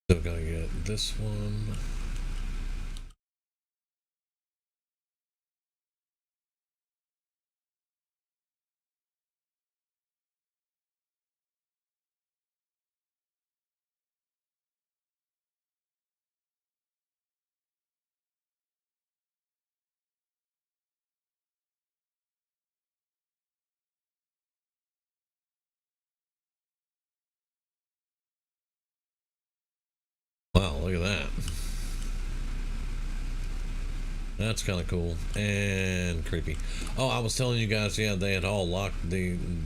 Still gotta get this one. That's kind of cool and creepy. Oh, I was telling you guys, yeah, they had all locked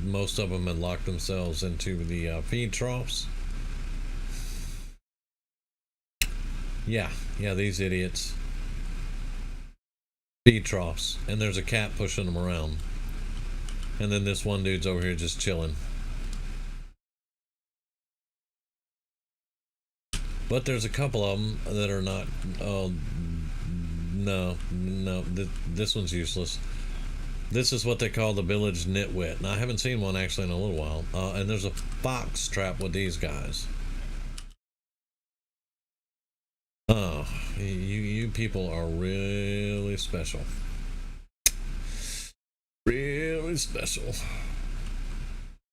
most of them had locked themselves into the feed troughs. Yeah, these idiots. Feed troughs, and there's a cat pushing them around, and then this one dude's over here just chilling. But there's a couple of them that are not. Oh, no, this one's useless. This is what they call the village nitwit. Now, I haven't seen one actually in a little while. And there's a fox trap with these guys. Oh, you people are really special. Really special.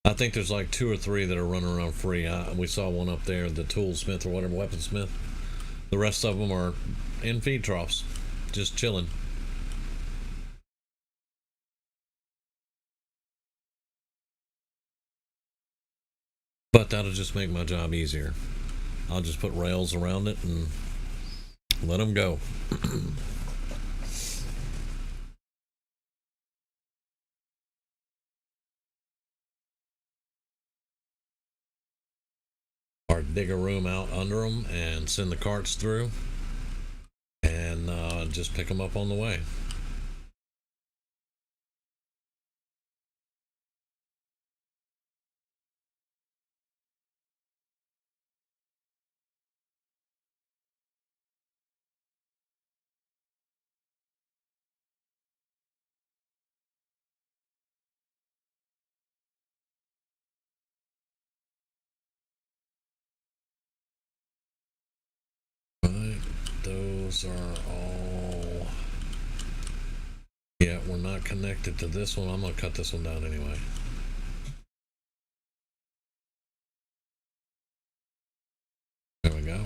I think there's like 2 or 3 that are running around free. We saw one up there, the toolsmith or whatever, weaponsmith. The rest of them are in feed troughs, just chilling. But that'll just make my job easier. I'll just put rails around it and let them go. Or dig a room out under them and send the carts through and just pick them up on the way. Those are all. Yeah, we're not connected to this one. I'm gonna cut this one down anyway. There we go.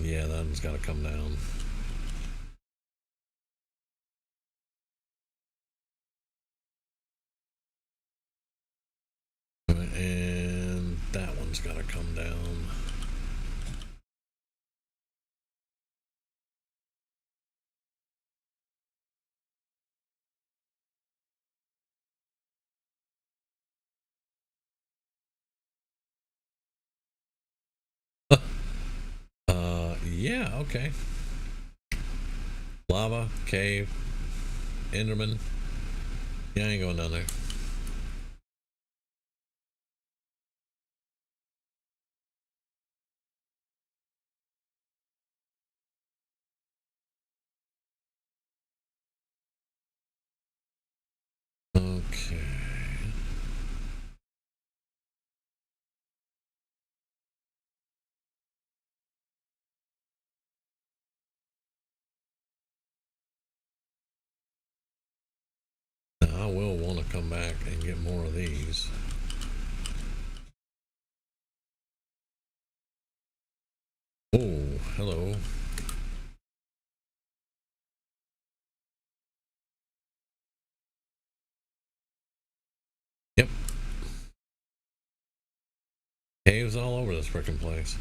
Yeah, that one's got to come down. And that one's got to come down. Yeah, okay. Lava, cave, Enderman. Yeah, I ain't going down there. Okay. Now, I will want to come back and get more of these. Oh, hello. Yep. Caves all over this frickin' place.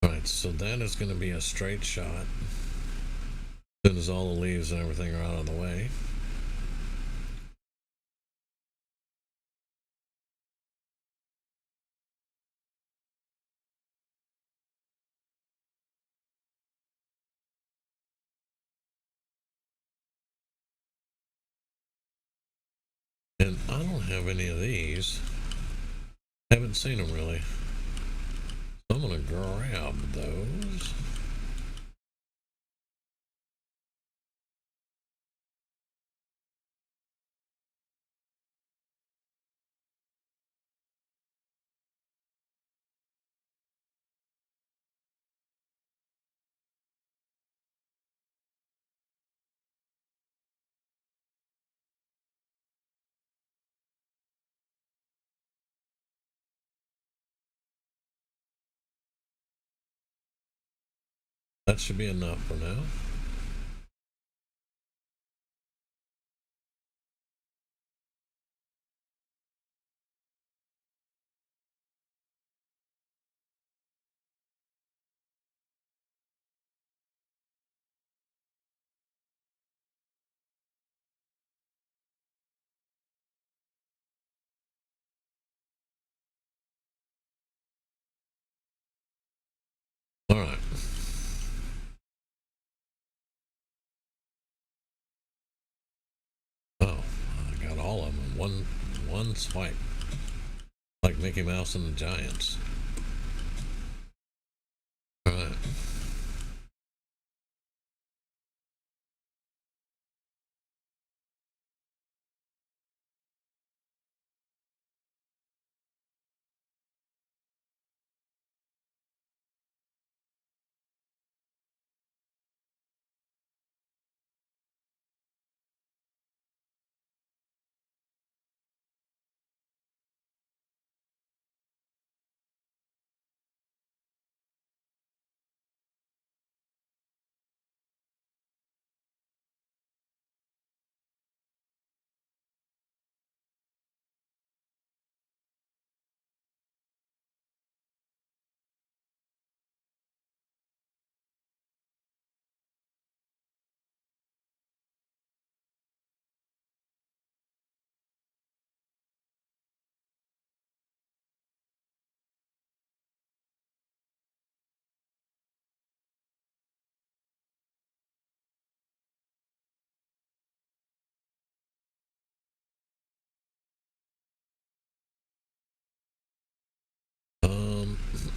Alright, so that is going to be a straight shot. As soon as all the leaves and everything are out of the way. And I don't have any of these. Haven't seen them really. So I'm gonna grab those. That should be enough for now. All right. Oh, I got all of them in one swipe, like Mickey Mouse and the Giants. All right.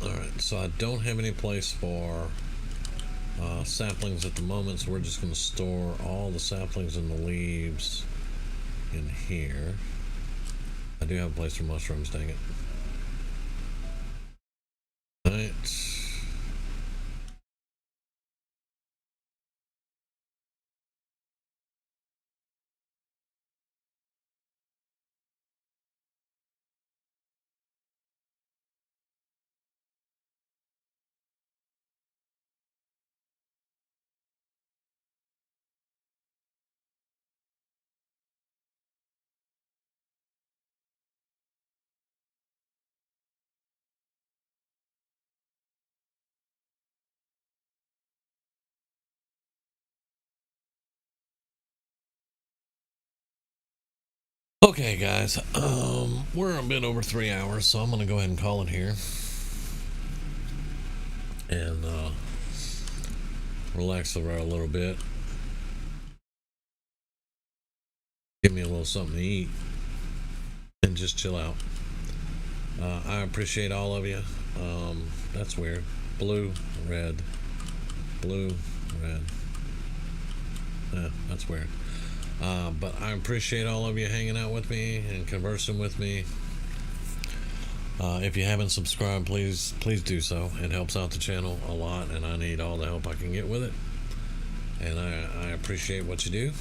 All right. So I don't have any place for saplings at the moment, so we're just going to store all the saplings and the leaves in here. I do have a place for mushrooms, dang it. All right. Okay, guys, we're a bit over 3 hours, so I'm gonna go ahead and call it here, and relax over a little bit. Give me a little something to eat, and just chill out. I appreciate all of you. That's weird. Blue, red, blue, red. That's weird. But I appreciate all of you hanging out with me and conversing with me. If you haven't subscribed, please do so. It helps out the channel a lot, and I need all the help I can get with it. And I appreciate what you do.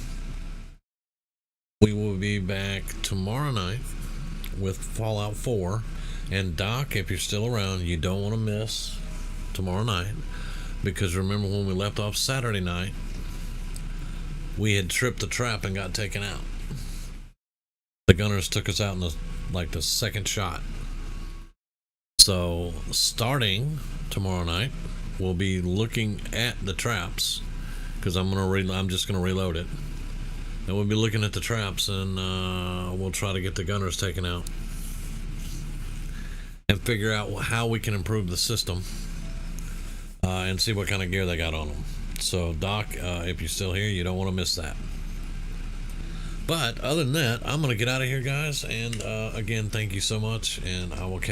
We will be back tomorrow night with Fallout 4. And Doc, if you're still around, you don't want to miss tomorrow night, because remember when we left off Saturday night, we had tripped the trap and got taken out. The gunners took us out in the second shot. So starting tomorrow night, we'll be looking at the traps, because I'm just gonna reload it, and we'll be looking at the traps, and we'll try to get the gunners taken out and figure out how we can improve the system, and see what kind of gear they got on them. So Doc, if you're still here, you don't want to miss that. But other than that, I'm gonna get out of here, guys, and again, thank you so much, and I will catch